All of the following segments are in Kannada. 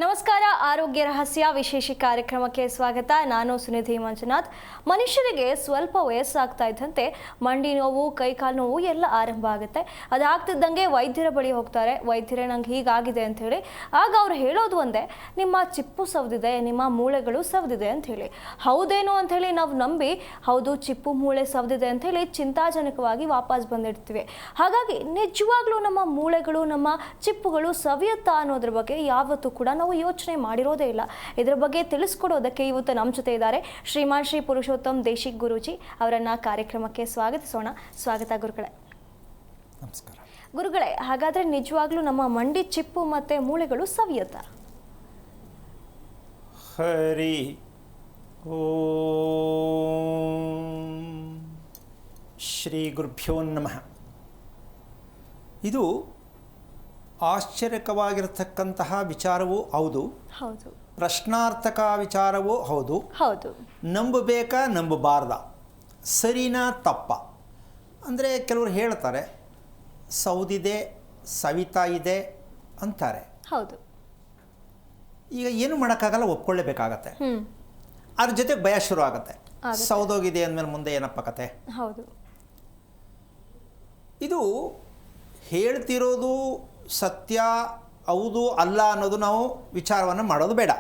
ನಮಸ್ಕಾರ. ಆರೋಗ್ಯ ರಹಸ್ಯ ವಿಶೇಷ ಕಾರ್ಯಕ್ರಮಕ್ಕೆ ಸ್ವಾಗತ. ನಾನು ಸುನಿಧಿ ಮಂಜುನಾಥ್. ಮನುಷ್ಯರಿಗೆ ಸ್ವಲ್ಪ ವಯಸ್ಸಾಗ್ತಾ ಇದ್ದಂತೆ ಮಂಡಿ ನೋವು, ಕೈಕಾಲು ನೋವು ಎಲ್ಲ ಆರಂಭ ಆಗುತ್ತೆ. ಅದಾಗ್ತಿದ್ದಂಗೆ ವೈದ್ಯರ ಬಳಿ ಹೋಗ್ತಾರೆ. ವೈದ್ಯರೇ ನಂಗೆ ಹೀಗಾಗಿದೆ ಅಂತ ಹೇಳಿ. ಆಗ ಅವ್ರು ಹೇಳೋದು ಒಂದೇ, ನಿಮ್ಮ ಚಿಪ್ಪು ಸವದಿದೆ, ನಿಮ್ಮ ಮೂಳೆಗಳು ಸವದಿದೆ ಅಂತ ಹೇಳಿ. ಹೌದೇನೋ ಅಂತ ಹೇಳಿ ನಾವು ನಂಬಿ ಹೌದು ಚಿಪ್ಪು ಮೂಳೆ ಸವದಿದೆ ಅಂತ ಹೇಳಿ ಚಿಂತಾಜನಕವಾಗಿ ವಾಪಸ್ ಬಂದಿಡ್ತೀವಿ. ಹಾಗಾಗಿ ನಿಜವಾಗ್ಲೂ ನಮ್ಮ ಮೂಳೆಗಳು, ನಮ್ಮ ಚಿಪ್ಪುಗಳು ಸವಿಯುತ್ತಾ ಅನ್ನೋದ್ರ ಬಗ್ಗೆ ಯಾವತ್ತೂ ಕೂಡ ನಾವು ಯೋಚನೆ ಮಾಡಿರೋದೇ ಇಲ್ಲ. ಇದರ ಬಗ್ಗೆ ತಿಳಿಸ್ಕೊಡೋದಕ್ಕೆ ಇವತ್ತು ನಮ್ಮ ಜೊತೆ ಇದ್ದಾರೆ ಶ್ರೀಮಾನ್ ಶ್ರೀ ಪುರುಷೋತ್ತಮ್ ದೇಶಿಕ್ ಗುರೂಜಿ. ಅವರನ್ನ ಕಾರ್ಯಕ್ರಮಕ್ಕೆ ಸ್ವಾಗತಿಸೋಣ. ಸ್ವಾಗತ ಗುರುಗಳೇ. ನಮಸ್ಕಾರ ಗುರುಗಳೇ. ಹಾಗಾದ್ರೆ ನಿಜವಾಗ್ಲೂ ನಮ್ಮ ಮಂಡಿ ಚಿಪ್ಪು ಮತ್ತೆ ಮೂಳೆಗಳು ಸವಿಯುತ್ತಾ? ಹರಿ ಓಂ ಶ್ರೀ ಗುರುಭ್ಯೋ ನಮಃ. ಇದು ಆಶ್ಚರ್ಯಕವಾಗಿರತಕ್ಕಂತಹ ವಿಚಾರವೂ ಹೌದು, ಹೌದು. ಪ್ರಶ್ನಾರ್ಥಕ ವಿಚಾರವೂ ಹೌದು. ಹೌದು. ನಂಬಬೇಕಾ ನಂಬಬಾರ್ದ, ಸರಿನಾ ತಪ್ಪ ಅಂದರೆ ಕೆಲವರು ಹೇಳ್ತಾರೆ ಸೌದಿದೆ, ಸವಿತಾ ಇದೆ ಅಂತಾರೆ. ಹೌದು. ಈಗ ಏನು ಮಾಡೋಕ್ಕಾಗಲ್ಲ, ಒಪ್ಕೊಳ್ಳೇಬೇಕಾಗತ್ತೆ. ಅದ್ರ ಜೊತೆಗೆ ಭಯ ಶುರು ಆಗುತ್ತೆ. ಸೌದೋಗಿದೆ ಅಂದಮೇಲೆ ಮುಂದೆ ಏನಪ್ಪ ಕತೆ. ಹೌದು. ಇದು ಹೇಳ್ತಿರೋದು ಸತ್ಯ ಹೌದು ಅಲ್ಲ ಅನ್ನೋದು ನಾವು ವಿಚಾರವನ್ನು ಮಾಡೋದು ಬೇಡ.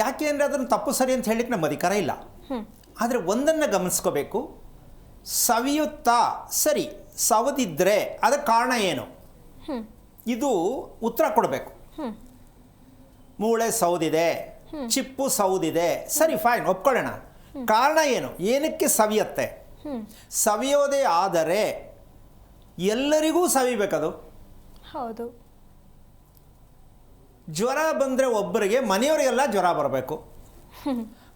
ಯಾಕೆ ಅಂದರೆ ಅದನ್ನು ತಪ್ಪು ಸರಿ ಅಂತ ಹೇಳಲಿಕ್ಕೆ ನಮ್ಮ ಅಧಿಕಾರ ಇಲ್ಲ. ಆದರೆ ಒಂದನ್ನು ಗಮನಿಸ್ಕೋಬೇಕು, ಸವಿಯುತ್ತಾ ಸರಿ, ಸವದಿದ್ದರೆ ಅದಕ್ಕೆ ಕಾರಣ ಏನು, ಇದು ಉತ್ತರ ಕೊಡಬೇಕು. ಮೂಳೆ ಸೌದಿದೆ, ಚಿಪ್ಪು ಸೌದಿದೆ, ಸರಿ ಫೈನ್ ಒಪ್ಕೊಳ್ಳೋಣ. ಕಾರಣ ಏನು, ಏನಕ್ಕೆ ಸವಿಯತ್ತೆ? ಸವಿಯೋದೇ ಆದರೆ ಎಲ್ಲರಿಗೂ ಸವಿಬೇಕದು. ಹೌದು. ಜ್ವರ ಬಂದರೆ ಒಬ್ಬರಿಗೆ, ಮನೆಯವರಿಗೆಲ್ಲ ಜ್ವರ ಬರಬೇಕು.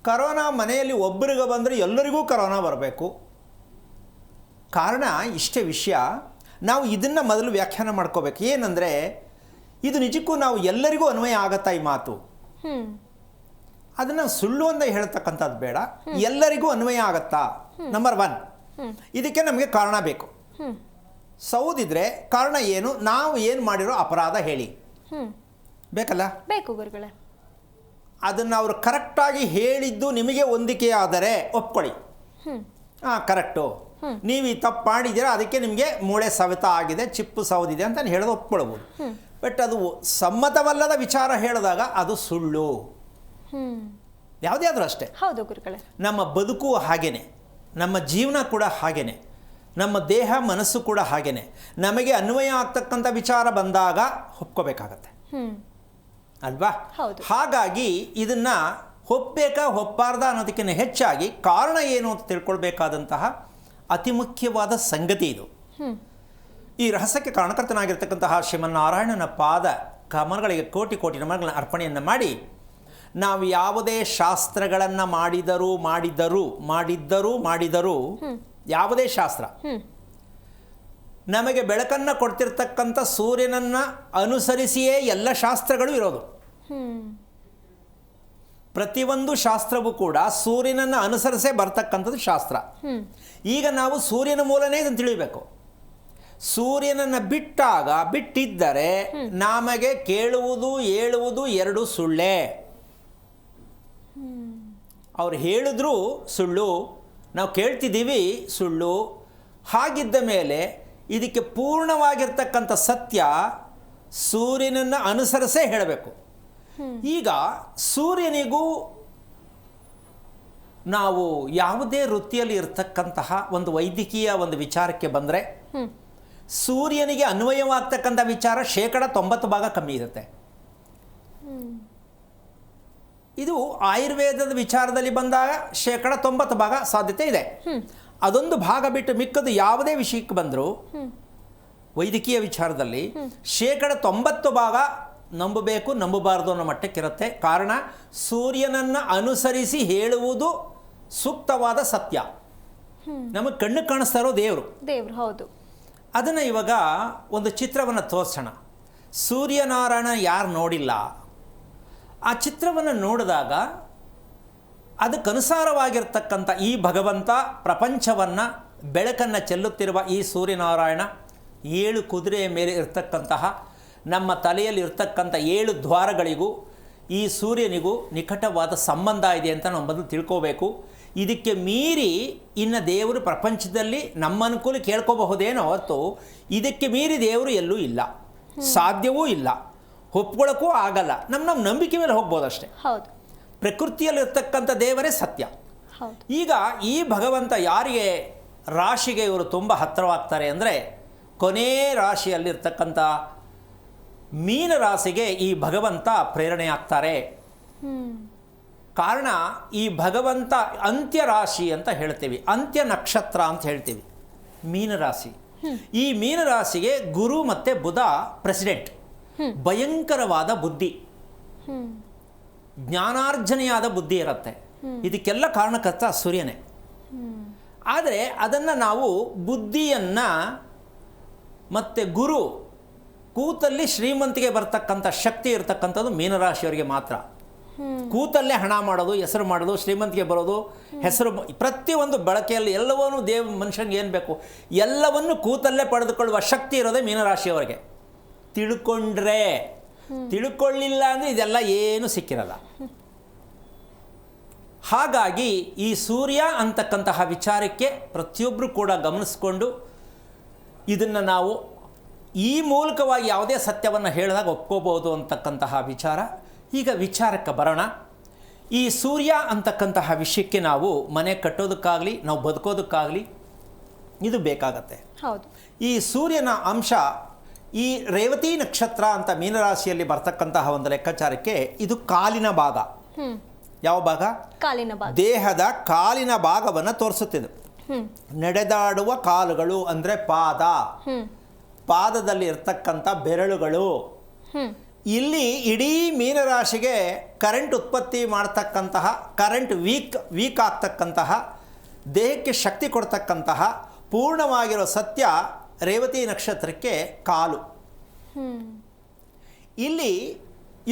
ಕರೋನಾ ಮನೆಯಲ್ಲಿ ಒಬ್ಬರಿಗೆ ಬಂದರೆ ಎಲ್ಲರಿಗೂ ಕರೋನಾ ಬರಬೇಕು. ಕಾರಣ ಇಷ್ಟೇ ವಿಷಯ. ನಾವು ಇದನ್ನು ಮೊದಲು ವ್ಯಾಖ್ಯಾನ ಮಾಡ್ಕೋಬೇಕು. ಏನಂದರೆ ಇದು ನಿಜಕ್ಕೂ ನಾವು ಎಲ್ಲರಿಗೂ ಅನ್ವಯ ಆಗತ್ತಾ ಈ ಮಾತು? ಅದನ್ನು ಸುಳ್ಳು ಅಂತ ಹೇಳ್ತಕ್ಕಂಥದ್ದು ಬೇಡ, ಎಲ್ಲರಿಗೂ ಅನ್ವಯ ಆಗತ್ತಾ? ನಂಬರ್ 1, ಇದಕ್ಕೆ ನಮಗೆ ಕಾರಣ ಬೇಕು. ಸೌದಿದ್ರೆ ಕಾರಣ ಏನು, ನಾವು ಏನು ಮಾಡಿರೋ ಅಪರಾಧ ಹೇಳಿ. ಬೇಕಲ್ಲ? ಬೇಕು ಗುರುಗಳೇ. ಅದನ್ನು ಅವರು ಕರೆಕ್ಟಾಗಿ ಹೇಳಿದ್ದು ನಿಮಗೆ ಹೊಂದಿಕೆ ಆದರೆ ಒಪ್ಕೊಳ್ಳಿ, ಹಾಂ ಕರೆಕ್ಟು, ನೀವು ಈ ತಪ್ಪು ಮಾಡಿದ್ದೀರಾ, ಅದಕ್ಕೆ ನಿಮಗೆ ಮೂಳೆ ಸವೆತ ಆಗಿದೆ, ಚಿಪ್ಪು ಸೌದಿದೆ ಅಂತ ಹೇಳೋದು ಒಪ್ಕೊಳ್ಬೋದು. ಬಟ್ ಅದು ಸಮ್ಮತವಲ್ಲದ ವಿಚಾರ ಹೇಳಿದಾಗ ಅದು ಸುಳ್ಳು. ಯಾವುದೇ ಆದರೂ ಅಷ್ಟೇ. ಹೌದು ಗುರುಗಳೇ. ನಮ್ಮ ಬದುಕು ಹಾಗೇನೆ, ನಮ್ಮ ಜೀವನ ಕೂಡ ಹಾಗೇನೆ, ನಮ್ಮ ದೇಹ ಮನಸ್ಸು ಕೂಡ ಹಾಗೇನೆ. ನಮಗೆ ಅನ್ವಯ ಆಗ್ತಕ್ಕಂಥ ವಿಚಾರ ಬಂದಾಗ ಒಪ್ಕೋಬೇಕಾಗತ್ತೆ ಅಲ್ವಾ? ಹಾಗಾಗಿ ಇದನ್ನು ಒಪ್ಪಬೇಕಾ ಒಪ್ಪಾರ್ದ ಅನ್ನೋದಕ್ಕಿಂತ ಹೆಚ್ಚಾಗಿ ಕಾರಣ ಏನು ಅಂತ ತಿಳ್ಕೊಳ್ಬೇಕಾದಂತಹ ಅತಿ ಮುಖ್ಯವಾದ ಸಂಗತಿ ಇದು. ಈ ರಹಸ್ಯಕ್ಕೆ ಕಾರಣಕರ್ತನಾಗಿರ್ತಕ್ಕಂತಹ ಶ್ರೀಮನ್ನಾರಾಯಣನ ಪಾದ ಕಮಲಗಳಿಗೆ ಕೋಟಿ ಕೋಟಿ ನಮನಗಳನ್ನು ಅರ್ಪಣೆಯನ್ನು ಮಾಡಿ, ನಾವು ಯಾವುದೇ ಶಾಸ್ತ್ರಗಳನ್ನು ಮಾಡಿದ್ದರೂ ಯಾವುದೇ ಶಾಸ್ತ್ರ ನಮಗೆ ಬೆಳಕನ್ನು ಕೊಡ್ತಿರ್ತಕ್ಕಂಥ ಸೂರ್ಯನನ್ನು ಅನುಸರಿಸಿಯೇ ಎಲ್ಲ ಶಾಸ್ತ್ರಗಳು ಇರೋದು. ಪ್ರತಿಯೊಂದು ಶಾಸ್ತ್ರವೂ ಕೂಡ ಸೂರ್ಯನನ್ನು ಅನುಸರಿಸೇ ಬರ್ತಕ್ಕಂಥದ್ದು ಶಾಸ್ತ್ರ. ಈಗ ನಾವು ಸೂರ್ಯನ ಮೂಲನೇ ಇದನ್ನು ತಿಳಿಯಬೇಕು. ಸೂರ್ಯನನ್ನು ಬಿಟ್ಟಿದ್ದರೆ ನಮಗೆ ಕೇಳುವುದು ಹೇಳುವುದು ಎರಡು ಸುಳ್ಳೇ. ಅವ್ರು ಹೇಳಿದ್ರು ಸುಳ್ಳು, ನಾವು ಕೇಳ್ತಿದ್ದೀವಿ ಸುಳ್ಳು. ಹಾಗಿದ್ದ ಮೇಲೆ ಇದಕ್ಕೆ ಪೂರ್ಣವಾಗಿರ್ತಕ್ಕಂಥ ಸತ್ಯ ಸೂರ್ಯನನ್ನು ಅನುಸರಿಸೇ ಹೇಳಬೇಕು. ಈಗ ಸೂರ್ಯನಿಗೂ ನಾವು ಯಾವುದೇ ವೃತ್ತಿಯಲ್ಲಿ ಇರ್ತಕ್ಕಂತಹ ಒಂದು ವೈದ್ಯಕೀಯ ಒಂದು ವಿಚಾರಕ್ಕೆ ಬಂದರೆ ಸೂರ್ಯನಿಗೆ ಅನ್ವಯವಾಗ್ತಕ್ಕಂಥ ವಿಚಾರ 90% ಕಮ್ಮಿ ಇರುತ್ತೆ. ಇದು ಆಯುರ್ವೇದದ ವಿಚಾರದಲ್ಲಿ ಬಂದಾಗ 90% ಸಾಧ್ಯತೆ ಇದೆ. ಅದೊಂದು ಭಾಗ ಬಿಟ್ಟು ಮಿಕ್ಕದು ಯಾವುದೇ ವಿಷಯಕ್ಕೆ ಬಂದರೂ ವೈದ್ಯಕೀಯ ವಿಚಾರದಲ್ಲಿ 90% ನಂಬಬೇಕು, ನಂಬಬಾರ್ದು ಅನ್ನೋ ಮಟ್ಟಕ್ಕಿರುತ್ತೆ. ಕಾರಣ ಸೂರ್ಯನನ್ನು ಅನುಸರಿಸಿ ಹೇಳುವುದು ಸೂಕ್ತವಾದ ಸತ್ಯ. ನಮಗೆ ಕಣ್ಣು ಕಾಣಿಸ್ತಾ ಇರೋ ದೇವರು. ಹೌದು. ಅದನ್ನು ಇವಾಗ ಒಂದು ಚಿತ್ರವನ್ನು ತೋರಿಸೋಣ. ಸೂರ್ಯನಾರಾಯಣ ಯಾರು ನೋಡಿಲ್ಲ, ಆ ಚಿತ್ರವನ್ನು ನೋಡಿದಾಗ ಅದಕ್ಕನುಸಾರವಾಗಿರ್ತಕ್ಕಂಥ ಈ ಭಗವಂತ ಪ್ರಪಂಚವನ್ನು ಬೆಳಕನ್ನು ಚೆಲ್ಲುತ್ತಿರುವ ಈ ಸೂರ್ಯನಾರಾಯಣ 7 ಕುದುರೆಯ ಮೇಲೆ ಇರತಕ್ಕಂತಹ ನಮ್ಮ ತಲೆಯಲ್ಲಿ ಇರ್ತಕ್ಕಂಥ 7 ದ್ವಾರಗಳಿಗೂ ಈ ಸೂರ್ಯನಿಗೂ ನಿಕಟವಾದ ಸಂಬಂಧ ಇದೆ ಅಂತ ನಾವು ಮೊದಲು ತಿಳ್ಕೋಬೇಕು. ಇದಕ್ಕೆ ಮೀರಿ ಇನ್ನು ದೇವರು ಪ್ರಪಂಚದಲ್ಲಿ ನಮ್ಮ ಅನುಕೂಲ ಕೇಳ್ಕೋಬಹುದೇನೋ ಹೊರತು ಇದಕ್ಕೆ ಮೀರಿ ದೇವರು ಎಲ್ಲೂ ಇಲ್ಲ, ಸಾಧ್ಯವೂ ಇಲ್ಲ, ಒಪ್ಕೊಳ್ಳೋಕ್ಕೂ ಆಗಲ್ಲ. ನಮ್ಮ ನಂಬಿಕೆ ಮೇಲೆ ಹೋಗ್ಬೋದು ಅಷ್ಟೇ. ಹೌದು, ಪ್ರಕೃತಿಯಲ್ಲಿರ್ತಕ್ಕಂಥ ದೇವರೇ ಸತ್ಯ. ಹೌದು. ಈಗ ಈ ಭಗವಂತ ಯಾರಿಗೆ ರಾಶಿಗೆ ಇವರು ತುಂಬ ಹತ್ತಿರವಾಗ್ತಾರೆ ಅಂದರೆ ಕೊನೇ ರಾಶಿಯಲ್ಲಿರ್ತಕ್ಕಂಥ ಮೀನ ರಾಶಿಗೆ ಈ ಭಗವಂತ ಪ್ರೇರಣೆ ಆಗ್ತಾರೆ. ಕಾರಣ ಈ ಭಗವಂತ ಅಂತ್ಯ ರಾಶಿ ಅಂತ ಹೇಳ್ತೀವಿ, ಅಂತ್ಯ ನಕ್ಷತ್ರ ಅಂತ ಹೇಳ್ತೀವಿ ಮೀನರಾಶಿ. ಈ ಮೀನರಾಶಿಗೆ ಗುರು ಮತ್ತು ಬುಧ ಪ್ರೆಸಿಡೆಂಟ್. ಭಯಂಕರವಾದ ಬುದ್ಧಿ, ಜ್ಞಾನಾರ್ಜನೆಯಾದ ಬುದ್ಧಿ ಇರುತ್ತೆ. ಇದಕ್ಕೆಲ್ಲ ಕಾರಣಕರ್ತ ಸೂರ್ಯನೇ. ಆದರೆ ಅದನ್ನು ನಾವು ಬುದ್ಧಿಯನ್ನು ಮತ್ತು ಗುರು ಕೂತಲ್ಲಿ ಶ್ರೀಮಂತಿಗೆ ಬರ್ತಕ್ಕಂಥ ಶಕ್ತಿ ಇರತಕ್ಕಂಥದ್ದು ಮೀನರಾಶಿಯವರಿಗೆ ಮಾತ್ರ. ಕೂತಲ್ಲೇ ಹಣ ಮಾಡೋದು, ಹೆಸರು ಮಾಡೋದು, ಶ್ರೀಮಂತಿಗೆ ಬರೋದು, ಹೆಸರು, ಪ್ರತಿಯೊಂದು ಬಳಕೆಯಲ್ಲಿ ಎಲ್ಲವನ್ನೂ ಮನುಷ್ಯನಿಗೆ ಏನು ಬೇಕು ಎಲ್ಲವನ್ನು ಕೂತಲ್ಲೇ ಪಡೆದುಕೊಳ್ಳುವ ಶಕ್ತಿ ಇರೋದೇ ಮೀನರಾಶಿಯವರಿಗೆ. ತಿಳ್ಕೊಂಡ್ರೆ, ತಿಳ್ಕೊಳ್ಳಿಲ್ಲ ಅಂದರೆ ಇದೆಲ್ಲ ಏನು ಸಿಕ್ಕಿರಲ್ಲ. ಹಾಗಾಗಿ ಈ ಸೂರ್ಯ ಅಂತಕ್ಕಂತಹ ವಿಚಾರಕ್ಕೆ ಪ್ರತಿಯೊಬ್ಬರು ಕೂಡ ಗಮನಿಸ್ಕೊಂಡು ಇದನ್ನು ನಾವು ಈ ಮೂಲಕವಾಗಿ ಯಾವುದೇ ಸತ್ಯವನ್ನು ಹೇಳಿದಾಗ ಒಪ್ಕೋಬೋದು ಅಂತಕ್ಕಂತಹ ವಿಚಾರ. ಈಗ ವಿಚಾರಕ್ಕೆ ಬರೋಣ. ಈ ಸೂರ್ಯ ಅಂತಕ್ಕಂತಹ ವಿಷಯಕ್ಕೆ ನಾವು ಮನೆ ಕಟ್ಟೋದಕ್ಕಾಗಲಿ ನಾವು ಬದುಕೋದಕ್ಕಾಗಲಿ ಇದು ಬೇಕಾಗತ್ತೆ. ಹೌದು. ಈ ಸೂರ್ಯನ ಅಂಶ ಈ ರೇವತಿ ನಕ್ಷತ್ರ ಅಂತ ಮೀನರಾಶಿಯಲ್ಲಿ ಬರ್ತಕ್ಕಂತಹ ಒಂದು ಲೆಕ್ಕಾಚಾರಕ್ಕೆ ಇದು ಕಾಲಿನ ಭಾಗ. ಯಾವ ಭಾಗ? ಕಾಲಿನ ಭಾಗ. ದೇಹದ ಕಾಲಿನ ಭಾಗವನ್ನು ತೋರಿಸುತ್ತಿದೆ. ನಡೆದಾಡುವ ಕಾಲುಗಳು ಅಂದರೆ ಪಾದ, ಪಾದದಲ್ಲಿ ಇರ್ತಕ್ಕಂಥ ಬೆರಳುಗಳು. ಇಲ್ಲಿ ಇಡೀ ಮೀನರಾಶಿಗೆ ಕರೆಂಟ್ ಉತ್ಪತ್ತಿ ಮಾಡ್ತಕ್ಕಂತಹ, ಕರೆಂಟ್ ವೀಕ್ ಆಗ್ತಕ್ಕಂತಹ, ದೇಹಕ್ಕೆ ಶಕ್ತಿ ಕೊಡ್ತಕ್ಕಂತಹ ಪೂರ್ಣವಾಗಿರೋ ಸತ್ಯ ರೇವತಿ ನಕ್ಷತ್ರಕ್ಕೆ ಕಾಲು. ಇಲ್ಲಿ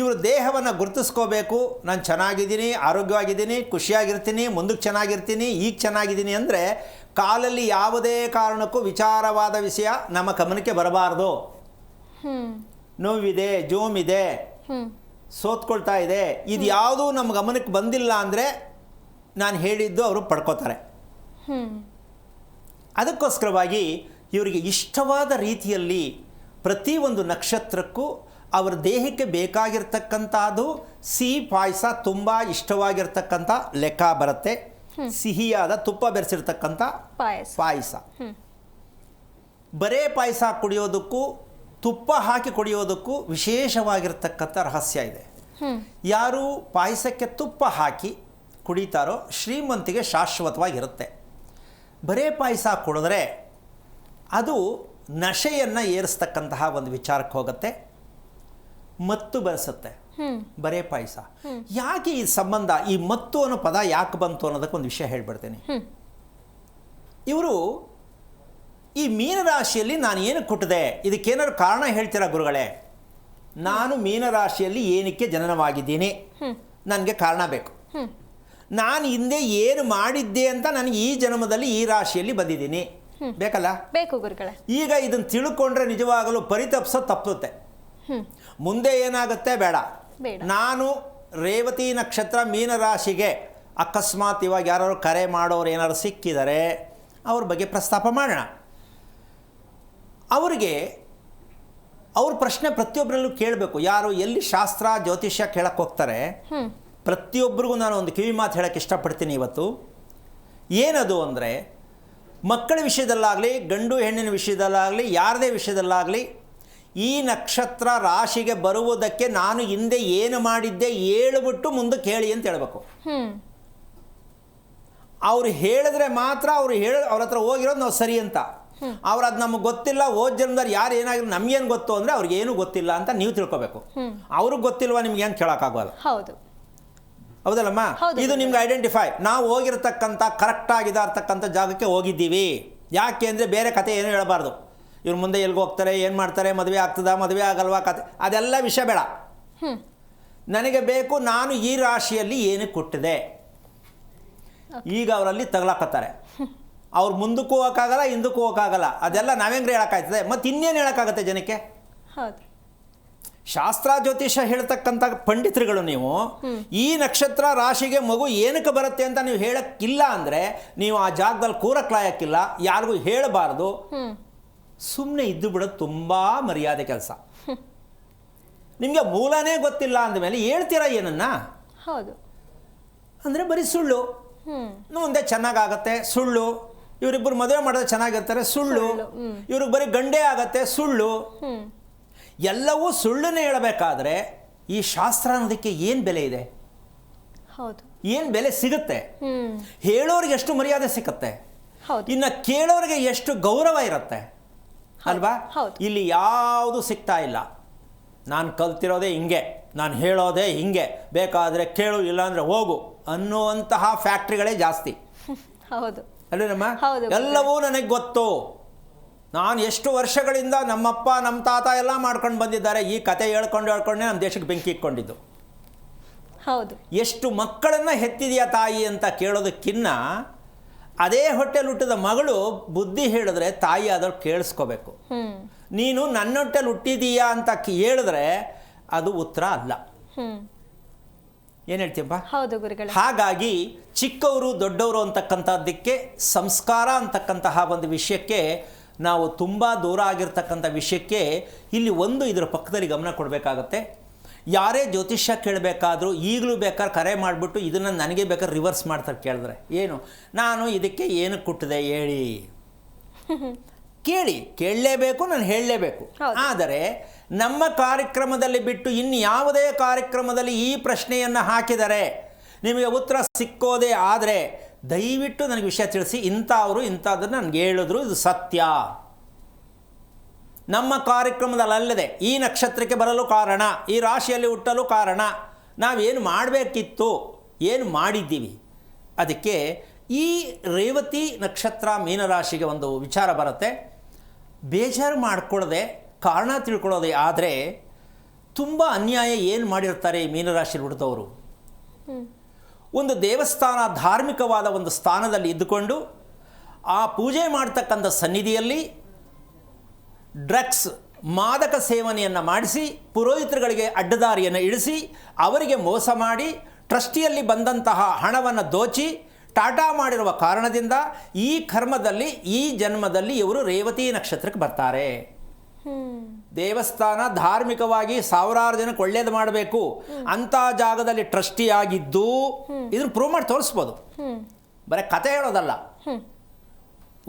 ಇವರು ದೇಹವನ್ನು ಗುರುತಿಸ್ಕೋಬೇಕು. ನಾನು ಚೆನ್ನಾಗಿದ್ದೀನಿ, ಆರೋಗ್ಯವಾಗಿದ್ದೀನಿ, ಖುಷಿಯಾಗಿರ್ತೀನಿ, ಮುಂದಕ್ಕೆ ಚೆನ್ನಾಗಿರ್ತೀನಿ, ಈಗ ಚೆನ್ನಾಗಿದ್ದೀನಿ ಅಂದರೆ ಕಾಲಲ್ಲಿ ಯಾವುದೇ ಕಾರಣಕ್ಕೂ ವಿಚಾರವಾದ ವಿಷಯ ನಮ್ಮ ಗಮನಕ್ಕೆ ಬರಬಾರ್ದು. ನೋವಿದೆ, ಜೋಮಿದೆ, ಸೋತ್ಕೊಳ್ತಾ ಇದೆ, ಇದು ಯಾವುದೂ ನಮ್ಮ ಗಮನಕ್ಕೆ ಬಂದಿಲ್ಲ ಅಂದರೆ ನಾನು ಹೇಳಿದ್ದು ಅವರು ಪಡ್ಕೋತಾರೆ. ಅದಕ್ಕೋಸ್ಕರವಾಗಿ ಇವರಿಗೆ ಇಷ್ಟವಾದ ರೀತಿಯಲ್ಲಿ ಪ್ರತಿಯೊಂದು ನಕ್ಷತ್ರಕ್ಕೂ ಅವರ ದೇಹಕ್ಕೆ ಬೇಕಾಗಿರ್ತಕ್ಕಂಥದ್ದು ಸಿಹಿ ಪಾಯಸ ತುಂಬ ಇಷ್ಟವಾಗಿರ್ತಕ್ಕಂಥ ಲೆಕ್ಕ ಬರುತ್ತೆ. ಸಿಹಿಯಾದ ತುಪ್ಪ ಬೆರೆಸಿರ್ತಕ್ಕಂಥ ಪಾಯಸ. ಬರೇ ಪಾಯಸ ಕುಡಿಯೋದಕ್ಕೂ ತುಪ್ಪ ಹಾಕಿ ಕುಡಿಯೋದಕ್ಕೂ ವಿಶೇಷವಾಗಿರ್ತಕ್ಕಂಥ ರಹಸ್ಯ ಇದೆ. ಯಾರು ಪಾಯಸಕ್ಕೆ ತುಪ್ಪ ಹಾಕಿ ಕುಡಿತಾರೋ ಶ್ರೀಮಂತಿಗೆ ಶಾಶ್ವತವಾಗಿರುತ್ತೆ. ಬರೇ ಪಾಯಸ ಕುಡಿದ್ರೆ ಅದು ನಶೆಯನ್ನು ಏರಿಸ್ತಕ್ಕಂತಹ ಒಂದು ವಿಚಾರಕ್ಕೆ ಹೋಗುತ್ತೆ, ಮತ್ತು ಬೆರೆಸುತ್ತೆ. ಬರೇ ಪಾಯಸ ಯಾಕೆ ಈ ಸಂಬಂಧ, ಈ ಮತ್ತು ಅನ್ನೋ ಪದ ಯಾಕೆ ಬಂತು ಅನ್ನೋದಕ್ಕೆ ಒಂದು ವಿಷಯ ಹೇಳ್ಬಿಡ್ತೇನೆ. ಇವರು ಈ ಮೀನರಾಶಿಯಲ್ಲಿ ನಾನು ಏನು ಕೊಟ್ಟಿದೆ, ಇದಕ್ಕೇನಾದ್ರು ಕಾರಣ ಹೇಳ್ತೀರಾ ಗುರುಗಳೇ? ನಾನು ಮೀನರಾಶಿಯಲ್ಲಿ ಏನಕ್ಕೆ ಜನನವಾಗಿದ್ದೀನಿ, ನನಗೆ ಕಾರಣ ಬೇಕು. ನಾನು ಹಿಂದೆ ಏನು ಮಾಡಿದ್ದೆ ಅಂತ ನನಗೆ ಈ ಜನ್ಮದಲ್ಲಿ ಈ ರಾಶಿಯಲ್ಲಿ ಬಂದಿದ್ದೀನಿ, ಬೇಕಲ್ಲ? ಬೇಕು ಗುರುಗಳೇ. ಈಗ ಇದನ್ನು ತಿಳ್ಕೊಂಡ್ರೆ ನಿಜವಾಗಲೂ ಪರಿತಪ್ಸೋದು ತಪ್ಪುತ್ತೆ. ಮುಂದೆ ಏನಾಗುತ್ತೆ ಬೇಡ. ನಾನು ರೇವತಿ ನಕ್ಷತ್ರ ಮೀನರಾಶಿಗೆ ಅಕಸ್ಮಾತ್ ಇವಾಗ ಯಾರು ಕರೆ ಮಾಡೋರು ಏನಾದ್ರು ಸಿಕ್ಕಿದರೆ ಅವ್ರ ಬಗ್ಗೆ ಪ್ರಸ್ತಾಪ ಮಾಡೋಣ. ಅವ್ರ ಪ್ರಶ್ನೆ ಪ್ರತಿಯೊಬ್ಬರಲ್ಲೂ ಕೇಳಬೇಕು. ಯಾರು ಎಲ್ಲಿ ಶಾಸ್ತ್ರ ಜ್ಯೋತಿಷ್ಯ ಕೇಳಕ್ಕೆ ಹೋಗ್ತಾರೆ ಪ್ರತಿಯೊಬ್ಬರಿಗೂ ನಾನು ಒಂದು ಕಿವಿ ಮಾತು ಹೇಳೋಕ್ಕೆ ಇಷ್ಟಪಡ್ತೀನಿ ಇವತ್ತು. ಏನದು ಅಂದರೆ, ಮಕ್ಕಳ ವಿಷಯದಲ್ಲಾಗಲಿ, ಗಂಡು ಹೆಣ್ಣಿನ ವಿಷಯದಲ್ಲಾಗಲಿ, ಯಾರದೇ ವಿಷಯದಲ್ಲಾಗಲಿ, ಈ ನಕ್ಷತ್ರ ರಾಶಿಗೆ ಬರುವುದಕ್ಕೆ ನಾನು ಹಿಂದೆ ಏನು ಮಾಡಿದ್ದೆ ಹೇಳ್ಬಿಟ್ಟು ಮುಂದಕ್ಕೆ ಹೇಳಿ ಅಂತ ಹೇಳಬೇಕು. ಅವ್ರು ಹೇಳಿದ್ರೆ ಮಾತ್ರ ಅವ್ರ ಹತ್ರ ಹೋಗಿರೋದು ನಾವು ಸರಿ ಅಂತ. ಅವ್ರು ಅದು ನಮಗೆ ಗೊತ್ತಿಲ್ಲ, ಹೋದ ಜನ್ಮದಲ್ಲಿ ಯಾರು ಏನಾಗಿರೋ ನಮಗೇನು ಗೊತ್ತು ಅಂದರೆ ಅವ್ರಿಗೇನು ಗೊತ್ತಿಲ್ಲ ಅಂತ ನೀವು ತಿಳ್ಕೊಬೇಕು. ಅವ್ರಿಗೆ ಗೊತ್ತಿಲ್ವಾ ನಿಮ್ಗೇನು ಕೇಳೋಕ್ಕಾಗೋಲ್ಲ. ಹೌದಲ್ಲಮ್ಮ? ಇದು ನಿಮ್ಗೆ ಐಡೆಂಟಿಫೈ, ನಾವು ಹೋಗಿರ್ತಕ್ಕಂಥ ಕರೆಕ್ಟಾಗಿರ್ತಕ್ಕಂಥ ಜಾಗಕ್ಕೆ ಹೋಗಿದ್ದೀವಿ. ಯಾಕೆ ಅಂದರೆ ಬೇರೆ ಕತೆ ಏನೂ ಹೇಳಬಾರ್ದು. ಇವ್ರು ಮುಂದೆ ಎಲ್ಲಿಗೆ ಹೋಗ್ತಾರೆ, ಏನು ಮಾಡ್ತಾರೆ, ಮದುವೆ ಆಗ್ತದಾ, ಮದುವೆ ಆಗಲ್ವಾ, ಕತೆ ಅದೆಲ್ಲ ವಿಷಯ ಬೇಡ. ನನಗೆ ಬೇಕು ನಾನು ಈ ರಾಶಿಯಲ್ಲಿ ಏನು ಕೊಟ್ಟಿದೆ. ಈಗ ಅವರಲ್ಲಿ ತಗಲಾಕತ್ತಾರೆ. ಅವ್ರು ಮುಂದಕ್ಕೂ ಹೋಗೋಕ್ಕಾಗಲ್ಲ, ಹಿಂದಕ್ಕೂ ಹೋಗೋಕ್ಕಾಗಲ್ಲ. ಅದೆಲ್ಲ ನಾವೇಂಗ್ರೆ ಹೇಳೋಕ್ಕಾಗ್ತದೆ, ಮತ್ತು ಇನ್ನೇನು ಹೇಳೋಕ್ಕಾಗತ್ತೆ ಜನಕ್ಕೆ? ಶಾಸ್ತ್ರ ಜ್ಯೋತಿಷ ಹೇಳ್ತಕ್ಕಂಥ ಪಂಡಿತರುಗಳು ನೀವು ಈ ನಕ್ಷತ್ರ ರಾಶಿಗೆ ಮಗು ಏನಕ್ಕೆ ಬರುತ್ತೆ ಅಂತ ನೀವು ಹೇಳಕ್ಕಿಲ್ಲ ಅಂದರೆ ನೀವು ಆ ಜಾಗದಲ್ಲಿ ಕೂರಕ್ಲಾಯಕ್ಕಿಲ್ಲ, ಯಾರಿಗೂ ಹೇಳಬಾರ್ದು, ಸುಮ್ಮನೆ ಇದ್ದು ಬಿಡೋದು ತುಂಬ ಮರ್ಯಾದೆ ಕೆಲಸ. ನಿಮಗೆ ಮೂಲನೇ ಗೊತ್ತಿಲ್ಲ ಅಂದಮೇಲೆ ಹೇಳ್ತೀರಾ ಏನನ್ನ? ಹೌದು. ಅಂದರೆ ಬರೀ ಸುಳ್ಳು. ಮುಂದೆ ಚೆನ್ನಾಗಾಗತ್ತೆ, ಸುಳ್ಳು. ಇವರಿಬ್ಬರು ಮದುವೆ ಮಾಡಿದ್ರೆ ಚೆನ್ನಾಗಿರ್ತಾರೆ, ಸುಳ್ಳು. ಇವ್ರಿಗೆ ಬರೀ ಗಂಡೇ ಆಗತ್ತೆ, ಸುಳ್ಳು. ಎಲ್ಲವೂ ಸುಳ್ಳನ್ನೇ ಹೇಳಬೇಕಾದ್ರೆ ಈ ಶಾಸ್ತ್ರ ಅನ್ನೋದಕ್ಕೆ ಏನು ಬೆಲೆ ಇದೆ? ಹೌದು. ಏನು ಬೆಲೆ ಸಿಗುತ್ತೆ? ಹೇಳೋರಿಗೆ ಎಷ್ಟು ಮರ್ಯಾದೆ ಸಿಕ್ಕತ್ತೆ, ಇನ್ನು ಕೇಳೋರಿಗೆ ಎಷ್ಟು ಗೌರವ ಇರುತ್ತೆ ಅಲ್ವಾ? ಇಲ್ಲಿ ಯಾವುದು ಸಿಗ್ತಾ ಇಲ್ಲ. ನಾನು ಕಲ್ತಿರೋದೇ ಹಿಂಗೆ, ನಾನು ಹೇಳೋದೇ ಹಿಂಗೆ, ಬೇಕಾದರೆ ಕೇಳು, ಇಲ್ಲಾಂದರೆ ಹೋಗು ಅನ್ನುವಂತಹ ಫ್ಯಾಕ್ಟ್ರಿಗಳೇ ಜಾಸ್ತಿ. ಹೌದು ಅಲ್ಲೇನಮ್ಮ? ಎಲ್ಲವೂ ನನಗೆ ಗೊತ್ತು, ನಾನು ಎಷ್ಟು ವರ್ಷಗಳಿಂದ ನಮ್ಮಪ್ಪ ನಮ್ಮ ತಾತ ಎಲ್ಲ ಮಾಡ್ಕೊಂಡು ಬಂದಿದ್ದಾರೆ, ಈ ಕತೆ ಹೇಳ್ಕೊಂಡೇ ನಮ್ಮ ದೇಶಕ್ಕೆ ಬೆಂಕಿ ಇಟ್ಕೊಂಡಿದ್ದು. ಹೌದು. ಎಷ್ಟು ಮಕ್ಕಳನ್ನು ಹೆತ್ತಿದೆಯಾ ತಾಯಿ ಅಂತ ಕೇಳೋದಕ್ಕಿನ್ನ ಅದೇ ಹೊಟ್ಟೆಲಿ ಹುಟ್ಟಿದ ಮಗಳು ಬುದ್ಧಿ ಹೇಳಿದ್ರೆ ತಾಯಿ ಆದವ್ರು ಕೇಳಿಸ್ಕೋಬೇಕು. ನೀನು ನನ್ನ ಹೊಟ್ಟೆಲಿ ಹುಟ್ಟಿದೀಯಾ ಅಂತ ಹೇಳಿದ್ರೆ ಅದು ಉತ್ತರ ಅಲ್ಲ. ಏನು ಹೇಳ್ತೀಯಪ್ಪ? ಹೌದು ಗುರುಗಳೇ. ಹಾಗಾಗಿ ಚಿಕ್ಕವರು ದೊಡ್ಡವರು ಅಂತಕ್ಕಂಥದ್ದಕ್ಕೆ, ಸಂಸ್ಕಾರ ಅಂತಕ್ಕಂತಹ ಒಂದು ವಿಷಯಕ್ಕೆ, ನಾವು ತುಂಬ ದೂರ ಆಗಿರ್ತಕ್ಕಂಥ ವಿಷಯಕ್ಕೆ ಇಲ್ಲಿ ಇದರ ಪಕ್ಕದಲ್ಲಿ ಗಮನ ಕೊಡಬೇಕಾಗತ್ತೆ. ಯಾರೇ ಜ್ಯೋತಿಷ್ಯ ಕೇಳಬೇಕಾದ್ರೂ ಈಗಲೂ ಬೇಕಾದ್ರೆ ಕರೆ ಮಾಡಿಬಿಟ್ಟು ಇದನ್ನು ನನಗೆ ಬೇಕಾದ್ರೆ ರಿವರ್ಸ್ ಮಾಡ್ತಾರೆ ಕೇಳಿದ್ರೆ, ಏನು ನಾನು ಇದಕ್ಕೆ ಏನು ಕೊಟ್ಟಿದೆ ಹೇಳಿ ಕೇಳಿ, ಕೇಳಲೇಬೇಕು, ನಾನು ಹೇಳಲೇಬೇಕು. ಆದರೆ ನಮ್ಮ ಕಾರ್ಯಕ್ರಮದಲ್ಲಿ ಬಿಟ್ಟು ಇನ್ನು ಯಾವುದೇ ಕಾರ್ಯಕ್ರಮದಲ್ಲಿ ಈ ಪ್ರಶ್ನೆಯನ್ನು ಹಾಕಿದರೆ ನಿಮಗೆ ಉತ್ತರ ಸಿಕ್ಕೋದೇ ಆದರೆ ದಯವಿಟ್ಟು ನನಗೆ ವಿಷಯ ತಿಳಿಸಿ, ಇಂಥವರು ಇಂಥದ್ದನ್ನು ನನಗೆ ಹೇಳಿದ್ರು, ಇದು ಸತ್ಯ. ನಮ್ಮ ಕಾರ್ಯಕ್ರಮದಲ್ಲದೆ ಈ ನಕ್ಷತ್ರಕ್ಕೆ ಬರಲು ಕಾರಣ, ಈ ರಾಶಿಯಲ್ಲಿ ಹುಟ್ಟಲು ಕಾರಣ, ನಾವೇನು ಮಾಡಬೇಕಿತ್ತು, ಏನು ಮಾಡಿದ್ದೀವಿ. ಅದಕ್ಕೆ ಈ ರೇವತಿ ನಕ್ಷತ್ರ ಮೀನರಾಶಿಗೆ ಒಂದು ವಿಚಾರ ಬರುತ್ತೆ. ಬೇಜಾರು ಮಾಡ್ಕೊಳ್ಳದೆ ಕಾರಣ ತಿಳ್ಕೊಳ್ಳೋದೆ ಆದರೆ ತುಂಬ ಅನ್ಯಾಯ ಏನು ಮಾಡಿರ್ತಾರೆ ಈ ಮೀನರಾಶಿ ಹುಟ್ಟಿದವರು. ಒಂದು ದೇವಸ್ಥಾನ, ಧಾರ್ಮಿಕವಾದ ಒಂದು ಸ್ಥಾನದಲ್ಲಿ ಇದ್ದುಕೊಂಡು ಆ ಪೂಜೆ ಮಾಡ್ತಕ್ಕಂಥ ಸನ್ನಿಧಿಯಲ್ಲಿ ಡ್ರಗ್ಸ್, ಮಾದಕ ಸೇವನೆಯನ್ನು ಮಾಡಿಸಿ ಪುರೋಹಿತರುಗಳಿಗೆ ಅಡ್ಡದಾರಿಯನ್ನು ಇಳಿಸಿ ಅವರಿಗೆ ಮೋಸ ಮಾಡಿ ಟ್ರಸ್ಟಿಯಲ್ಲಿ ಬಂದಂತಹ ಹಣವನ್ನು ದೋಚಿ ಟಾಟಾ ಮಾಡಿರುವ ಕಾರಣದಿಂದ ಈ ಕರ್ಮದಲ್ಲಿ, ಈ ಜನ್ಮದಲ್ಲಿ ಇವರು ರೇವತಿ ನಕ್ಷತ್ರಕ್ಕೆ ಬರ್ತಾರೆ. ದೇವಸ್ಥಾನ ಧಾರ್ಮಿಕವಾಗಿ ಸಾವಿರಾರು ಜನಕ್ಕೆ ಒಳ್ಳೇದು ಮಾಡಬೇಕು ಅಂತ ಜಾಗದಲ್ಲಿ ಟ್ರಸ್ಟಿ ಆಗಿದ್ದು ಇದನ್ನು ಪ್ರೂವ್ ಮಾಡಿ ತೋರಿಸ್ಬೋದು, ಬರೀ ಕತೆ ಹೇಳೋದಲ್ಲ.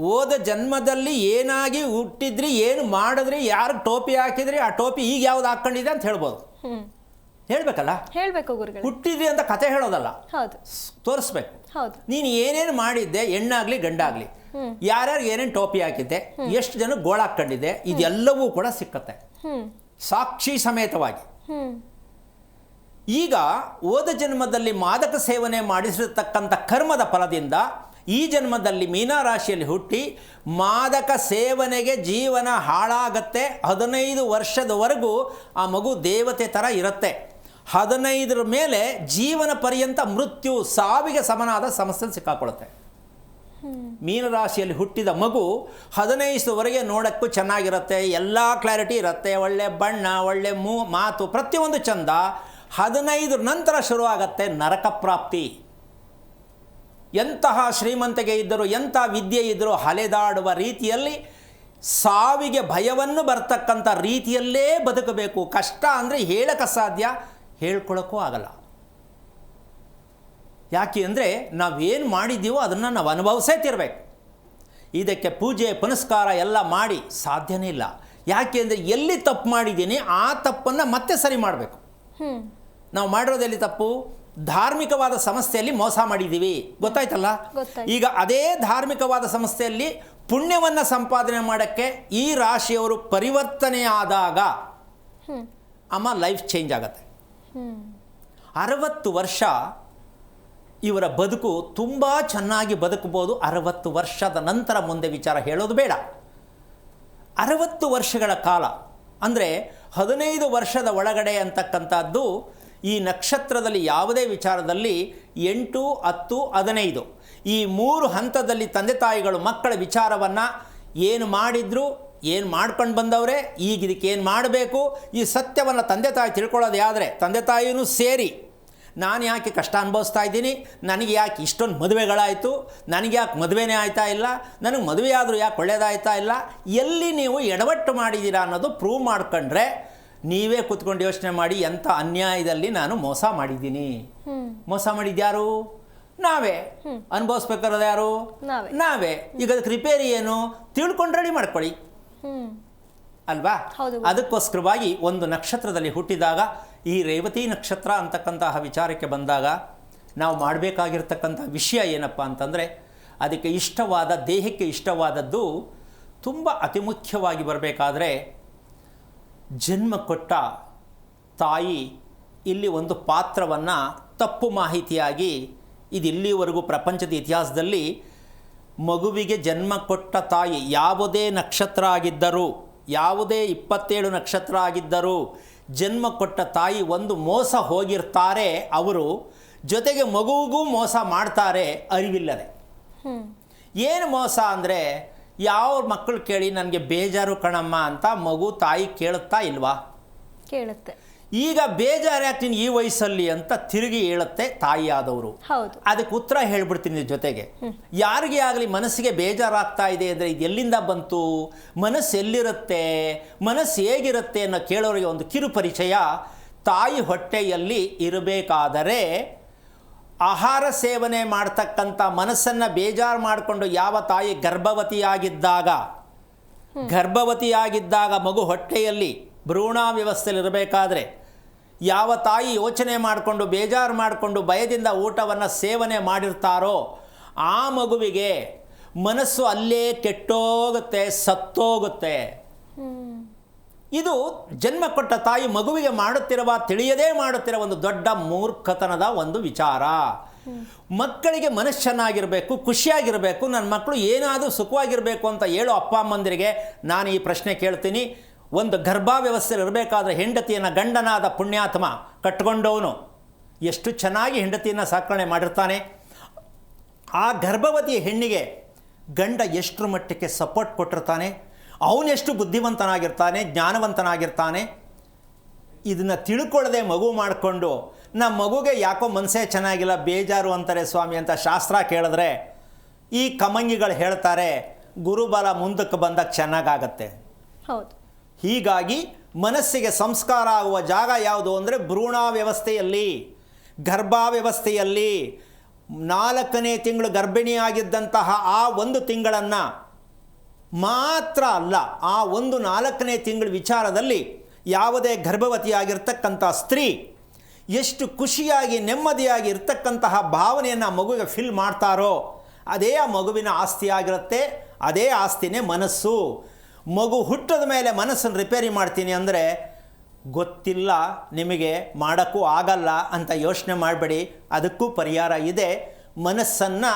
ಹೋದ ಜನ್ಮದಲ್ಲಿ ಏನಾಗಿ ಹುಟ್ಟಿದ್ರಿ, ಏನು ಮಾಡಿದ್ರಿ, ಯಾರು ಟೋಪಿ ಹಾಕಿದ್ರಿ, ಆ ಟೋಪಿ ಈಗ ಯಾವ್ದು ಹಾಕ್ಕೊಂಡಿದೆ ಅಂತ ಹೇಳ್ಬೋದು. ಹೇಳ್ಬೇಕಲ್ಲ, ಹೇಳ್ಬೇಕು ಗುರುಗಳೇ. ಹುಟ್ಟಿದ್ರಿ ಅಂತ ಕತೆ ಹೇಳೋದಲ್ಲ, ತೋರಿಸ್ಬೇಕು. ನೀನು ಏನೇನು ಮಾಡಿದ್ದೆ, ಹೆಣ್ಣಾಗ್ಲಿ ಗಂಡಾಗ್ಲಿ, ಯಾರ್ಯಾರು ಏನೇನು ಟೋಪಿ ಹಾಕಿದ್ದೆ, ಎಷ್ಟು ಜನ ಗೋಳ ಹಾಕ್ಕೊಂಡಿದ್ದೆ, ಇದೆಲ್ಲವೂ ಕೂಡ ಸಿಕ್ಕತ್ತೆ ಸಾಕ್ಷಿ ಸಮೇತವಾಗಿ. ಈಗ ಹೋದ ಜನ್ಮದಲ್ಲಿ ಮಾದಕ ಸೇವನೆ ಮಾಡಿಸಿರ್ತಕ್ಕಂಥ ಕರ್ಮದ ಫಲದಿಂದ ಈ ಜನ್ಮದಲ್ಲಿ ಮೀನರಾಶಿಯಲ್ಲಿ ಹುಟ್ಟಿ ಮಾದಕ ಸೇವನೆಗೆ ಜೀವನ ಹಾಳಾಗತ್ತೆ. 15 ವರ್ಷದವರೆಗೂ ಆ ಮಗು ದೇವತೆ ಥರ ಇರುತ್ತೆ. 15ರ ಮೇಲೆ ಜೀವನ ಪರ್ಯಂತ ಮೃತ್ಯು, ಸಾವಿಗೆ ಸಮನಾದ ಸಮಸ್ಯೆ ಸಿಕ್ಕಾಕೊಳ್ಳುತ್ತೆ. ಮೀನರಾಶಿಯಲ್ಲಿ ಹುಟ್ಟಿದ ಮಗು 15ವರೆಗೆ ನೋಡೋಕ್ಕೂ ಚೆನ್ನಾಗಿರುತ್ತೆ, ಎಲ್ಲ ಕ್ಲಾರಿಟಿ ಇರುತ್ತೆ, ಒಳ್ಳೆ ಬಣ್ಣ, ಒಳ್ಳೆ ಮಾತು, ಪ್ರತಿಯೊಂದು ಚಂದ. 15 ನಂತರ ಶುರುವಾಗತ್ತೆ ನರಕ ಪ್ರಾಪ್ತಿ. ಎಂತಹ ಶ್ರೀಮಂತಿಗೆ ಇದ್ದರೂ, ಎಂಥ ವಿದ್ಯೆ ಇದ್ದರೂ ಅಲೆದಾಡುವ ರೀತಿಯಲ್ಲಿ, ಸಾವಿಗೆ ಭಯವನ್ನು ಬರ್ತಕ್ಕಂಥ ರೀತಿಯಲ್ಲೇ ಬದುಕಬೇಕು. ಕಷ್ಟ ಅಂದರೆ ಹೇಳಕ್ಕೆ ಸಾಧ್ಯ, ಹೇಳ್ಕೊಳ್ಳೋಕ್ಕೂ ಆಗಲ್ಲ. ಯಾಕೆ ಅಂದರೆ ನಾವೇನು ಮಾಡಿದ್ದೀವೋ ಅದನ್ನು ನಾವು ಅನುಭವಿಸೇ ತಿರಬೇಕು. ಇದಕ್ಕೆ ಪೂಜೆ ಪುನಸ್ಕಾರ ಎಲ್ಲ ಮಾಡಿ ಸಾಧ್ಯನೇ ಇಲ್ಲ. ಯಾಕೆ ಅಂದರೆ ಎಲ್ಲಿ ತಪ್ಪು ಮಾಡಿದ್ದೀನಿ ಆ ತಪ್ಪನ್ನು ಮತ್ತೆ ಸರಿ ಮಾಡಬೇಕು. ನಾವು ಮಾಡಿರೋದೆಲ್ಲಿ ತಪ್ಪು? ಧಾರ್ಮಿಕವಾದ ಸಂಸ್ಥೆಯಲ್ಲಿ ಮೋಸ ಮಾಡಿದ್ದೀವಿ, ಗೊತ್ತಾಯ್ತಲ್ಲ. ಈಗ ಅದೇ ಧಾರ್ಮಿಕವಾದ ಸಂಸ್ಥೆಯಲ್ಲಿ ಪುಣ್ಯವನ್ನು ಸಂಪಾದನೆ ಮಾಡೋಕ್ಕೆ ಈ ರಾಶಿಯವರು ಪರಿವರ್ತನೆ ಆದಾಗ ಅಮ್ಮ ಲೈಫ್ ಚೇಂಜ್ ಆಗತ್ತೆ. 60 ವರ್ಷ ಇವರ ಬದುಕು ತುಂಬ ಚೆನ್ನಾಗಿ ಬದುಕಬಹುದು. 60 ವರ್ಷದ ನಂತರ ಮುಂದೆ ವಿಚಾರ ಹೇಳೋದು ಬೇಡ. 60 ವರ್ಷಗಳ ಕಾಲ ಅಂದರೆ 15 ವರ್ಷದ ಒಳಗಡೆ ಅಂತಕ್ಕಂಥದ್ದು ಈ ನಕ್ಷತ್ರದಲ್ಲಿ ಯಾವುದೇ ವಿಚಾರದಲ್ಲಿ 8, 10, 15 ಈ 3 ಹಂತದಲ್ಲಿ ತಂದೆ ತಾಯಿಗಳು ಮಕ್ಕಳ ವಿಚಾರವನ್ನು ಏನು ಮಾಡಿದ್ರು, ಏನು ಮಾಡ್ಕೊಂಡು ಬಂದವ್ರೆ, ಈಗ ಇದಕ್ಕೆ ಏನು ಮಾಡಬೇಕು, ಈ ಸತ್ಯವನ್ನು ತಂದೆ ತಾಯಿ ತಿಳ್ಕೊಳ್ಳೋದೇ ಆದರೆ ತಂದೆ ತಾಯಿನೂ ಸೇರಿ ನಾನು ಯಾಕೆ ಕಷ್ಟ ಅನುಭವಿಸ್ತಾ ಇದ್ದೀನಿ, ನನಗೆ ಯಾಕೆ ಇಷ್ಟೊಂದು ಮದುವೆಗಳಾಯಿತು, ನನಗೆ ಯಾಕೆ ಮದುವೆನೇ ಆಯ್ತಾ ಇಲ್ಲ, ನನಗೆ ಮದುವೆ ಆದರೂ ಯಾಕೆ ಒಳ್ಳೇದಾಯ್ತಾ ಇಲ್ಲ, ಎಲ್ಲಿ ನೀವು ಎಡವಟ್ಟು ಮಾಡಿದ್ದೀರಾ ಅನ್ನೋದು ಪ್ರೂವ್ ಮಾಡ್ಕೊಂಡ್ರೆ ನೀವೇ ಕೂತ್ಕೊಂಡು ಯೋಚನೆ ಮಾಡಿ ಎಂಥ ಅನ್ಯಾಯದಲ್ಲಿ ನಾನು ಮೋಸ ಮಾಡಿದ್ದೀನಿ. ಮೋಸ ಮಾಡಿದ್ಯಾರು? ನಾವೇ. ಅನುಭವಿಸ್ಬೇಕಾರೋದು ಯಾರು? ನಾವೇ. ಈಗ ಅದಕ್ಕೆ ರಿಪೇರಿ ಏನು? ತಿಳ್ಕೊಂಡು ರೆಡಿ ಮಾಡ್ಕೊಳ್ಳಿ ಅಲ್ವಾ? ಅದಕ್ಕೋಸ್ಕರವಾಗಿ ಒಂದು ನಕ್ಷತ್ರದಲ್ಲಿ ಹುಟ್ಟಿದಾಗ ಈ ರೇವತಿ ನಕ್ಷತ್ರ ಅಂತಕ್ಕಂತಹ ವಿಚಾರಕ್ಕೆ ಬಂದಾಗ ನಾವು ಮಾಡಬೇಕಾಗಿರ್ತಕ್ಕಂಥ ವಿಷಯ ಏನಪ್ಪ ಅಂತಂದರೆ, ಅದಕ್ಕೆ ಇಷ್ಟವಾದ, ದೇಹಕ್ಕೆ ಇಷ್ಟವಾದದ್ದು ತುಂಬ ಅತಿ ಮುಖ್ಯವಾಗಿ ಬರಬೇಕಾದ್ರೆ ಜನ್ಮ ಕೊಟ್ಟ ತಾಯಿ ಇಲ್ಲಿ ಒಂದು ಪಾತ್ರವನ್ನು ತಪ್ಪು ಮಾಹಿತಿಯಾಗಿ ಇಲ್ಲಿವರೆಗೂ ಪ್ರಪಂಚದ ಇತಿಹಾಸದಲ್ಲಿ ಮಗುವಿಗೆ ಜನ್ಮ ಕೊಟ್ಟ ತಾಯಿ ಯಾವುದೇ ನಕ್ಷತ್ರ ಆಗಿದ್ದರೂ, ಯಾವುದೇ 27 ನಕ್ಷತ್ರ ಆಗಿದ್ದರೂ ಜನ್ಮ ಕೊಟ್ಟ ತಾಯಿ ಒಂದು ಮೋಸ ಹೋಗಿರ್ತಾರೆ ಅವರು, ಜೊತೆಗೆ ಮಗುವಿಗೂ ಮೋಸ ಮಾಡ್ತಾರೆ ಅರಿವಿಲ್ಲದೆ. ಏನು ಮೋಸ ಅಂದರೆ, ಯಾವ ಮಕ್ಕಳು ಕೇಳಿ ನನಗೆ ಬೇಜಾರು ಕಣಮ್ಮ ಅಂತ ಮಗು ತಾಯಿ ಕೇಳುತ್ತಾ ಇಲ್ವಾ? ಕೇಳುತ್ತೆ. ಈಗ ಬೇಜಾರು ಯಾಕೆ ನೀನು ಈ ವಯಸ್ಸಲ್ಲಿ ಅಂತ ತಿರುಗಿ ಹೇಳುತ್ತೆ ತಾಯಿ ಆದವರು. ಅದಕ್ಕೆ ಉತ್ತರ ಹೇಳ್ಬಿಡ್ತೀನಿ ಜೊತೆಗೆ. ಯಾರಿಗೆ ಆಗಲಿ ಮನಸ್ಸಿಗೆ ಬೇಜಾರಾಗ್ತಾ ಇದೆ ಅಂದರೆ ಇದು ಎಲ್ಲಿಂದ ಬಂತು, ಮನಸ್ಸು ಎಲ್ಲಿರುತ್ತೆ, ಮನಸ್ಸು ಹೇಗಿರುತ್ತೆ ಅನ್ನೋ ಕೇಳೋರಿಗೆ ಒಂದು ಕಿರು ಪರಿಚಯ. ತಾಯಿ ಹೊಟ್ಟೆಯಲ್ಲಿ ಇರಬೇಕಾದರೆ ಆಹಾರ ಸೇವನೆ ಮಾಡ್ತಕ್ಕಂಥ ಮನಸ್ಸನ್ನು ಬೇಜಾರು ಮಾಡಿಕೊಂಡು ಯಾವ ತಾಯಿ ಗರ್ಭವತಿಯಾಗಿದ್ದಾಗ ಮಗು ಹೊಟ್ಟೆಯಲ್ಲಿ ಭ್ರೂಣ ವ್ಯವಸ್ಥೆಯಲ್ಲಿ ಇರಬೇಕಾದ್ರೆ ಯಾವ ತಾಯಿ ಯೋಚನೆ ಮಾಡಿಕೊಂಡು ಬೇಜಾರು ಮಾಡಿಕೊಂಡು ಭಯದಿಂದ ಊಟವನ್ನು ಸೇವನೆ ಮಾಡಿರ್ತಾರೋ ಆ ಮಗುವಿಗೆ ಮನಸ್ಸು ಅಲ್ಲೇ ಕೆಟ್ಟೋಗುತ್ತೆ, ಸತ್ತೋಗುತ್ತೆ. ಇದು ಜನ್ಮ ಕೊಟ್ಟ ತಾಯಿ ಮಗುವಿಗೆ ತಿಳಿಯದೇ ಮಾಡುತ್ತಿರುವ ಒಂದು ದೊಡ್ಡ ಮೂರ್ಖತನದ ಒಂದು ವಿಚಾರ. ಮಕ್ಕಳಿಗೆ ಮನಸ್ಸು ಚೆನ್ನಾಗಿರಬೇಕು, ಖುಷಿಯಾಗಿರಬೇಕು, ನನ್ನ ಮಕ್ಕಳು ಏನಾದರೂ ಸುಖವಾಗಿರಬೇಕು ಅಂತ ಹೇಳೋ ಅಪ್ಪ ಅಮ್ಮಂದಿರಿಗೆ ನಾನು ಈ ಪ್ರಶ್ನೆ ಕೇಳ್ತೀನಿ. ಒಂದು ಗರ್ಭಾವ್ಯವಸ್ಥೆಯಲ್ಲಿ ಇರಬೇಕಾದ್ರೆ ಹೆಂಡತಿಯನ್ನು ಗಂಡನಾದ ಪುಣ್ಯಾತ್ಮ ಕಟ್ಕೊಂಡವನು ಎಷ್ಟು ಚೆನ್ನಾಗಿ ಹೆಂಡತಿಯನ್ನು ಸಾಕಣೆ ಮಾಡಿರ್ತಾನೆ. ಆ ಗರ್ಭವತಿಯ ಹೆಣ್ಣಿಗೆ ಗಂಡ ಎಷ್ಟರ ಮಟ್ಟಕ್ಕೆ ಸಪೋರ್ಟ್ ಕೊಟ್ಟಿರ್ತಾನೆ, ಅವನೆಷ್ಟು ಬುದ್ಧಿವಂತನಾಗಿರ್ತಾನೆ, ಜ್ಞಾನವಂತನಾಗಿರ್ತಾನೆ. ಇದನ್ನು ತಿಳ್ಕೊಳ್ಳದೆ ಮಗು ಮಾಡಿಕೊಂಡು ನಮ್ಮ ಮಗುಗೆ ಯಾಕೋ ಮನಸ್ಸೇ ಚೆನ್ನಾಗಿಲ್ಲ, ಬೇಜಾರು ಅಂತಾರೆ ಸ್ವಾಮಿ ಅಂತ ಶಾಸ್ತ್ರ ಕೇಳಿದ್ರೆ ಈ ಕಮಂಗಿಗಳು ಹೇಳ್ತಾರೆ ಗುರುಬಲ ಮುಂದಕ್ಕೆ ಬಂದಾಗ ಚೆನ್ನಾಗಾಗತ್ತೆ. ಹೌದು. ಹೀಗಾಗಿ ಮನಸ್ಸಿಗೆ ಸಂಸ್ಕಾರ ಆಗುವ ಜಾಗ ಯಾವುದು ಅಂದರೆ ಭ್ರೂಣಾವ್ಯವಸ್ಥೆಯಲ್ಲಿ, ಗರ್ಭಾವ್ಯವಸ್ಥೆಯಲ್ಲಿ 4ನೇ ತಿಂಗಳು ಗರ್ಭಿಣಿಯಾಗಿದ್ದಂತಹ ಆ 1 ತಿಂಗಳನ್ನು ಮಾತ್ರ ಅಲ್ಲ, ಆ 4ನೇ ತಿಂಗಳ ವಿಚಾರದಲ್ಲಿ ಯಾವುದೇ ಗರ್ಭವತಿಯಾಗಿರ್ತಕ್ಕಂಥ ಸ್ತ್ರೀ ಎಷ್ಟು ಖುಷಿಯಾಗಿ ನೆಮ್ಮದಿಯಾಗಿ ಇರ್ತಕ್ಕಂತಹ ಭಾವನೆಯನ್ನು ಮಗುವಿಗೆ ಫಿಲ್ ಮಾಡ್ತಾರೋ ಅದೇ ಆ ಮಗುವಿನ ಆಸ್ತಿ ಆಗಿರುತ್ತೆ. ಅದೇ ಆಸ್ತಿನೇ ಮನಸ್ಸು. ಮಗು ಹುಟ್ಟಿದ ಮೇಲೆ ಮನಸ್ಸನ್ನು ರಿಪೇರಿ ಮಾಡ್ತೀನಿ ಅಂದರೆ ಗೊತ್ತಿಲ್ಲ, ನಿಮಗೆ ಮಾಡೋಕ್ಕೂ ಆಗಲ್ಲ ಅಂತ ಯೋಚನೆ ಮಾಡಬೇಡಿ. ಅದಕ್ಕೂ ಪರಿಹಾರ ಇದೆ. ಮನಸ್ಸನ್ನು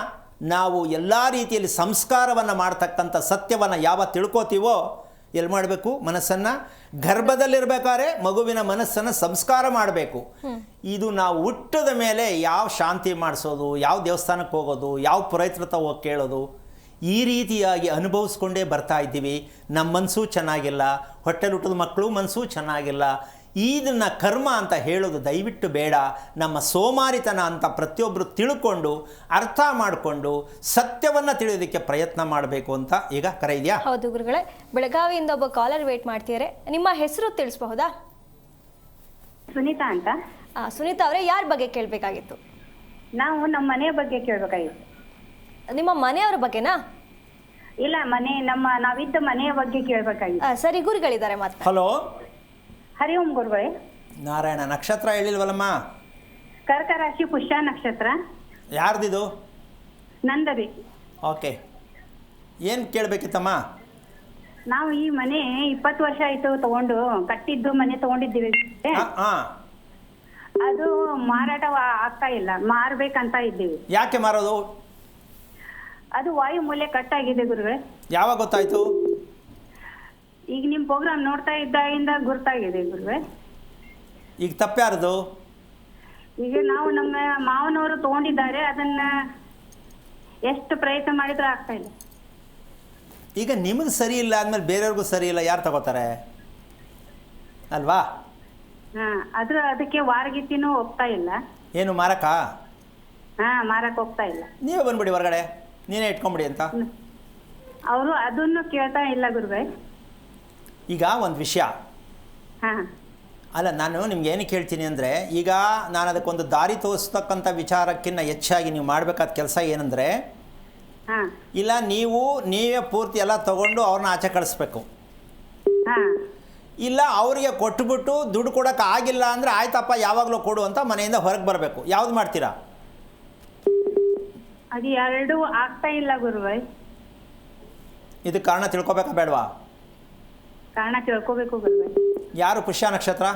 ನಾವು ಎಲ್ಲ ರೀತಿಯಲ್ಲಿ ಸಂಸ್ಕಾರವನ್ನು ಮಾಡ್ತಕ್ಕಂಥ ಸತ್ಯವನ್ನು ಯಾವ ತಿಳ್ಕೋತೀವೋ ಎಲ್ಲಿ ಮಾಡಬೇಕು, ಮನಸ್ಸನ್ನು ಗರ್ಭದಲ್ಲಿರ್ಬೇಕಾದ್ರೆ ಮಗುವಿನ ಮನಸ್ಸನ್ನು ಸಂಸ್ಕಾರ ಮಾಡಬೇಕು. ಇದು ನಾವು ಹುಟ್ಟಿದ ಮೇಲೆ ಯಾವ ಶಾಂತಿ ಮಾಡಿಸೋದು, ಯಾವ ದೇವಸ್ಥಾನಕ್ಕೆ ಹೋಗೋದು, ಯಾವ ಪುರೋಹಿತರ ಹೋಗಿ ಕೇಳೋದು, ಈ ರೀತಿಯಾಗಿ ಅನುಭವಿಸ್ಕೊಂಡೇ ಬರ್ತಾ ಇದ್ದೀವಿ. ನಮ್ಮ ಮನಸ್ಸು ಚೆನ್ನಾಗಿಲ್ಲ, ಹೊಟ್ಟೆಲಿ ಹುಟ್ಟಿದ ಮಕ್ಕಳು ಮನಸ್ಸು ಚೆನ್ನಾಗಿಲ್ಲ. ಇದನ್ನು ಕರ್ಮ ಅಂತ ಹೇಳೋದು ದಯವಿಟ್ಟು ಬೇಡ. ನಮ್ಮ ಸೋಮಾರಿತನ ಅಂತ ಪ್ರತಿಯೊಬ್ಬರು ತಿಳ್ಕೊಂಡು ಅರ್ಥ ಮಾಡಿಕೊಂಡು ಸತ್ಯವನ್ನು ತಿಳಿಯೋದಕ್ಕೆ ಪ್ರಯತ್ನ ಮಾಡಬೇಕು ಅಂತ. ಈಗ ಕರೆ ಇದೆಯಾ? ಹೌದು ಗುರುಗಳೇ, ಬೆಳಗಾವಿಯಿಂದ ಒಬ್ಬ ಕಾಲರ್ ವೇಟ್ ಮಾಡ್ತಿದ್ದಾರೆ. ನಿಮ್ಮ ಹೆಸರು ತಿಳಿಸಬಹುದಾ? ಸುನೀತಾ ಅಂತ. ಸುನೀತಾ ಅವರೇ, ಯಾರ ಬಗ್ಗೆ ಕೇಳಬೇಕಾಗಿತ್ತು? ನಾವು ನಮ್ಮ ಮನೆಯ ಬಗ್ಗೆ ಕೇಳಬೇಕಾಗಿತ್ತು. ನಿಮ್ಮ ಮನೆಯವರ ಬಗ್ಗೆನಾ? ಇಲ್ಲ, ನಾವಿದ್ದ ಮನೆಯ ಬಗ್ಗೆ ಕೇಳಬೇಕಾಗಿತ್ತು. ಸರಿ, ಗುರುಗಳಿದ್ದಾರೆ ಮಾತ್ರ. ಹಲೋ, ಹರಿ ಓಂ ಗುರುಗಳೇ. ನಾರಾಯಣ. ನಕ್ಷತ್ರ ಹೇಳಿಲ್ವಲ್ಲಮ್ಮ? ಕರ್ಕ ರಾಶಿ, ಪುಷ್ಯ ನಕ್ಷತ್ರ. ಯಾರ್ದಿದು? ನಂದರಿ. ಓಕೆ, ಏನು ಕೇಳಬೇಕಿತ್ತಮ್ಮ? ನಾವು ಈ ಮನೆ 20 ವರ್ಷ ಆಯ್ತು ತಗೊಂಡು, ಕಟ್ಟಿದ್ದು ಮನೆ ತಗೊಂಡಿದ್ದೀವಿ. ಅದು ಮಾರಾಟ ಆಗ್ತಾ ಇಲ್ಲ, ಮಾರ್ಬೇಕಂತ ಇದ್ದೀವಿ. ಯಾಕೆ ಮಾರೋದು? ಅದು ವಾಯು ಮೂಲೆ ಕಟ್ಟಾಗಿದೆ ಗುರುಗಳೇ. ಯಾವಾಗ ಗೊತ್ತಾಯ್ತು? ಈಗ ನಿಮ್ಮ ಪ್ರೋಗ್ರಾಮ್ ನೋಡ್ತಾ ಇದ್ದಾಗಿಂದ ಗುರ್ತಾಗಿದೆ ಗುರುಗಳೇ. ಈಗ ತಪ್ಪ್ಯಾರದು? ಈಗ ನಾವು ನಮ್ಮ ಮಾವನವರು ತಗೊಂಡಿದ್ದಾರೆ, ಅದನ್ನ ಎಷ್ಟು ಪ್ರಯತ್ನ ಮಾಡಿದ್ರೂ ಆಗ್ತಾ ಇಲ್ಲ. ಈಗ ನಿಮಗೆ ಸರಿ ಇಲ್ಲ ಆದಮೇಲೆ ಬೇರೆಯವ್ರಿಗೂ ಸರಿ ಇಲ್ಲ, ಯಾರು ತಗೋತಾರೆ ಅಲ್ವಾ? ಹಾ ಅದಕ್ಕೆ ವಾರಗಿತ್ತಿನೂ ಹೋಗ್ತಾ ಇಲ್ಲ. ಏನು ಮಾರಕಾ? ಹಾ ಮಾರಕ್ ಹೋಗ್ತಾ ಇಲ್ಲ. ನೀವೇ ಬಂದ್ಬಿಡಿ ಹೊರಗಡೆ, ನೀನೇ ಇಟ್ಕೊಂಬಿಡಿ ಅಂತ. ಅವರು ಅದನ್ನು ಕೇಳ್ತಾ ಇಲ್ಲ ಗುರುಗಳೇ. ಈಗ ಒಂದು ವಿಷಯ ಹಾ ಅಲ್ಲ, ನಾನು ನಿಮ್ಗೆ ಏನಕ್ಕೆ ಹೇಳ್ತೀನಿ ಅಂದರೆ, ಈಗ ನಾನು ಅದಕ್ಕೊಂದು ದಾರಿ ತೋರಿಸ್ತಕ್ಕಂಥ ವಿಚಾರಕ್ಕಿಂತ ಹೆಚ್ಚಾಗಿ ನೀವು ಮಾಡಬೇಕಾದ ಕೆಲಸ ಏನಂದರೆ, ಹಾ ಇಲ್ಲ ನೀವೇ ಪೂರ್ತಿ ಎಲ್ಲ ತೊಗೊಂಡು ಅವ್ರನ್ನ ಆಚೆ ಕಳಿಸ್ಬೇಕು. ಹಾ ಇಲ್ಲ ಅವರಿಗೆ ಕೊಟ್ಬಿಟ್ಟು ದುಡ್ಡು ಕೊಡೋಕೆ ಆಗಿಲ್ಲ ಅಂದರೆ ಆಯ್ತಪ್ಪ ಯಾವಾಗಲೂ ಕೊಡು ಅಂತ ಮನೆಯಿಂದ ಹೊರಗೆ ಬರಬೇಕು. ಯಾವ್ದು ಮಾಡ್ತೀರಾ? ಅದು ಎರಡು ಆಗ್ತಾ ಇಲ್ಲ ಗುರುಗಳೇ. ಇದಕ್ಕೆ ಕಾರಣ ತಿಳ್ಕೊಬೇಕಾ ಬೇಡವಾ? ಕಾರಣ ತಿಳ್ಕೊಬೇಕು ಗುರುಗಳೇ. ಯಾರು ಪುಷ್ಯ ನಕ್ಷತ್ರ?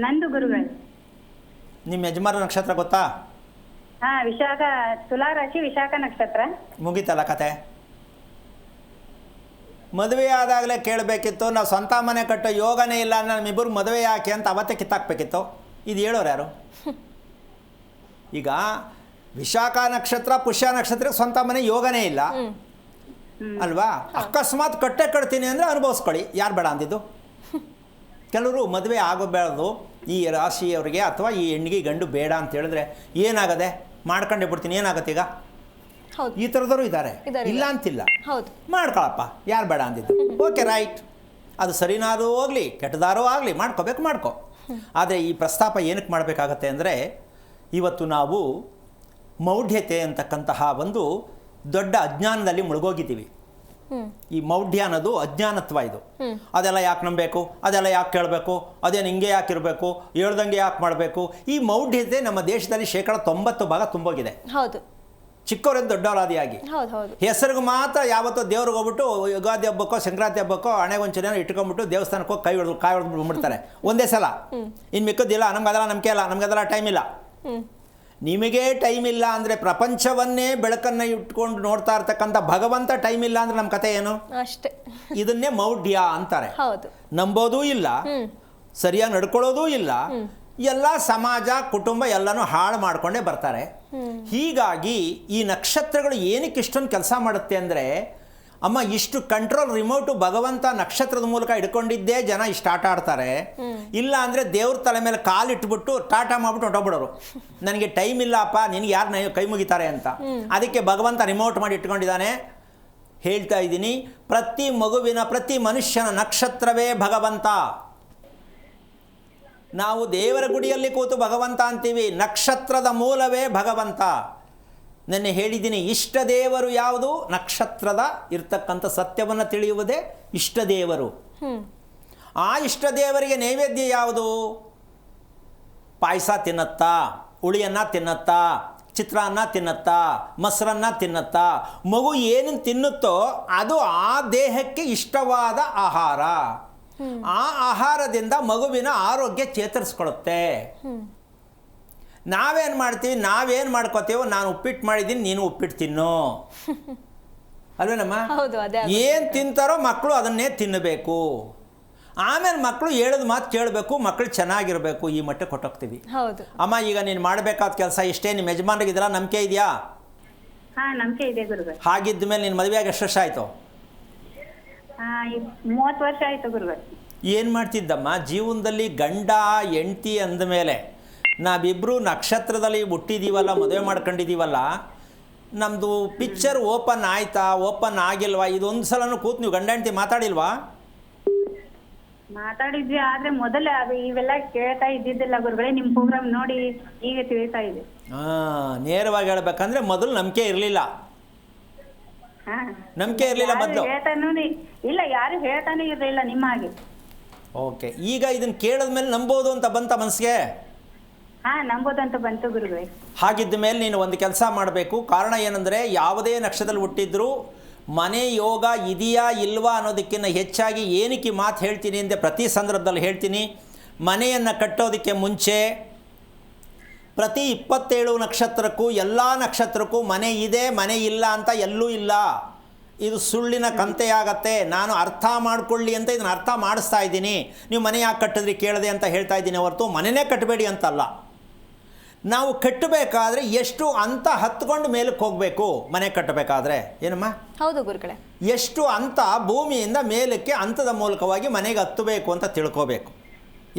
ನಂದು ಗುರುಗಳೇ. ನಿಮ್ಮ ಯಜಮಾನ ನಕ್ಷತ್ರ ಗೊತ್ತಾ? ಹಾ ವಿಶಾಖ, ತುಲಾ ರಾಶಿ ವಿಶಾಖ ನಕ್ಷತ್ರ. ಮುಗೀತಲ್ಲ ಕತೆ. ಮದುವೆ ಆದಾಗಲೇ ಕೇಳಬೇಕಿತ್ತು, ನಾವು ಸ್ವಂತ ಮನೆ ಕಟ್ಟೋ ಯೋಗನೇ ಇಲ್ಲ, ನಮ್ಮಿಬ್ಬರು ಮದುವೆ ಯಾಕೆ ಅಂತ ಅವತ್ತೇ ಕಿತ್ತಾಕ್ಬೇಕಿತ್ತು. ಇದು ಹೇಳೋರು ಯಾರು? ಈಗ ವಿಶಾಖ ನಕ್ಷತ್ರ ಪುಷ್ಯ ನಕ್ಷತ್ರಕ್ಕೆ ಸ್ವಂತ ಮನೆ ಯೋಗನೇ ಇಲ್ಲ ಅಲ್ವಾ? ಅಕಸ್ಮಾತ್ ಕಟ್ತೀನಿ ಅಂದರೆ ಅನುಭವಿಸ್ಕೊಳ್ಳಿ, ಯಾರು ಬೇಡ ಅಂದಿದ್ದು? ಕೆಲವರು ಮದುವೆ ಆಗೋಬೇಡದು ಈ ರಾಶಿಯವರಿಗೆ ಅಥವಾ ಈ ಹೆಣ್ಣಿಗೆ ಗಂಡು ಬೇಡ ಅಂತ ಹೇಳಿದ್ರೆ ಏನಾಗದೆ ಮಾಡ್ಕೊಂಡೇ ಬಿಡ್ತೀನಿ, ಏನಾಗುತ್ತೆ ಈಗ? ಈ ಥರದವರು ಇದ್ದಾರೆ, ಇಲ್ಲ ಅಂತಿಲ್ಲ. ಮಾಡ್ಕೊಳಪ್ಪ, ಯಾರು ಬೇಡ ಅಂದಿದ್ದು? ಓಕೆ ರೈಟ್, ಅದು ಸರಿನಾದರೂ ಹೋಗಲಿ ಕೆಟ್ಟದಾರೋ ಆಗಲಿ, ಮಾಡ್ಕೋ. ಆದರೆ ಈ ಪ್ರಸ್ತಾಪ ಏನಕ್ಕೆ ಮಾಡಬೇಕಾಗತ್ತೆ ಅಂದರೆ, ಇವತ್ತು ನಾವು ಮೌಢ್ಯತೆ ಅಂತಕ್ಕಂತಹ ಒಂದು ದೊಡ್ಡ ಅಜ್ಞಾನದಲ್ಲಿ ಮುಳುಗೋಗಿದ್ದೀವಿ. ಈ ಮೌಢ್ಯ ಅನ್ನೋದು ಅಜ್ಞಾನತ್ವ. ಇದು ಅದೆಲ್ಲ ಯಾಕೆ ನಂಬಬೇಕು, ಅದೆಲ್ಲ ಯಾಕೆ ಕೇಳಬೇಕು, ಅದೇನು ಹಿಂಗೆ ಯಾಕೆ ಇರಬೇಕು, ಹೇಳ್ದಂಗೆ ಯಾಕೆ ಮಾಡಬೇಕು. ಈ ಮೌಢ್ಯತೆ ನಮ್ಮ ದೇಶದಲ್ಲಿ 90% ತುಂಬೋಗಿದೆ. ಚಿಕ್ಕವರಿಂದ ದೊಡ್ಡವರಾದಿಯಾಗಿ ಹೆಸರಿಗೆ ಮಾತ್ರ ಯಾವತ್ತೋ ದೇವ್ರಿಗೆ ಹೋಗ್ಬಿಟ್ಟು ಯುಗಾದಿ ಹಬ್ಬಕ್ಕೋ ಸಂಕ್ರಾಂತಿ ಹಬ್ಬಕ್ಕೋ ಹಣೆಗೊಂಚನ ಇಟ್ಕೊಂಡ್ಬಿಟ್ಟು ದೇವಸ್ಥಾನಕ್ಕೆ ಹೋಗಿ ಕೈ ಹೊಡೆದು ಬಂದ್ಬಿಡ್ತಾರೆ ಒಂದೇ ಸಲ. ಇನ್ನು ಮಿಕ್ಕದಿಲ್ಲ, ನಮ್ಗೆ ಅದೆಲ್ಲ ಟೈಮ್ ಇಲ್ಲ. ನಿಮಗೆ ಟೈಮ್ ಇಲ್ಲ ಅಂದರೆ ಪ್ರಪಂಚವನ್ನೇ ಬೆಳಕನ್ನು ಇಟ್ಕೊಂಡು ನೋಡ್ತಾ ಇರ್ತಕ್ಕಂಥ ಭಗವಂತ ಟೈಮ್ ಇಲ್ಲ ಅಂದರೆ ನಮ್ಮ ಕತೆ ಏನು? ಅಷ್ಟೇ. ಇದನ್ನೇ ಮೌಢ್ಯ ಅಂತಾರೆ. ನಂಬೋದೂ ಇಲ್ಲ, ಸರಿಯಾಗಿ ನಡ್ಕೊಳ್ಳೋದೂ ಇಲ್ಲ, ಎಲ್ಲ ಸಮಾಜ ಕುಟುಂಬ ಎಲ್ಲನೂ ಹಾಳು ಮಾಡ್ಕೊಂಡೇ ಬರ್ತಾರೆ. ಹೀಗಾಗಿ ಈ ನಕ್ಷತ್ರಗಳು ಏನಕ್ಕೆ ಇಷ್ಟೊಂದು ಕೆಲಸ ಮಾಡುತ್ತೆ ಅಂದರೆ, ಅಮ್ಮ ಇಷ್ಟು ಕಂಟ್ರೋಲ್ ರಿಮೋಟು ಭಗವಂತ ನಕ್ಷತ್ರದ ಮೂಲಕ ಇಟ್ಕೊಂಡಿದ್ದೇ ಜನ ಇಷ್ಟು ಆಟ ಆಡ್ತಾರೆ. ಇಲ್ಲ ಅಂದರೆ ದೇವ್ರ ತಲೆ ಮೇಲೆ ಕಾಲಿಟ್ಬಿಟ್ಟು ಟಾಟಾ ಮಾಡ್ಬಿಟ್ಟು ಹೊಟ್ಟೋಗ್ಬಿಡೋರು. ನನಗೆ ಟೈಮ್ ಇಲ್ಲಪ್ಪ, ನಿನಗೆ ಯಾರು ಕೈ ಮುಗಿತಾರೆ ಅಂತ. ಅದಕ್ಕೆ ಭಗವಂತ ರಿಮೋಟ್ ಮಾಡಿ ಇಟ್ಕೊಂಡಿದ್ದಾನೆ. ಹೇಳ್ತಾ ಇದ್ದೀನಿ, ಪ್ರತಿ ಮಗುವಿನ ಪ್ರತಿ ಮನುಷ್ಯನ ನಕ್ಷತ್ರವೇ ಭಗವಂತ. ನಾವು ದೇವರ ಗುಡಿಯಲ್ಲಿ ಕೂತು ಭಗವಂತ ಅಂತೀವಿ, ನಕ್ಷತ್ರದ ಮೂಲವೇ ಭಗವಂತ. ನೆನ್ನೆ ಹೇಳಿದ್ದೀನಿ, ಇಷ್ಟ ದೇವರು ಯಾವುದು? ನಕ್ಷತ್ರದ ಇರ್ತಕ್ಕಂಥ ಸತ್ಯವನ್ನು ತಿಳಿಯುವುದೇ ಇಷ್ಟ ದೇವರು. ಆ ಇಷ್ಟ ದೇವರಿಗೆ ನೈವೇದ್ಯ ಯಾವುದು? ಪಾಯಸ ತಿನ್ನತ್ತಾ, ಹುಳಿಯನ್ನ ತಿನ್ನತ್ತಾ, ಚಿತ್ರಾನ್ನ ತಿನ್ನತ್ತಾ, ಮೊಸರನ್ನ ತಿನ್ನತ್ತಾ. ಮಗು ಏನು ತಿನ್ನುತ್ತೋ ಅದು ಆ ದೇಹಕ್ಕೆ ಇಷ್ಟವಾದ ಆಹಾರ. ಆ ಆಹಾರದಿಂದ ಮಗುವಿನ ಆರೋಗ್ಯ ಚೇತರಿಸ್ಕೊಳ್ಳುತ್ತೆ. ನಾವೇನು ಮಾಡ್ತೀವಿ, ನಾವೇನು ಮಾಡ್ಕೋತೀವೋ, ನಾನು ಉಪ್ಪಿಟ್ಟು ಮಾಡಿದ್ದೀನಿ ನೀನು ಉಪ್ಪಿಟ್ಟು ತಿನ್ನು ಅಲ್ವೇನಮ್ಮ? ಏನು ತಿಂತಾರೋ ಮಕ್ಕಳು ಅದನ್ನೇ ತಿನ್ನಬೇಕು. ಆಮೇಲೆ ಮಕ್ಕಳು ಹೇಳಿದ ಮಾತು ಕೇಳಬೇಕು, ಮಕ್ಕಳು ಚೆನ್ನಾಗಿರಬೇಕು. ಈ ಮಟ್ಟಕ್ಕೆ ಕೊಟ್ಟೋಗ್ತೀವಿ. ಅಮ್ಮ ಈಗ ನೀನು ಮಾಡಬೇಕಾದ ಕೆಲಸ ಇಷ್ಟೇ. ನಿಮ್ಮ ಯಜಮಾನ್ರಿಗೆ ಇದೆಲ್ಲ ನಂಬಿಕೆ ಇದೆಯಾ? ನಂಬಿಕೆ ಇದೆ ಗುರುಗಳು. ಹಾಗಿದ್ದ ಮೇಲೆ ನಿನ್ನ ಮದುವೆಯಾಗಿ ಎಷ್ಟು ವರ್ಷ ಆಯಿತು? 30 ವರ್ಷ ಆಯಿತು ಗುರುಗಳು. ಏನು ಮಾಡ್ತಿದ್ದಮ್ಮ ಜೀವನದಲ್ಲಿ? ಗಂಡ ಹೆಂಡ್ತಿ ಅಂದಮೇಲೆ ನಾವಿಬ್ಬರು ನಕ್ಷತ್ರದಲ್ಲಿ ಹುಟ್ಟಿದ್ದೀವಲ್ಲ, ಮದುವೆ ಮಾಡ್ಕೊಂಡಿದ್ದೀವಲ್ಲ, ನಮ್ಮದು ಪಿಕ್ಚರ್ ಓಪನ್ ಆಯ್ತಾ ಓಪನ್ ಆಗಿಲ್ವಾ? ಇದೊಂದು ಸಲನೂ ಕೂತು ನೀವು ಗಂಡ ಹೆಂಡ್ತಿ ಮಾತಾಡಿಲ್ವಾ? ಮಾತಾಡಿದ್ವಿ, ಆದರೆ ಮೊದಲೇ ಅದು ಇವೆಲ್ಲ ಕೇಳ್ತಾ ಇದ್ದಿದ್ದಿಲ್ಲ ಗುರುಗಳೇ. ನಿಮ್ಮ ಪ್ರೋಗ್ರಾಮ್ ನೋಡಿ ಈಗ ತಿಳಿತಾ ಇದೆ. ನೇರವಾಗಿ ಹೇಳ್ಬೇಕಂದ್ರೆ ಮೊದಲು ನಂಬಿಕೆ ಇರಲಿಲ್ಲ. ನಂಬಿಕೆ ಇರಲಿಲ್ಲ ಮೊದಲು? ಇಲ್ಲ, ಯಾರು ಹೇಳ್ತಾನೆ ಇರಲಿಲ್ಲ ನಿಮ್ಮ ಹಾಗೆ. ಓಕೆ, ಈಗ ಇದನ್ನು ಕೇಳಿದ್ಮೇಲೆ ನಂಬೋದು ಅಂತ ಬಂತ ಮನಸ್ಸಿಗೆ? ನಂಬೋದು ಅಂತ ಬಂತು ಗುರುಗಳೇ. ಹಾಗಿದ್ದ ಮೇಲೆ ನೀನು ಒಂದು ಕೆಲಸ ಮಾಡಬೇಕು. ಕಾರಣ ಏನಂದರೆ, ಯಾವುದೇ ನಕ್ಷತ್ರದಲ್ಲಿ ಹುಟ್ಟಿದ್ರು ಮನೆ ಯೋಗ ಇದೆಯಾ ಇಲ್ವಾ ಅನ್ನೋದಕ್ಕಿಂತ ಹೆಚ್ಚಾಗಿ ಏನಕ್ಕೆ ಮಾತು ಹೇಳ್ತೀನಿ ಅಂದರೆ, ಪ್ರತಿ ಸಂದರ್ಭದಲ್ಲಿ ಹೇಳ್ತೀನಿ, ಮನೆಯನ್ನು ಕಟ್ಟೋದಕ್ಕೆ ಮುಂಚೆ ಪ್ರತಿ 27 ನಕ್ಷತ್ರಕ್ಕೂ ಎಲ್ಲ ನಕ್ಷತ್ರಕ್ಕೂ ಮನೆ ಇದೆ ಮನೆ ಇಲ್ಲ ಅಂತ ಎಲ್ಲೂ ಇಲ್ಲ. ಇದು ಸುಳ್ಳಿನ ಕಂತೆಯಾಗತ್ತೆ. ನಾನು ಅರ್ಥ ಮಾಡ್ಕೊಳ್ಳಿ ಅಂತ ಇದನ್ನು ಅರ್ಥ ಮಾಡಿಸ್ತಾ ಇದ್ದೀನಿ. ನೀವು ಮನೆ ಯಾಕೆ ಕಟ್ಟಿದ್ರಿ ಕೇಳದೆ ಅಂತ ಹೇಳ್ತಾ ಇದ್ದೀನಿ ಹೊರತು ಮನೆಯೇ ಕಟ್ಟಬೇಡಿ ಅಂತಲ್ಲ. ನಾವು ಕಟ್ಟಬೇಕಾದ್ರೆ ಎಷ್ಟು ಅಂತ ಹತ್ಕೊಂಡು ಮೇಲಕ್ಕೆ ಹೋಗಬೇಕು ಮನೆ ಕಟ್ಟಬೇಕಾದ್ರೆ ಏನಮ್ಮ? ಹೌದು ಗುರುಗಳೇ. ಎಷ್ಟು ಅಂತ ಭೂಮಿಯಿಂದ ಮೇಲಕ್ಕೆ ಹಂತದ ಮೂಲಕವಾಗಿ ಮನೆಗೆ ಹತ್ತಬೇಕು ಅಂತ ತಿಳ್ಕೋಬೇಕು.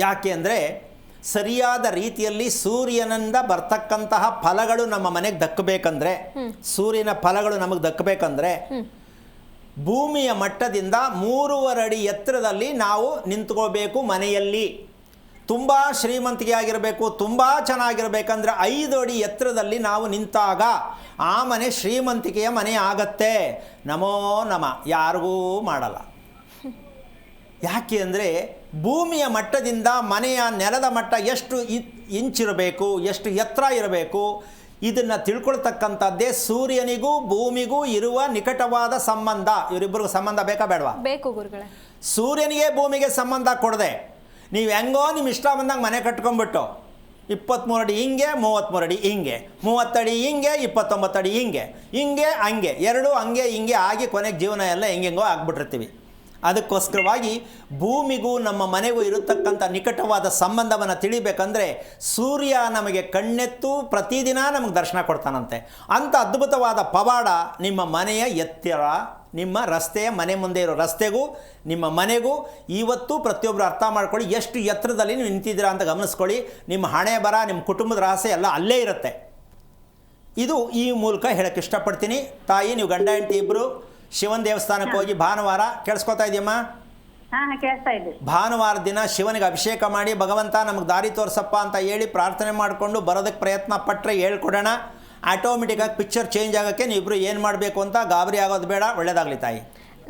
ಯಾಕೆ ಅಂದರೆ ಸರಿಯಾದ ರೀತಿಯಲ್ಲಿ ಸೂರ್ಯನಿಂದ ಬರ್ತಕ್ಕಂತಹ ಫಲಗಳು ನಮ್ಮ ಮನೆಗೆ ದಕ್ಕಬೇಕಂದ್ರೆ, ಸೂರ್ಯನ ಫಲಗಳು ನಮಗೆ ದಕ್ಕಬೇಕಂದ್ರೆ ಭೂಮಿಯ ಮಟ್ಟದಿಂದ 3.5 ಅಡಿ ಎತ್ತರದಲ್ಲಿ ನಾವು ನಿಂತ್ಕೋಬೇಕು. ಮನೆಯಲ್ಲಿ ತುಂಬ ಶ್ರೀಮಂತಿಕೆ ಆಗಿರಬೇಕು, ತುಂಬ ಚೆನ್ನಾಗಿರ್ಬೇಕಂದ್ರೆ 5 ಅಡಿ ಎತ್ತರದಲ್ಲಿ ನಾವು ನಿಂತಾಗ ಆ ಮನೆ ಶ್ರೀಮಂತಿಕೆಯ ಮನೆ ಆಗತ್ತೆ. ನಮೋ ನಮ ಯಾರಿಗೂ ಮಾಡಲ್ಲ. ಯಾಕೆ ಅಂದರೆ ಭೂಮಿಯ ಮಟ್ಟದಿಂದ ಮನೆಯ ನೆಲದ ಮಟ್ಟ ಎಷ್ಟು ಇಂಚಿರಬೇಕು, ಎಷ್ಟು ಎತ್ತರ ಇರಬೇಕು, ಇದನ್ನು ತಿಳ್ಕೊಳ್ತಕ್ಕಂಥದ್ದೇ ಸೂರ್ಯನಿಗೂ ಭೂಮಿಗೂ ಇರುವ ನಿಕಟವಾದ ಸಂಬಂಧ. ಇವರಿಬ್ಬರಿಗೂ ಸಂಬಂಧ ಬೇಕಾ ಬೇಡವಾ? ಬೇಕು ಗುರುಗಳೇ. ಸೂರ್ಯನಿಗೆ ಭೂಮಿಗೆ ಸಂಬಂಧ ಕೊಡದೆ ನೀವು ಹೆಂಗೋ ನಿಮ್ಮ ಇಷ್ಟ ಬಂದಾಗ ಮನೆ ಕಟ್ಕೊಂಡ್ಬಿಟ್ಟು 23 ಅಡಿ ಹಿಂಗೆ, 33 ಅಡಿ ಹಿಂಗೆ, 30 ಅಡಿ ಹಿಂಗೆ, 29 ಅಡಿ ಹಿಂಗೆ, ಹಿಂಗೆ ಹಂಗೆ ಎರಡೂ ಹಂಗೆ ಹಿಂಗೆ ಆಗಿ ಕೊನೆಗೆ ಜೀವನ ಎಲ್ಲ ಹೆಂಗೆಂಗೋ ಆಗ್ಬಿಟ್ಟಿರ್ತೀವಿ. ಅದಕ್ಕೋಸ್ಕರವಾಗಿ ಭೂಮಿಗೂ ನಮ್ಮ ಮನೆಗೂ ಇರತಕ್ಕಂಥ ನಿಕಟವಾದ ಸಂಬಂಧವನ್ನು ತಿಳಿಬೇಕಂದ್ರೆ ಸೂರ್ಯ ನಮಗೆ ಕಣ್ಣೆತ್ತು ಪ್ರತಿದಿನ ನಮಗೆ ದರ್ಶನ ಕೊಡ್ತಾನಂತೆ. ಅಂಥ ಅದ್ಭುತವಾದ ಪವಾಡ ನಿಮ್ಮ ಮನೆಯ ಎತ್ತರ, ನಿಮ್ಮ ರಸ್ತೆಯ ಮನೆ ಮುಂದೆ ಇರೋ ರಸ್ತೆಗೂ ನಿಮ್ಮ ಮನೆಗೂ ಇವತ್ತು ಪ್ರತಿಯೊಬ್ಬರು ಅರ್ಥ ಮಾಡ್ಕೊಳ್ಳಿ. ಎಷ್ಟು ಎತ್ತರದಲ್ಲಿ ನೀವು ನಿಂತಿದ್ದೀರಾ ಅಂತ ಗಮನಿಸ್ಕೊಳ್ಳಿ. ನಿಮ್ಮ ಹಣೆ ಬರ, ನಿಮ್ಮ ಕುಟುಂಬದ ರಹಸ್ಯ ಎಲ್ಲ ಅಲ್ಲೇ ಇರುತ್ತೆ. ಇದು ಈ ಮೂಲಕ ಹೇಳಕ್ಕೆ ಇಷ್ಟಪಡ್ತೀನಿ. ತಾಯಿ, ನೀವು ಗಂಡ ಹೆಂಡತಿ ಇಬ್ಬರು ಶಿವನ ದೇವಸ್ಥಾನಕ್ಕೆ ಹೋಗಿ ಭಾನುವಾರ, ಕೇಳಿಸ್ಕೊತಾ ಇದೆಯಮ್ಮ? ಕೇಳಿಸ್ತಾ ಇದೆ. ಭಾನುವಾರ ದಿನ ಶಿವನಿಗೆ ಅಭಿಷೇಕ ಮಾಡಿ ಭಗವಂತ ನಮಗೆ ದಾರಿ ತೋರಿಸಪ್ಪ ಅಂತ ಹೇಳಿ ಪ್ರಾರ್ಥನೆ ಮಾಡಿಕೊಂಡು ಬರೋದಕ್ಕೆ ಪ್ರಯತ್ನ ಪಟ್ಟರೆ ಹೇಳ್ಕೊಡೋಣ. ಆಟೋಮೆಟಿಕ್ಕಾಗಿ ಪಿಕ್ಚರ್ ಚೇಂಜ್ ಆಗೋಕ್ಕೆ ನೀವಿಬ್ಬರು ಏನು ಮಾಡಬೇಕು ಅಂತ ಗಾಬರಿ ಆಗೋದು ಬೇಡ. ಒಳ್ಳೆಯದಾಗಲಿ ತಾಯಿ.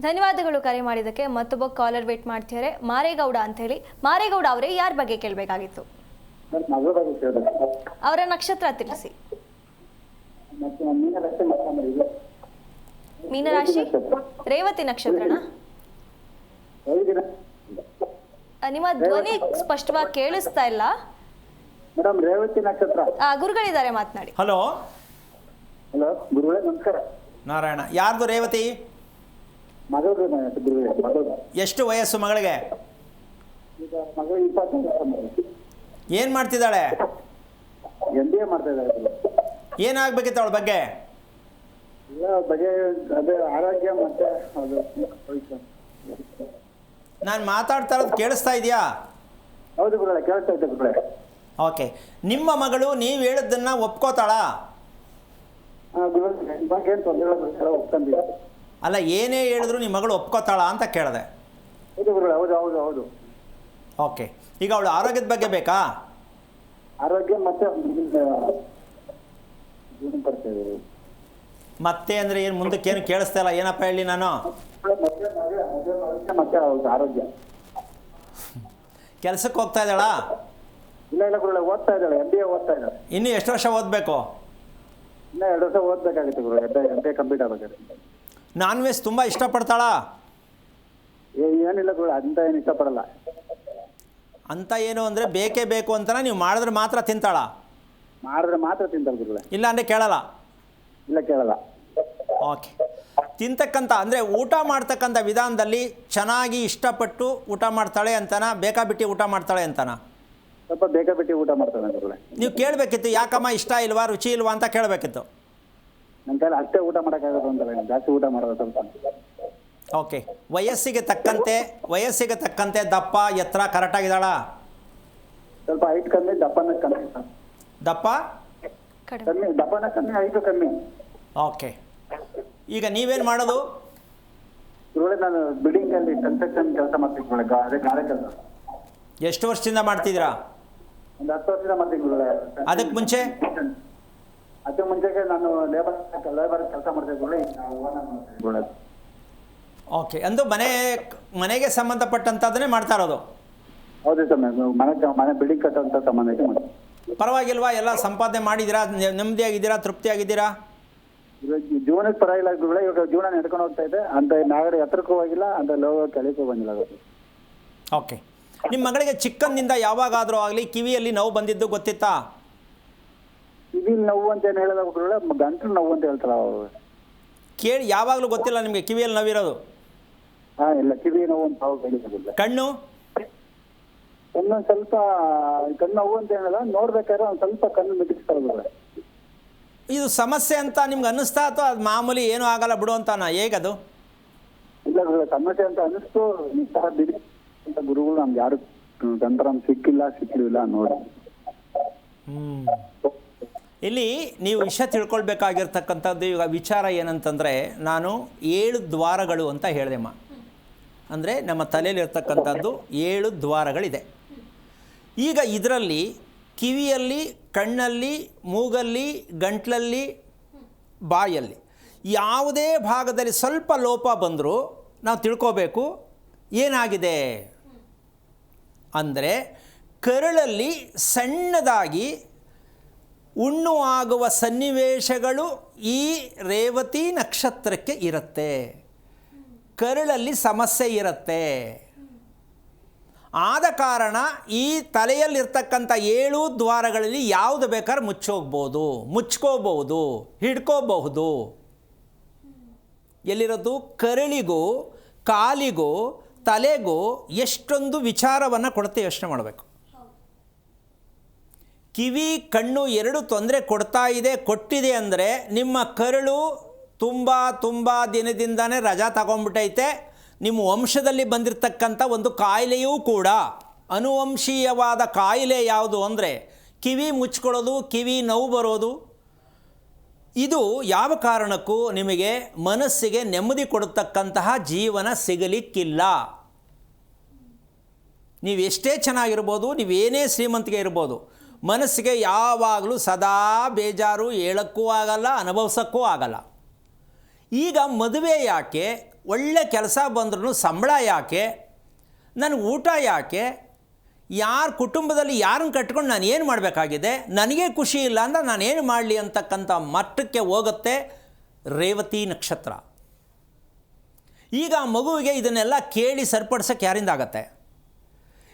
ಧನ್ಯವಾದಗಳು ಕರೆ ಮಾಡಿದ್ದಕ್ಕೆ. ಮತ್ತೊಬ್ಬ ಕಾಲರ್ ವೇಟ್ ಮಾಡ್ತಿದ್ದಾರೆ, ಮಾರೇಗೌಡ ಅಂತ ಹೇಳಿ. ಮಾರೇಗೌಡ ಅವರೇ, ಯಾರ ಬಗ್ಗೆ ಕೇಳಬೇಕಾಗಿತ್ತು? ಅವರ ನಕ್ಷತ್ರ ತಿಳಿಸಿ. ಮೀನರಾಶಿ, ರೇವತಿ ನಕ್ಷತ್ರನ? ನಿಮ್ಮ ಧ್ವನಿ ಸ್ಪಷ್ಟವಾಗಿ ಕೇಳಿಸ್ತಾ ಇಲ್ಲ. ಮೇಡಮ್, ರೇವತಿ ನಕ್ಷತ್ರ. ಗುರುಗಳಿದ್ದಾರೆ, ಮಾತನಾಡಿ. ಹಲೋ ಹಲೋ ಗುರುಗಳೇ, ನಮಸ್ಕಾರ. ನಾರಾಯಣ. ಯಾರ್ದು ರೇವತಿ? ಮಗಳು ಗುರುಗಳೇ, ಮಗಳು. ಎಷ್ಟು ವಯಸ್ಸು ಮಗಳಿಗೆ? ಈಗ ಮಗಳು 20 ಏನು ಮಾಡ್ತಿದ್ದಾಳೆ? MBA ಮಾಡ್ತಾ ಇದ್ದಾರೆ. ಏನಾಗಬೇಕಿತ್ತು ಅವಳ ಬಗ್ಗೆ? ಇಲ್ಲ ಬಗ್ಗೆ ಅದೇ ಆರೋಗ್ಯ ಮತ್ತೆ ಅದು. ನಾನು ಮಾತಾಡ್ತಾ ಇರೋದು ಕೇಳಿಸ್ತಾ ಇದೆಯಾ? ಹೌದು ಗುರುಗಳೇ, ಕೇಳ್ತಾ ಇದ್ದೆ ಗುರುಗಳೇ. ಓಕೆ. ನಿಮ್ಮ ಮಗಳು ನೀವು ಹೇಳಿದ್ದನ್ನು ಒಪ್ಕೋತಾಳಾ? ಗುರುಗಳೇ, ಇವಾಗ ಏನು ತೊಂದರೆ ಇಲ್ಲ, ಒಪ್ಕೊಂಡಿದ್ದೆ. ಅಲ್ಲ, ಏನೇ ಹೇಳಿದ್ರು ನಿಮ್ಮ ಮಗಳು ಒಪ್ಕೋತಾಳಾ ಅಂತ ಕೇಳಿದೆ. ಹೌದು ಗುರುಗಳೇ, ಹೌದು ಹೌದು ಹೌದು. ಓಕೆ. ಈಗ ಅವಳು ಆರೋಗ್ಯದ ಬಗ್ಗೆ ಬೇಕಾ? ಆರೋಗ್ಯ ಮತ್ತೆ ಬರ್ತೇವೆ. ಮತ್ತೆ ಅಂದರೆ ಏನು ಮುಂದಕ್ಕೇನು ಕೇಳಿಸ್ತಾ ಇಲ್ಲ. ಏನಪ್ಪ ಹೇಳಿ ನಾನು? ಮತ್ತೆ ಹೌದು, ಆರೋಗ್ಯ. ಕೆಲಸಕ್ಕೆ ಹೋಗ್ತಾ ಇದ್ದಾಳಾ? ಇಲ್ಲ ಇಲ್ಲ ಗುರುಗಳೇ, ಓದ್ತಾ ಇದ್ದಾಳೆ. MBA ಓದ್ತಾ ಇದ್ದಾಳೆ. ಇನ್ನೂ ಎಷ್ಟು ವರ್ಷ ಓದಬೇಕು? ಇನ್ನೂ 2 ವರ್ಷ ಓದಬೇಕಾಗಿತ್ತು ಗುರುಗಳೇ. MBA ಕಂಪ್ಲೀಟ್ ಆಗಬೇಕಾಗಿತ್ತು. ನಾನ್ ವೆಜ್ ತುಂಬ ಇಷ್ಟಪಡ್ತಾಳಾ? ಏನಿಲ್ಲ ಗುರುಗಳೇ, ಅಂತ ಏನು ಇಷ್ಟಪಡಲ್ಲ. ಅಂತ ಏನು ಅಂದರೆ ಬೇಕೇ ಬೇಕು ಅಂತಲೇ ನೀವು ಮಾಡಿದ್ರೆ ಮಾತ್ರ ತಿಂತಾಳ? ಮಾಡಿದ್ರೆ ಮಾತ್ರ ತಿಂತಾಳೆ ಗುರುಗಳೇ. ಇಲ್ಲ ಅಂದರೆ ಕೇಳಲ್ಲ? ಇಲ್ಲ, ಕೇಳಲ್ಲ. ಓಕೆ. ತಿಂತಕ್ಕಂಥ ಅಂದರೆ ಊಟ ಮಾಡ್ತಕ್ಕಂಥ ವಿಧಾನದಲ್ಲಿ ಚೆನ್ನಾಗಿ ಇಷ್ಟಪಟ್ಟು ಊಟ ಮಾಡ್ತಾಳೆ ಅಂತನಾ, ಬೇಕಾಬಿಟ್ಟು ಊಟ ಮಾಡ್ತಾಳೆ ಅಂತನಾ? ಸ್ವಲ್ಪ ಬೇಕಾಬಿಟ್ಟು ಊಟ ಮಾಡ್ತಾಳೆ ಗುರುಗಳೇ. ನೀವು ಕೇಳಬೇಕಿತ್ತು, ಯಾಕಮ್ಮ ಇಷ್ಟ ಇಲ್ವಾ, ರುಚಿ ಇಲ್ವಾ ಅಂತ ಕೇಳಬೇಕಿತ್ತು. ನನ್ನ ಕೈಲಿ ಅಷ್ಟೇ ಊಟ ಮಾಡೋಕ್ಕಾಗೋದು ಅಂತಲ್ಲ, ಜಾಸ್ತಿ ಊಟ ಮಾಡೋದು ಸ್ವಲ್ಪ. ಓಕೆ. ವಯಸ್ಸಿಗೆ ತಕ್ಕಂತೆ ದಪ್ಪ ಎತ್ತರ ಕರೆಕ್ಟಾಗಿದ್ದಾಳ? ಸ್ವಲ್ಪ ಹೈಟ್ ಕಮ್ಮಿ, ದಪ್ಪನ ಕಮ್ಮಿ. ದಪ್ಪ ಕಮ್ಮಿ, ದಪ್ಪನ ಕಮ್ಮಿ, ಹೈಟು ಕಮ್ಮಿ. ಓಕೆ. ಈಗ ನೀವೇನು ಮಾಡೋದು? ಗುರುಗಳೇ, ನಾನು ಬಿಲ್ಡಿಂಗ್ ಅಲ್ಲಿ ಕನ್ಸ್ಟ್ರಕ್ಷನ್ ಕೆಲಸ ಮಾಡ್ತೀನಿ ಗುರುಗಳೇ. ಅದೇ ಗಾರೆ ಕೆಲಸ. ಎಷ್ಟು ವರ್ಷದಿಂದ ಮಾಡ್ತಿದ್ದೀರಾ? ಒಂದು 10 ವರ್ಷದಿಂದ ಮಾಡ್ತೀನಿ ಗುರುಗಳೇ. ಅದಕ್ಕೆ ಮುಂಚೆ? ಅದಕ್ಕೆ ಮುಂಚೆಗೆ ನಾನು ಲೇಬರ್ ಕೆಲಸ ಮಾಡ್ತೀನಿ ಗುರುಗಳೇ. ಓಕೆ. ಅಂದು ಮನೆಗೆ ಸಂಬಂಧಪಟ್ಟಂಥದ್ದನ್ನೇ ಮಾಡ್ತಾ ಇರೋದು? ಹೌದು ಸರ್, ಮನೆ ಬಿಲ್ಡಿಂಗ್ ಕಟ್ಟೋಂಥ ಸಂಬಂಧಕ್ಕೆ ಮಾಡ್ತೀನಿ. ಪರವಾಗಿಲ್ವಾ? ಎಲ್ಲ ಸಂಪಾದನೆ ಮಾಡಿದ್ದೀರಾ? ನೆಮ್ಮದಿಯಾಗಿದ್ದೀರಾ? ತೃಪ್ತಿಯಾಗಿದ್ದೀರಾ? ಜೀವನಕ್ಕೆ ಪರವಾಗಿಲ್ಲ ಗುರುಗಳೇ. ಇವಾಗ ಜೀವನ ನಡ್ಕೊಂಡು ಹೋಗ್ತಾ ಇದೆ. ಅಂತ ನಾಗರ ಎತ್ತರಕ್ಕೂ ಹೋಗಿಲ್ಲ, ಅಂತ ಲೋ ಕೆಳಕ್ಕೂ ಬಂದಿಲ್ಲ. ಓಕೆ. ನಿಮ್ಮ ಮಗಳಿಗೆ ಚಿಕ್ಕಂದಿಂದ ಯಾವಾಗಾದರೂ ಆಗಲಿ ಕಿವಿಯಲ್ಲಿ ನೋವು ಬಂದಿದ್ದು ಗೊತ್ತಿತ್ತಾ? ಕಿವಿ ನೋವು ಅಂತ ಏನು ಹೇಳಲ್ಲ ಗುರುಗಳೇ, ಗಂಟಲು ನೋವು ಅಂತ ಹೇಳ್ತಾರ ಅವರು. ಕೇಳಿ ಯಾವಾಗಲೂ ಗೊತ್ತಿಲ್ಲ ನಿಮಗೆ ಕಿವಿಯಲ್ಲಿ ನೋವಿರೋದು? ಇಲ್ಲ, ಕಿವಿ ನೋವು ಅಂತ ಹೇಳಿಲ್ಲ. ಕಣ್ಣು? ಒಂದೊಂದ್ ಸ್ವಲ್ಪ ಕಣ್ಣು ನೋವು ಅಂತ ಹೇಳಲ್ಲ, ನೋಡ್ಬೇಕಾದ್ರೆ ಒಂದ್ ಸ್ವಲ್ಪ ಕಣ್ಣು ಮಿಟಿಸ್ತಾರೆ ಗುರುಗಳೇ. ಇದು ಸಮಸ್ಯೆ ಅಂತ ನಿಮ್ಗೆ ಅನ್ನಿಸ್ತಾ ಅಥವಾ ಅದು ಮಾಮೂಲಿ ಏನೂ ಆಗಲ್ಲ ಬಿಡು ಅಂತಾನ, ಹೇಗದು? ಇಲ್ಲ ಗುರುಗಳೇ, ಸಮಸ್ಯೆ ಅಂತ ಅನ್ನಿಸ್ತು. ಈ ತರ ಬಿಡಿ ಅಂತ ಗುರುಗಳು ನಮ್ಗೆ ಯಾರು ಗಂಧರಾಮ್ ಸಿಕ್ಲಿಲ್ಲ ನೋಡಿ. ಇಲ್ಲಿ ನೀವು ವಿಷಯ ತಿಳ್ಕೊಳ್ಬೇಕಾಗಿರ್ತಕ್ಕಂಥದ್ದು ಈಗ ವಿಚಾರ ಏನಂತಂದರೆ, ನಾನು 7 ದ್ವಾರಗಳು ಅಂತ ಹೇಳಿದೆಮ್ಮ. ಅಂದರೆ ನಮ್ಮ ತಲೆಯಲ್ಲಿರ್ತಕ್ಕಂಥದ್ದು 7 ದ್ವಾರಗಳಿದೆ. ಈಗ ಇದರಲ್ಲಿ ಕಿವಿಯಲ್ಲಿ, ಕಣ್ಣಲ್ಲಿ, ಮೂಗಲ್ಲಿ, ಗಂಟ್ಲಲ್ಲಿ, ಬಾಯಲ್ಲಿ ಯಾವುದೇ ಭಾಗದಲ್ಲಿ ಸ್ವಲ್ಪ ಲೋಪ ಬಂದರೂ ನಾವು ತಿಳ್ಕೋಬೇಕು ಏನಾಗಿದೆ ಅಂದರೆ, ಕರಳಲ್ಲಿ ಸಣ್ಣದಾಗಿ ಹುಣ್ಣು ಆಗುವ ಸನ್ನಿವೇಶಗಳು ಈ ರೇವತಿ ನಕ್ಷತ್ರಕ್ಕೆ ಇರುತ್ತೆ. ಕರಳಲ್ಲಿ ಸಮಸ್ಯೆ ಇರುತ್ತೆ. ಆದ ಕಾರಣ ಈ ತಲೆಯಲ್ಲಿರ್ತಕ್ಕಂಥ 7 ದ್ವಾರಗಳಲ್ಲಿ ಯಾವುದು ಬೇಕಾದ್ರೆ ಮುಚ್ಕೋಬಹುದು, ಹಿಡ್ಕೋಬಹುದು. ಎಲ್ಲಿರೋದು? ಕರಳಿಗೂ ಕಾಲಿಗೂ ತಲೆಗೂ ಎಷ್ಟೊಂದು ವಿಚಾರವನ್ನು ಕೊಡುತ್ತೆ, ಯೋಚನೆ ಮಾಡಬೇಕು. ಕಿವಿ ಕಣ್ಣು 2 ತೊಂದರೆ ಕೊಟ್ಟಿದೆ ಅಂದರೆ ನಿಮ್ಮ ಕರಳು ತುಂಬ ದಿನದಿಂದನೇ ರಜಾ ತಗೊಂಡ್ಬಿಟ್ಟೈತೆ. ನಿಮ್ಮ ವಂಶದಲ್ಲಿ ಬಂದಿರತಕ್ಕಂಥ ಒಂದು ಕಾಯಿಲೆಯೂ ಕೂಡ ಅನುವಂಶೀಯವಾದ ಕಾಯಿಲೆ ಯಾವುದು ಅಂದರೆ ಕಿವಿ ಮುಚ್ಕೊಳ್ಳೋದು, ಕಿವಿ ನೋವು ಬರೋದು. ಇದು ಯಾವ ಕಾರಣಕ್ಕೂ ನಿಮಗೆ ಮನಸ್ಸಿಗೆ ನೆಮ್ಮದಿ ಕೊಡತಕ್ಕಂತಹ ಜೀವನ ಸಿಗಲಿಕ್ಕಿಲ್ಲ. ನೀವು ಎಷ್ಟೇ ಚೆನ್ನಾಗಿರ್ಬೋದು, ನೀವೇನೇ ಶ್ರೀಮಂತಿಗೆ ಇರ್ಬೋದು, ಮನಸ್ಸಿಗೆ ಯಾವಾಗಲೂ ಸದಾ ಬೇಜಾರು, ಹೇಳೋಕ್ಕೂ ಆಗಲ್ಲ, ಅನುಭವಿಸೋಕ್ಕೂ ಆಗಲ್ಲ. ಈಗ ಮದುವೆ ಯಾಕೆ, ಒಳ್ಳೆ ಕೆಲಸ ಬಂದ್ರೂ ಸಂಬಳ ಯಾಕೆ, ನನಗೆ ಊಟ ಯಾಕೆ, ಯಾರ ಕುಟುಂಬದಲ್ಲಿ ಯಾರನ್ನು ಕಟ್ಕೊಂಡು ನಾನು ಏನು ಮಾಡಬೇಕಾಗಿದೆ, ನನಗೆ ಖುಷಿ ಇಲ್ಲ ಅಂದರೆ ನಾನೇನು ಮಾಡಲಿ ಅಂತಕ್ಕಂಥ ಮಟ್ಟಕ್ಕೆ ಹೋಗುತ್ತೆ ರೇವತಿ ನಕ್ಷತ್ರ. ಈಗ ಮಗುವಿಗೆ ಇದನ್ನೆಲ್ಲ ಕೇಳಿ ಸರಿಪಡಿಸೋಕ್ಕೆ ಯಾರಿಂದ ಆಗತ್ತೆ?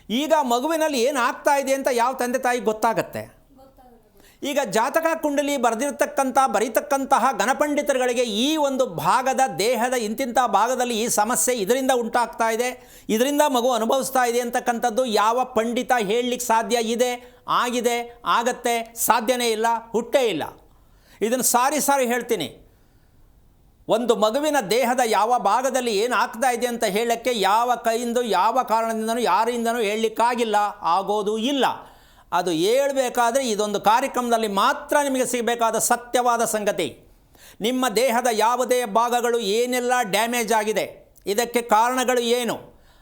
ಈಗ ಮಗುವಿನಲ್ಲಿ ಏನು ಆಗ್ತಾ ಇದೆ ಅಂತ ಯಾವ ತಂದೆ ತಾಯಿಗೆ ಗೊತ್ತಾಗತ್ತೆ? ಈಗ ಜಾತಕ ಕುಂಡಲಿ ಬರೀತಕ್ಕಂತಹ ಗಣಪಂಡಿತರುಗಳಿಗೆ ಈ ಒಂದು ಭಾಗದ ದೇಹದ ಇಂತಿಂಥ ಭಾಗದಲ್ಲಿ ಈ ಸಮಸ್ಯೆ ಇದರಿಂದ ಉಂಟಾಗ್ತಾ ಇದೆ, ಇದರಿಂದ ಮಗು ಅನುಭವಿಸ್ತಾ ಇದೆ ಅಂತಕ್ಕಂಥದ್ದು ಯಾವ ಪಂಡಿತ ಹೇಳಲಿಕ್ಕೆ ಸಾಧ್ಯ ಇದೆ? ಆಗಿದೆ, ಆಗತ್ತೆ, ಸಾಧ್ಯನೇ ಇಲ್ಲ, ಹುಟ್ಟೇ ಇಲ್ಲ. ಇದನ್ನು ಸಾರಿ ಹೇಳ್ತೀನಿ. ಒಂದು ಮಗುವಿನ ದೇಹದ ಯಾವ ಭಾಗದಲ್ಲಿ ಏನು ಆಗ್ತಾ ಇದೆ ಅಂತ ಹೇಳೋಕ್ಕೆ ಯಾವ ಕೈಯಿಂದ, ಯಾವ ಕಾರಣದಿಂದನೂ, ಯಾರಿಂದನೂ ಹೇಳಲಿಕ್ಕಾಗಿಲ್ಲ, ಆಗೋದು ಇಲ್ಲ. ಅದು ಹೇಳಬೇಕಾದ್ರೆ ಇದೊಂದು ಕಾರ್ಯಕ್ರಮದಲ್ಲಿ ಮಾತ್ರ ನಿಮಗೆ ಸಿಗಬೇಕಾದ ಸತ್ಯವಾದ ಸಂಗತಿ. ನಿಮ್ಮ ದೇಹದ ಯಾವುದೇ ಭಾಗಗಳು ಏನೆಲ್ಲ ಡ್ಯಾಮೇಜ್ ಆಗಿದೆ, ಇದಕ್ಕೆ ಕಾರಣಗಳು ಏನು?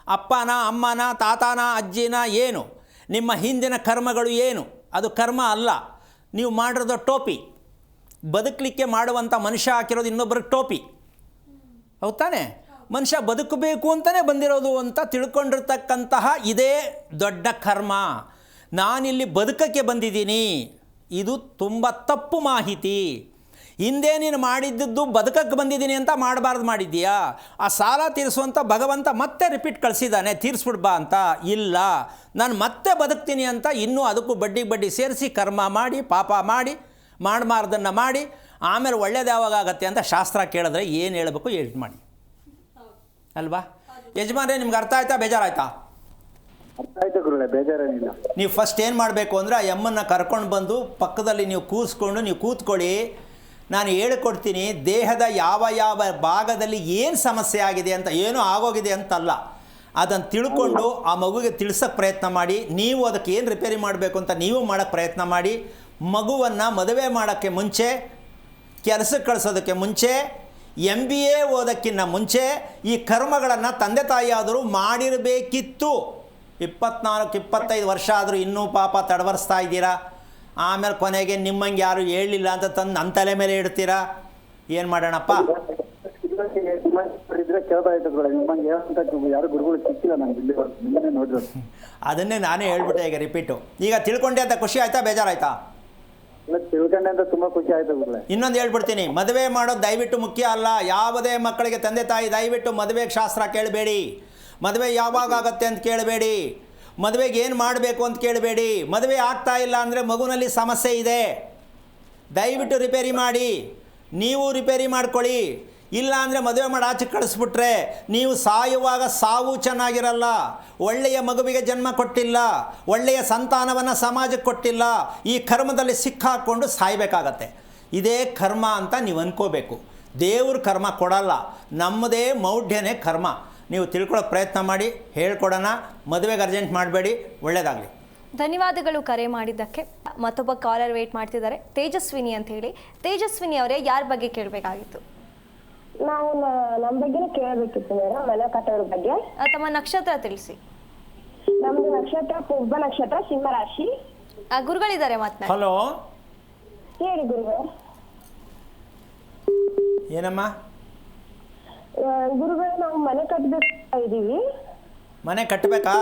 ಅಪ್ಪನ, ಅಮ್ಮನ, ತಾತನ, ಅಜ್ಜಿನ ಏನು? ನಿಮ್ಮ ಹಿಂದಿನ ಕರ್ಮಗಳು ಏನು? ಅದು ಕರ್ಮ ಅಲ್ಲ, ನೀವು ಮಾಡಿರೋದು ಟೋಪಿ. ಬದುಕಲಿಕ್ಕೆ ಮಾಡುವಂಥ ಮನುಷ್ಯ ಹಾಕಿರೋದು ಇನ್ನೊಬ್ಬರಿಗೆ ಟೋಪಿ, ಹೌದು ತಾನೆ? ಮನುಷ್ಯ ಬದುಕಬೇಕು ಅಂತಲೇ ಬಂದಿರೋದು ಅಂತ ತಿಳ್ಕೊಂಡಿರ್ತಕ್ಕಂತಹ ಇದೇ ದೊಡ್ಡ ಕರ್ಮ. ನಾನಿಲ್ಲಿ ಬದುಕಕ್ಕೆ ಬಂದಿದ್ದೀನಿ, ಇದು ತುಂಬ ತಪ್ಪು ಮಾಹಿತಿ. ಹಿಂದೆ ನೀನು ಮಾಡಿದ್ದದ್ದು ಬದುಕಕ್ಕೆ ಬಂದಿದ್ದೀನಿ ಅಂತ ಮಾಡಬಾರ್ದು ಮಾಡಿದ್ದೀಯಾ? ಆ ಸಾಲ ತೀರಿಸುವಂಥ ಭಗವಂತ ಮತ್ತೆ ರಿಪೀಟ್ ಕಳಿಸಿದ್ದಾನೆ, ತೀರಿಸ್ಬಿಡ್ಬಾ ಅಂತ. ಇಲ್ಲ, ನಾನು ಮತ್ತೆ ಬದುಕ್ತೀನಿ ಅಂತ ಇನ್ನೂ ಅದಕ್ಕೂ ಬಡ್ಡಿ ಸೇರಿಸಿ ಕರ್ಮ ಮಾಡಿ, ಪಾಪ ಮಾಡಿ, ಮಾಡಬಾರ್ದನ್ನು ಮಾಡಿ, ಆಮೇಲೆ ಒಳ್ಳೇದು ಯಾವಾಗತ್ತೆ ಅಂತ ಶಾಸ್ತ್ರ ಕೇಳಿದ್ರೆ ಏನು ಹೇಳಬೇಕು ಹೇಳಿ ಮಾಡಿ ಅಲ್ವಾ? ಯಜಮಾನ್ರೆ, ನಿಮ್ಗೆ ಅರ್ಥ ಆಯ್ತಾ, ಬೇಜಾರಾಯ್ತಾ? ಅರ್ಥ ಆಯ್ತು ಗುರುಗಳೇ, ಬೇಜಾರೇನಿಲ್ಲ. ನೀವು ಫಸ್ಟ್ ಏನು ಮಾಡಬೇಕು ಅಂದರೆ ಆ ಅಮ್ಮನ್ನು ಕರ್ಕೊಂಡು ಬಂದು ಪಕ್ಕದಲ್ಲಿ ನೀವು ಕೂತ್ಕೊಳ್ಳಿ. ನಾನು ಹೇಳಿಕೊಡ್ತೀನಿ, ದೇಹದ ಯಾವ ಭಾಗದಲ್ಲಿ ಏನು ಸಮಸ್ಯೆ ಆಗಿದೆ ಅಂತ. ಏನೋ ಆಗೋಗಿದೆ ಅಂತಲ್ಲ, ಅದನ್ನು ತಿಳ್ಕೊಂಡು ಆ ಮಗುವಿಗೆ ತಿಳಿಸೋಕ್ಕೆ ಪ್ರಯತ್ನ ಮಾಡಿ. ನೀವು ಅದಕ್ಕೆ ಏನು ರಿಪೇರಿ ಮಾಡಬೇಕು ಅಂತ ನೀವು ಮಾಡೋಕ್ಕೆ ಪ್ರಯತ್ನ ಮಾಡಿ. ಮಗುವನ್ನು ಮದುವೆ ಮಾಡೋಕ್ಕೆ ಮುಂಚೆ, ಕೆಲಸಕ್ಕೆ ಕಳಿಸೋದಕ್ಕೆ ಮುಂಚೆ, MBA ಓದೋಕ್ಕಿಂತ ಮುಂಚೆ ಈ ಕರ್ಮಗಳನ್ನು ತಂದೆ ತಾಯಿಯಾದರೂ ಮಾಡಿರಬೇಕಿತ್ತು. 24-25 ವರ್ಷ ಆದರೂ ಇನ್ನೂ ಪಾಪ ತಡವರಿಸ್ತಾ ಇದ್ದೀರಾ. ಆಮೇಲೆ ಕೊನೆಗೆ ನಿಮ್ಮಂಗೆ ಯಾರು ಹೇಳಲಿಲ್ಲ ಅಂತ ತಂದು ನನ್ನ ತಲೆ ಮೇಲೆ ಇಡ್ತೀರಾ. ಏನು ಮಾಡೋಣಪ್ಪ? ಕೇಳ್ತಾ ಇತ್ತು ನಿಮ್ಮಂಗೆ ಯಾರು ಗುರುಗಳು ಸಿಕ್ಕಿಲ್ಲ, ನಾನು ನೋಡಿದ್ರು. ಅದನ್ನೇ ನಾನೇ ಹೇಳ್ಬಿಟ್ಟೆ ಈಗ ರಿಪೀಟು. ಈಗ ತಿಳ್ಕೊಂಡೆ ಅಂತ ಖುಷಿ ಆಯ್ತಾ, ಬೇಜಾರಾಯ್ತಾ? ತಿಳ್ಕೊಂಡೆ ಅಂತ ತುಂಬ ಖುಷಿ ಆಯ್ತು ಗುರುಗಳೇ. ಇನ್ನೊಂದು ಹೇಳ್ಬಿಡ್ತೀನಿ, ಮದುವೆ ಮಾಡೋದು ದಯವಿಟ್ಟು ಮುಖ್ಯ ಅಲ್ಲ. ಯಾವುದೇ ಮಕ್ಕಳಿಗೆ ತಂದೆ ತಾಯಿ ದಯವಿಟ್ಟು ಮದುವೆಗೆ ಶಾಸ್ತ್ರ ಕೇಳಬೇಡಿ, ಮದುವೆ ಯಾವಾಗ ಆಗುತ್ತೆ ಅಂತ ಕೇಳಬೇಡಿ, ಮದುವೆಗೆ ಏನು ಮಾಡಬೇಕು ಅಂತ ಕೇಳಬೇಡಿ. ಮದುವೆ ಆಗ್ತಾ ಇಲ್ಲ ಅಂದರೆ ಮಗುನಲ್ಲಿ ಸಮಸ್ಯೆ ಇದೆ, ದಯವಿಟ್ಟು ರಿಪೇರಿ ಮಾಡಿ, ನೀವು ರಿಪೇರಿ ಮಾಡ್ಕೊಳ್ಳಿ. ಇಲ್ಲ ಅಂದರೆ ಮದುವೆ ಮಾಡಿ ಆಚೆ ಕಳಿಸ್ಬಿಟ್ರೆ ನೀವು ಸಾಯುವಾಗ ಸಾವು ಚೆನ್ನಾಗಿರಲ್ಲ. ಒಳ್ಳೆಯ ಮಗುವಿಗೆ ಜನ್ಮ ಕೊಟ್ಟಿಲ್ಲ, ಒಳ್ಳೆಯ ಸಂತಾನವನ್ನು ಸಮಾಜಕ್ಕೆ ಕೊಟ್ಟಿಲ್ಲ, ಈ ಕರ್ಮದಲ್ಲಿ ಸಿಕ್ಕಾಕ್ಕೊಂಡು ಸಾಯಬೇಕಾಗತ್ತೆ. ಇದೇ ಕರ್ಮ ಅಂತ ನೀವು ಅಂದ್ಕೋಬೇಕು. ದೇವ್ರ ಕರ್ಮ ಕೊಡಲ್ಲ, ನಮ್ಮದೇ ಮೌಢ್ಯನೇ ಕರ್ಮ. ನೀವು ತಿಳ್ಕೊಳ್ಳೋಕೆ ಪ್ರಯತ್ನ ಮಾಡಿ, ಹೇಳ್ಕೊಡೋಣ. ಮದುವೆಗೆ ಅರ್ಜೆಂಟ್ ಮಾಡಬೇಡಿ. ಒಳ್ಳೆಯದಾಗಲಿ. ಧನ್ಯವಾದಗಳು ಕರೆ ಮಾಡಿದ್ದಕ್ಕೆ. ಮತ್ತೊಬ್ಬ ಕಾಲರ್ ವೇಟ್ ಮಾಡ್ತಿದ್ದಾರೆ, ತೇಜಸ್ವಿನಿ ಅಂತ ಹೇಳಿ. ತೇಜಸ್ವಿನಿ ಅವರೇ, ಯಾರ ಬಗ್ಗೆ ಕೇಳಬೇಕಾಗಿತ್ತು? ನಾವು ನಮ್ಮ ಬಗ್ಗೆನೇ ಕೇಳಬೇಕಿತ್ತು ಮೇಡಮ್, ಮನೆ ಕಟ್ಟೋದ್ರ ಬಗ್ಗೆ. ತಮ್ಮ ನಕ್ಷತ್ರ ತಿಳಿಸಿ. ನಮ್ದು ನಕ್ಷತ್ರ ಪುಬ್ಬ ನಕ್ಷತ್ರ, ಸಿಂಹ ರಾಶಿ. ಗುರುಗಳಿದ್ದಾರೆ ಮಾತನಾಡಿ. ಹಲೋ, ಹೇಳಿ ಗುರುಗಳು. ಏನಮ್ಮ? ಗುರುಗಳು, ನಾವು ಮನೆ ಕಟ್ಟಬೇಕು ಇದೀವಿ. ಮನೆ ಕಟ್ಟಬೇಕಾ?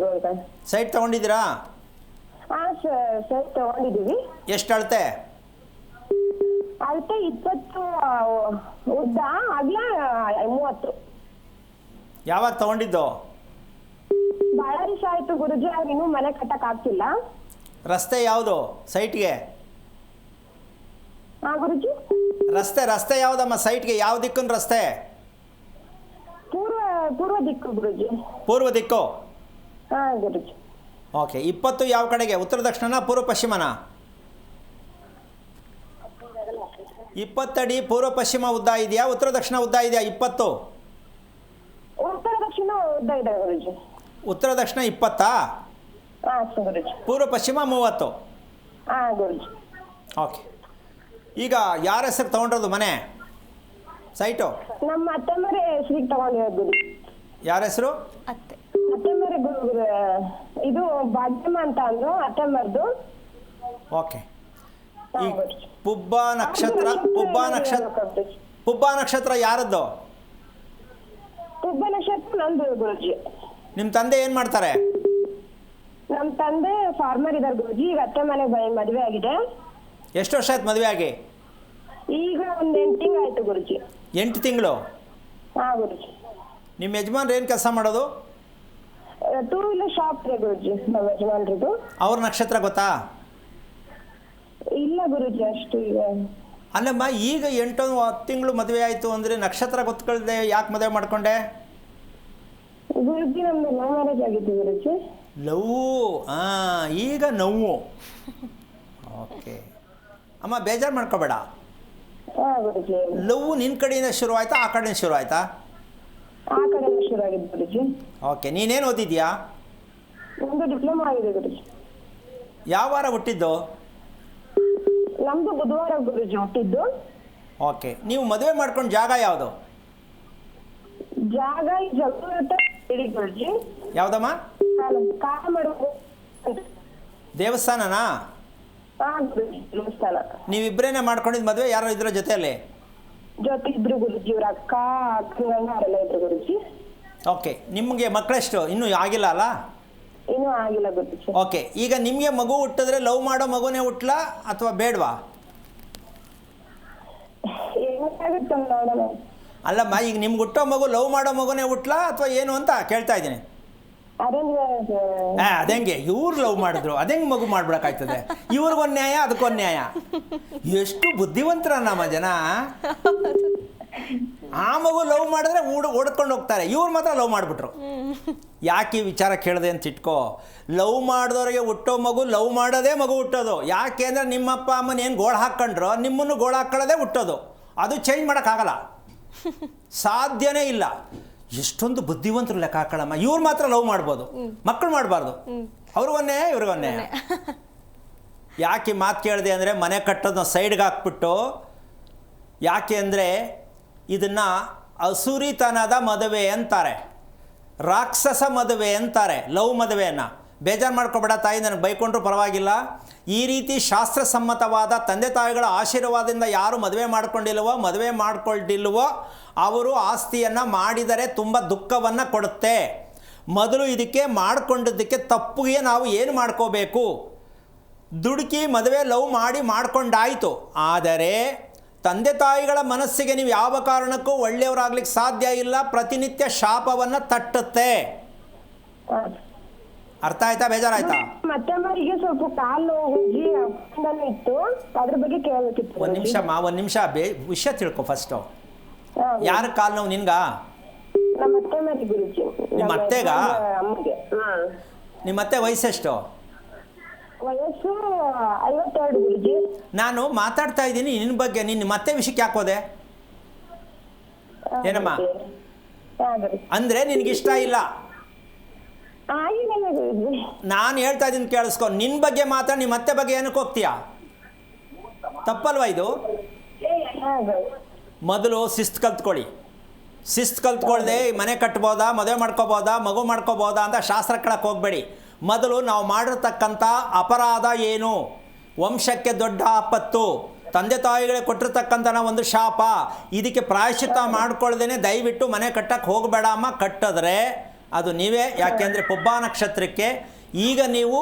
ಗುರುಗಳು. ಸೈಟ್ ತೊಗೊಂಡಿದ್ದೀರಾ? ಸರ್ ತಗೊಂಡಿದೀವಿ. ಎಷ್ಟು ಅಳತೆ? ಅಳತೆ 20 ಉದ್ದ, ಅಗಲ 30. ಯಾವಾಗ ತೊಗೊಂಡಿದ್ದು? ಬಹಳ ದಿವಸ ಆಯ್ತು ಗುರುಜಿ, ಇನ್ನೂ ಮನೆ ಕಟ್ಟಕ್ ಆಗ್ತಿಲ್ಲ. ರಸ್ತೆ ಯಾವುದು ಸೈಟ್ಗೆ? ಗುರುಜಿ, ರಸ್ತೆ ಯಾವುದಮ್ಮ ಸೈಟ್ಗೆ? ಯಾವ ದಿಕ್ಕಿನ ರಸ್ತೆ? ಪೂರ್ವ ದಿಕ್ಕು ಗುರುಜಿ. ಪೂರ್ವ ದಿಕ್ಕು. ಗುರುಜಿ. ಓಕೆ. 20 ಯಾವ ಕಡೆಗೆ? ಉತ್ತರ ದಕ್ಷಿಣನ ಪೂರ್ವ ಪಶ್ಚಿಮನ? 20 ಅಡಿ ಪೂರ್ವ ಪಶ್ಚಿಮ ಉದ್ದ ಇದೆಯಾ, ಉತ್ತರ ದಕ್ಷಿಣ ಉದ್ದ ಇದೆಯಾ? 20. ಉತ್ತರ ದಕ್ಷಿಣ ಉದ್ದ ಇದೆ ಗುರುಜಿ. ಉತ್ತರ ದಕ್ಷಿಣ 20. ಗುರುಜಿ. ಪೂರ್ವ ಪಶ್ಚಿಮ 30. ಗುರುಜಿ. ಓಕೆ. ಈಗ ಯಾರ ಹೆಸರು ತೊಗೊಂಡ್ರದು ಮನೆ ಸೈಟು? ನಮ್ಮ ಅತ್ತಮ್ಮರೇ ಹೆಸರಿಗೆ ತಗೊಂಡಿರೋದು ಗುರು. ಯಾರ ಹೆಸರು? ಅತ್ತೆ. ಅತ್ತಮ್ಮರೇ ಗುರು. ಇದು ಭಾಗ್ಯಮ್ಮ ಅಂತ ಅಂದ್ರು ಅತ್ತಮ್ಮರ್ದು. ಓಕೆ. ಈ ಪುಬ್ಬ ನಕ್ಷತ್ರ ಯಾರದ್ದು? ಪುಬ್ಬ ನಕ್ಷತ್ರ ನಂದು ಗುರುಜಿ. ನಿಮ್ಮ ತಂದೆ ಏನು ಮಾಡ್ತಾರೆ? ನಮ್ಮ ತಂದೆ ಫಾರ್ಮರ್ ಇದ್ದಾರೆ ಗುರುಜಿ. ಈಗ ಅತ್ತೆ ಮನೆಗೆ ಮದುವೆ ಆಗಿದೆ. ಎಷ್ಟು ವರ್ಷ ಆಯ್ತು ಮದುವೆ ಆಗಿ? ಈಗ ಒಂದು 8 ತಿಂಗಳು ಆಯ್ತು ಗುರುಜಿ. 8 ತಿಂಗಳು? ಗುರುಜಿ. ನಿಮ್ಮ ಯಜಮಾನ್ರು ಏನು ಕೆಲಸ ಮಾಡೋದು? 2 ವೀಲರ್ ಶಾಪ್ ಇದೆ ಗುರುಜಿ ನಮ್ಮ ಯಜಮಾನ್ರದ್ದು. ಅವ್ರ ನಕ್ಷತ್ರ ಗೊತ್ತಾ? ಇಲ್ಲ ಗುರುಜಿ, ಅಷ್ಟು ಈಗ. ಅಲ್ಲಮ್ಮ, ಈಗ 8-10 ತಿಂಗಳು ಮದುವೆ ಆಯಿತು ಅಂದರೆ ನಕ್ಷತ್ರ ಗೊತ್ಕೊಳ್ದೆ ಯಾಕೆ ಮದುವೆ ಮಾಡ್ಕೊಂಡೆ? ಗುರುಜಿ, ನಮ್ದು ಲವ್ ಮ್ಯಾರೇಜ್ ಆಗಿತ್ತು ಗುರುಜಿ. ಈಗ ನೋವು. ಓಕೆ ಅಮ್ಮ, ಬೇಜಾರು ಮಾಡ್ಕೋಬೇಡ. ಗುರುಜಿ. ಲವ್ ನಿನ್ನ ಕಡೆಯಿಂದ ಶುರು ಆಯ್ತಾ, ಆ ಕಡೆಯಿಂದ ಶುರು ಆಯ್ತಾ? ಆ ಕಡೆಯಿಂದ ಶುರು ಆಗಿದ್ದು ಗುರುಜಿ. ಓಕೆ. ನೀನೇನು ಓದಿದ್ಯಾ? ನಮ್ದು ಡಿಪ್ಲೊಮಾ ಆಗಿದೆ ಗುರುಜಿ. ಯಾವ ವಾರ ಹುಟ್ಟಿದ್ದು? ನಮ್ದು ಬುಧವಾರ ಗುರುಜಿ ಹುಟ್ಟಿದ್ದು. ಓಕೆ. ನೀವು ಮದುವೆ ಮಾಡ್ಕೊಂಡು ಜಾಗ ಯಾವುದು? ಜಾಗ ಜಗತ್ತ ಹೇಳಿ ಗುರುಜಿ. ಯಾವುದಮ್ಮ? ಕಾಲ ಮಾಡುವ ದೇವಸ್ಥಾನನಾ? ಗುರುಜಿ, ದೇವಸ್ಥಾನ. ನೀವಿಬ್ಬರೇನೆ ಮಾಡ್ಕೊಂಡಿದ್ದು ಮದುವೆ? ಯಾರು ಇದ್ರ ಜೊತೆಯಲ್ಲಿ? ಜೊತೆ ಇದ್ರು ಗುರುಜಿ. ಇವ್ರ ಅಕ್ಕ ಅಕ್ಕಂಗ ಅವರೆಲ್ಲ ಇದ್ರು ಗುರುಜಿ. ಓಕೆ. ನಿಮಗೆ ಮಕ್ಕಳೆಷ್ಟು? ಇನ್ನೂ ಆಗಿಲ್ಲ ಅಲ್ಲ? ಇನ್ನೂ ಆಗಿಲ್ಲ ಗುರುಜಿ. ಓಕೆ. ಈಗ ನಿಮಗೆ ಮಗು ಹುಟ್ಟಿದ್ರೆ ಲವ್ ಮಾಡೋ ಮಗುನೇ ಹುಟ್ಟಲಾ ಅಥವಾ ಬೇಡವಾ? ಏನಾಗುತ್ತೆ ನೋಡೋಣ. ಅಲ್ಲಮ್ಮ, ಈಗ ನಿಮ್ಗೆ ಹುಟ್ಟೋ ಮಗು ಲವ್ ಮಾಡೋ ಮಗುನೇ ಹುಟ್ಟಲಾ ಅಥವಾ ಏನು ಅಂತ ಕೇಳ್ತಾ ಇದ್ದೀನಿ. ಅದಂಗೆ ಇವ್ರು ಲವ್ ಮಾಡಿದ್ರು, ಅದಂಗೆ ಮಗು ಮಾಡ್ಬಿಡಕ್ಕಾಯ್ತದೆ? ಇವ್ರಿಗೊಂದು ನ್ಯಾಯ, ಅದಕ್ಕೊಂದು ನ್ಯಾಯ. ಎಷ್ಟು ಬುದ್ಧಿವಂತರ ನಮ್ಮ ಜನ. ಆ ಮಗು ಲವ್ ಮಾಡಿದ್ರೆ ಓಡ್ಕೊಂಡು ಹೋಗ್ತಾರೆ, ಇವ್ರು ಮಾತ್ರ ಲವ್ ಮಾಡಿಬಿಟ್ರು. ಯಾಕೆ ಈ ವಿಚಾರ ಕೇಳಿದೆ ಅಂತ ಇಟ್ಕೋ. ಲವ್ ಮಾಡಿದವ್ರಿಗೆ ಹುಟ್ಟೋ ಮಗು ಲವ್ ಮಾಡೋದೇ ಮಗು ಹುಟ್ಟೋದು. ಯಾಕೆ ಅಂದರೆ ನಿಮ್ಮಪ್ಪ ಅಮ್ಮನ ಏನು ಗೋಳು ಹಾಕ್ಕೊಂಡ್ರೋ ನಿಮ್ಮನ್ನು ಗೋಳು ಹಾಕ್ಕೊಳ್ಳೋದೇ ಹುಟ್ಟೋದು. ಅದು ಚೇಂಜ್ ಮಾಡೋಕ್ಕಾಗಲ್ಲ, ಸಾಧ್ಯನೇ ಇಲ್ಲ. ಎಷ್ಟೊಂದು ಬುದ್ಧಿವಂತರು ಲೆಕ್ಕ ಹಾಕೊಳ್ಳಮ್ಮ. ಇವ್ರು ಮಾತ್ರ ಲವ್ ಮಾಡ್ಬೋದು, ಮಕ್ಕಳು ಮಾಡಬಾರ್ದು. ಅವ್ರಿಗೊನ್ನೇ ಇವ್ರಿಗೊನ್ನೇ. ಯಾಕೆ ಮಾತು ಕೇಳಿದೆ ಅಂದರೆ, ಮನೆ ಕಟ್ಟೋದನ್ನ ಸೈಡ್ಗೆ ಹಾಕ್ಬಿಟ್ಟು, ಯಾಕೆ ಅಂದರೆ ಇದನ್ನು ಅಸುರಿತನದ ಮದುವೆ ಅಂತಾರೆ, ರಾಕ್ಷಸ ಮದುವೆ ಅಂತಾರೆ ಲವ್ ಮದುವೆಯನ್ನು. ಬೇಜಾರು ಮಾಡ್ಕೊಬೇಡ ತಾಯಿ, ನನಗೆ ಬೈಕೊಂಡ್ರೂ ಪರವಾಗಿಲ್ಲ. ಈ ರೀತಿ ಶಾಸ್ತ್ರಸಮ್ಮತವಾದ ತಂದೆ ತಾಯಿಗಳ ಆಶೀರ್ವಾದದಿಂದ ಯಾರು ಮದುವೆ ಮಾಡ್ಕೊಂಡಿಲ್ವೋ ಅವರು ಆಸ್ತಿಯನ್ನು ಮಾಡಿದರೆ ತುಂಬ ದುಃಖವನ್ನು ಕೊಡುತ್ತೆ. ಮೊದಲು ಇದಕ್ಕೆ ಮಾಡಿಕೊಂಡಿದ್ದಕ್ಕೆ ತಪ್ಪಿಗೆ ನಾವು ಏನು ಮಾಡ್ಕೋಬೇಕು? ದುಡುಕಿ ಮದುವೆ ಲವ್ ಮಾಡ್ಕೊಂಡಾಯಿತು. ಆದರೆ ತಂದೆ ತಾಯಿಗಳ ಮನಸ್ಸಿಗೆ ನೀವು ಯಾವ ಕಾರಣಕ್ಕೂ ಒಳ್ಳೆಯವರಾಗ್ಲಿಕ್ಕೆ ಸಾಧ್ಯ ಇಲ್ಲ. ಪ್ರತಿನಿತ್ಯ ಶಾಪವನ್ನು ತಟ್ಟುತ್ತೆ. ಅರ್ಥ ಆಯ್ತಾ, ಬೇಜಾರಾಯ್ತಾ? ಮತ್ತೆ ಮರಿಗೆ ಸ್ವಲ್ಪ ಕಾಲು ನೋವು ಹೋಗಿ ಅಪ್ಪಂದನೂ ಇತ್ತು, ಅದ್ರ ಬಗ್ಗೆ ಕೇಳಬೇಕಿತ್ತು. ಒಂದು ನಿಮಿಷ ವಿಷಯ ತಿಳ್ಕೊ ಫಸ್ಟು. ಯಾರ ಕಾಲು ನೋವು ನಿನ್ಗ? ನಮ್ಮ ಅತ್ತೆ ಮರಿ ಗುರುಜಿ. ನಿಮ್ಮ ಅತ್ತೆಗ? ಅಮ್ಮಗೆ. ನಿಮ್ಮ ಅತ್ತೆ ವಯಸ್ಸೆಷ್ಟು? ವಯಸ್ಸು 52 ಗುರುಜಿ. ನಾನು ಮಾತಾಡ್ತಾ ಇದ್ದೀನಿ ನಿನ್ನ ಬಗ್ಗೆ, ನಿನ್ನ ಮತ್ತೆ ವಿಷಯಕ್ಕೆ ಯಾಕೆ ಹೋದೆ? ಏನಮ್ಮ ಅಂದರೆ ನಿನಗಿಷ್ಟ ಇಲ್ಲ? ನಾನು ಹೇಳ್ತಾ ಇದ್ದೀನಿ ಕೇಳಿಸ್ಕೊ. ನಿನ್ನ ಬಗ್ಗೆ ಮಾತ್ರ ನಿಮ್ಮ ಅತ್ತೆ ಬಗ್ಗೆ ಏನಕ್ಕೆ ಹೋಗ್ತೀಯಾ? ತಪ್ಪಲ್ವಾ ಇದು? ಮೊದಲು ಶಿಸ್ತು ಕಲ್ತ್ಕೊಳ್ಳದೆ ಮನೆ ಕಟ್ಬೋದಾ, ಮದುವೆ ಮಾಡ್ಕೋಬೋದಾ, ಮಗು ಮಾಡ್ಕೋಬೋದಾ ಅಂತ ಶಾಸ್ತ್ರ ಕೇಳಕ್ಕೆ ಹೋಗಬೇಡಿ. ಮೊದಲು ನಾವು ಮಾಡಿರ್ತಕ್ಕಂಥ ಅಪರಾಧ ಏನು, ವಂಶಕ್ಕೆ ದೊಡ್ಡ ಆಪತ್ತು, ತಂದೆ ತಾಯಿಗಳಿಗೆ ಕೊಟ್ಟಿರ್ತಕ್ಕಂಥ ಒಂದು ಶಾಪ, ಇದಕ್ಕೆ ಪ್ರಾಯಶ್ಚಿತ್ತ ಮಾಡ್ಕೊಳ್ದೇನೆ ದಯವಿಟ್ಟು ಮನೆ ಕಟ್ಟಕ್ಕೆ ಹೋಗಬೇಡ ಅಮ್ಮ. ಕಟ್ಟಿದ್ರೆ ಅದು ನೀವೇ. ಯಾಕೆಂದರೆ ಪುಬ್ಬ ನಕ್ಷತ್ರಕ್ಕೆ ಈಗ ನೀವು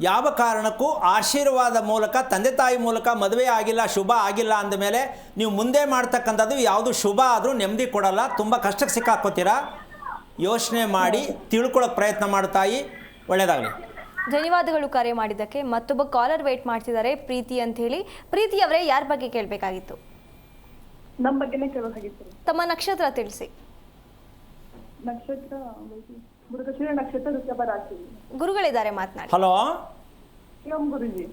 ಯಾವ ಕಾರಣಕ್ಕೂ ಆಶೀರ್ವಾದ ಮೂಲಕ, ತಂದೆ ತಾಯಿ ಮೂಲಕ ಮದುವೆ ಆಗಿಲ್ಲ, ಶುಭ ಆಗಿಲ್ಲ ಅಂದಮೇಲೆ ನೀವು ಮುಂದೆ ಮಾಡ್ತಕ್ಕಂಥದ್ದು ಯಾವುದು ಶುಭ ಆದರೂ ನೆಮ್ಮದಿ ಕೊಡಲ್ಲ, ತುಂಬ ಕಷ್ಟಕ್ಕೆ ಸಿಕ್ಕಾಕೋತೀರಾ. ಯೋಚನೆ ಮಾಡಿ ತಿಳ್ಕೊಳ್ಳೋಕೆ ಪ್ರಯತ್ನ ಮಾಡ್ತಾಯಿ. ಒಳ್ಳೆಯದಾಗಲಿ. ಧನ್ಯವಾದಗಳು ಕರೆ ಮಾಡಿದ್ದಕ್ಕೆ. ಮತ್ತೊಬ್ಬ ಕಾಲರ್ ವೇಟ್ ಮಾಡ್ತಿದ್ದಾರೆ, ಪ್ರೀತಿ ಅಂತ ಹೇಳಿ. ಪ್ರೀತಿ ಅವರೇ, ಯಾರ ಬಗ್ಗೆ ಕೇಳಬೇಕಾಗಿತ್ತು? ನಮ್ಮ ಬಗ್ಗೆನೇ ಕೇಳಬೇಕಾಗಿತ್ತು. ತಮ್ಮ ನಕ್ಷತ್ರ ತಿಳಿಸಿ. ನಕ್ಷತ್ರ ಮೃಗಶಿರ ನಕ್ಷತ್ರ, ಋಷಭ ರಾಶಿ. ಗುರುಗಳಿದ್ದಾರೆ, ಮಾತನಾಡಿ. ಹಲೋ ಶಿವಂ ಗುರುಜಿ.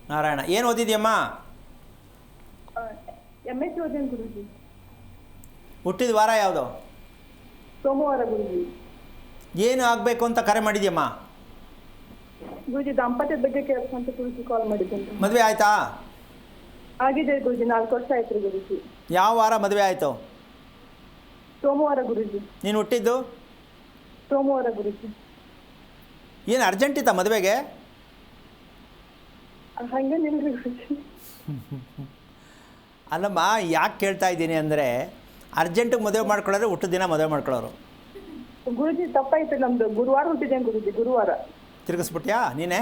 ನಾರಾಯಣ, ಏನು ಓದಿದ್ಯಮ್ಮ? MSc ಓದಿನ ಗುರುಜಿ. ಹುಟ್ಟಿದ ವಾರ ಯಾವುದು? ಸೋಮವಾರ ಗುರುಜಿ. ಏನು ಆಗಬೇಕು ಅಂತ ಕರೆ ಮಾಡಿದ್ಯಮ್ಮ? ಗುರುಜಿ ದಾಂಪತ್ಯದ ಬಗ್ಗೆ ಕೇಳ್ಕೊಂತ ಗುರುಜಿ ಕಾಲ್ ಮಾಡಿದ್ದೇನೆ. ಮದುವೆ ಆಯಿತಾ? ಆಗಿದೆ ಗುರುಜಿ, 4 ವರ್ಷ ಆಯ್ತು ಗುರುಜಿ. ಯಾವ ವಾರ ಮದುವೆ ಆಯಿತು? ಸೋಮವಾರ ಗುರುಜಿ. ನೀನು ಹುಟ್ಟಿದ್ದು? ಸೋಮವಾರ ಗುರುಜಿ. ಏನು ಅರ್ಜೆಂಟ್ ಇತ್ತಾ ಮದುವೆಗೆ? ಹಂಗೇನಿಲ್ರಿ ಗುರುಜಿ. ಅಲ್ಲಮ್ಮ, ಯಾಕೆ ಕೇಳ್ತಾ ಇದ್ದೀನಿ ಅಂದರೆ, ಅರ್ಜೆಂಟಿಗೆ ಮದುವೆ ಮಾಡ್ಕೊಳ್ಳೋರು ಹುಟ್ಟಿದ ದಿನ ಮದುವೆ ಮಾಡ್ಕೊಳ್ಳೋರು. ಗುರುಜಿ ತಪ್ಪಾಯ್ತು, ನಮ್ದು ಗುರುವಾರ ಹುಟ್ಟಿದ್ದೇನೆ ಗುರುಜಿ. ಗುರುವಾರ ತಿರುಗಿಸ್ಬಿಟ್ಯಾ ನೀನೇ?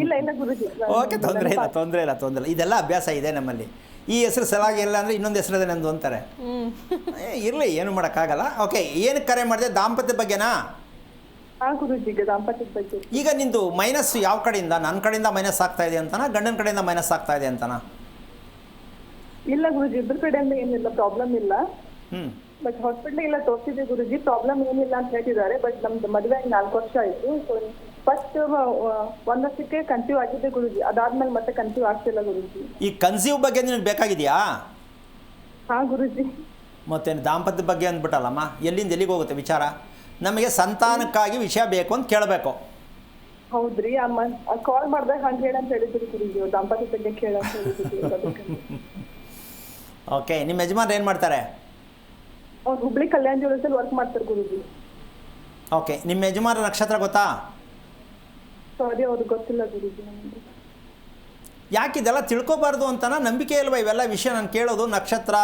ಇಲ್ಲ ಗುರುಜಿ. ಓಕೆ, ತೊಂದರೆ ಇಲ್ಲ. ಇದೆಲ್ಲ ಅಭ್ಯಾಸ ಇದೆ ನಮ್ಮಲ್ಲಿ. ಈ ಹೆಸರು ಸಲಾಗಿಲ್ಲ ಅಂದರೆ ಇನ್ನೊಂದು ಹೆಸರಿದೆ ನಂದು ಅಂತಾರೆ. ಇರಲಿ, ಏನು ಮಾಡೋಕ್ಕಾಗಲ್ಲ. ಓಕೆ, ಏನಕ್ಕೆ ಕರೆ ಮಾಡಿದೆ? ದಾಂಪತ್ಯದ ಬಗ್ಗೆನಾ? ಹಾಂ ಗುರುಜಿ, ಈಗ ದಾಂಪತ್ಯದ ಬಗ್ಗೆ. ಈಗ ನಿಂದು ಮೈನಸ್ ಯಾವ ಕಡೆಯಿಂದ? ನನ್ನ ಕಡೆಯಿಂದ ಮೈನಸ್ ಆಗ್ತಾ ಇದೆ ಅಂತನಾ, ಗಂಡನ ಕಡೆಯಿಂದ ಮೈನಸ್ ಆಗ್ತಾ ಇದೆ ಅಂತನಾ? ಇಲ್ಲ ಗುರುಜಿ, ಇಬ್ಬರ ಕಡೆಯಿಂದ ಏನಿಲ್ಲ, ಪ್ರಾಬ್ಲಮ್ ಇಲ್ಲ. ಬಟ್ ಹಾಸ್ಪಿಟ್ಲಿಗೆ ಎಲ್ಲ ತೋರಿಸಿದೆ ಗುರುಜಿ, ಪ್ರಾಬ್ಲಮ್ ಏನಿಲ್ಲ ಅಂತ ಹೇಳ್ತಿದ್ದಾರೆ. ಬಟ್ ನಮ್ದು ಮದುವೆ 4 ವರ್ಷ ಆಯಿತು. ಸೊ ಫಸ್ಟ್ 1 ವರ್ಷಕ್ಕೆ ಕನ್ಸೀವ್ ಆಗಿದ್ದೆ ಗುರುಜಿ, ಅದಾದ್ಮೇಲೆ ಮತ್ತೆ ಕನ್ಸೀವ್ ಆಗ್ತಿಲ್ಲ ಗುರುಜಿ. ಈ ಕನ್ಸೀವ್ ಬಗ್ಗೆ ನಿನಗೆ ಬೇಕಾಗಿದೆಯಾ? ಹಾಂ ಗುರುಜಿ. ಮತ್ತೇನು ದಾಂಪತ್ಯದ ಬಗ್ಗೆ ಅಂದ್ಬಿಟ್ಟಲ್ಲಮ್ಮ, ಎಲ್ಲಿಂದ ಎಲ್ಲಿಗೆ ಹೋಗುತ್ತೆ ವಿಚಾರ? ನಮಗೆ ಸಂತಾನಕ್ಕಾಗಿ ವಿಷಯ ಬೇಕು ಅಂತ ಕೇಳಬೇಕು. ಹೌದ್ರಿ, ಕಾಲ್ ಮಾಡಿದಾಗ ಹಂಗೆ ಹೇಳಂತ ಹೇಳಿದ್ರು ಗುರುಜಿ, ದಾಂಪತ್ಯ ಬಗ್ಗೆ ಕೇಳಂತ ಹೇಳಿದ್ರು. ಓಕೆ, ನಿಮ್ಮ ಯಜಮಾನ್ರು ಏನು ಮಾಡ್ತಾರೆ? ಅವ್ರು ಹುಬ್ಳಿ ಕಲ್ಯಾಣ ಜ್ಯುವೆಲರ್ಸಲ್ಲಿ ವರ್ಕ್ ಮಾಡ್ತಾರೆ ಗುರುಜಿ. ಓಕೆ, ನಿಮ್ಮ ಯಜಮಾನ್ರ ನಕ್ಷತ್ರ ಗೊತ್ತಾ? ಸಾರಿ, ಅವ್ರಿಗೆ ಗೊತ್ತಿಲ್ಲ ಗುರುಜಿ ನಮಗೆ. ಯಾಕೆ ಇದೆಲ್ಲ ತಿಳ್ಕೊಬಾರ್ದು ಅಂತನಾ? ನಂಬಿಕೆ ಇಲ್ವಾ ಇವೆಲ್ಲ ವಿಷಯ ನಾನು ಕೇಳೋದು? ನಕ್ಷತ್ರ,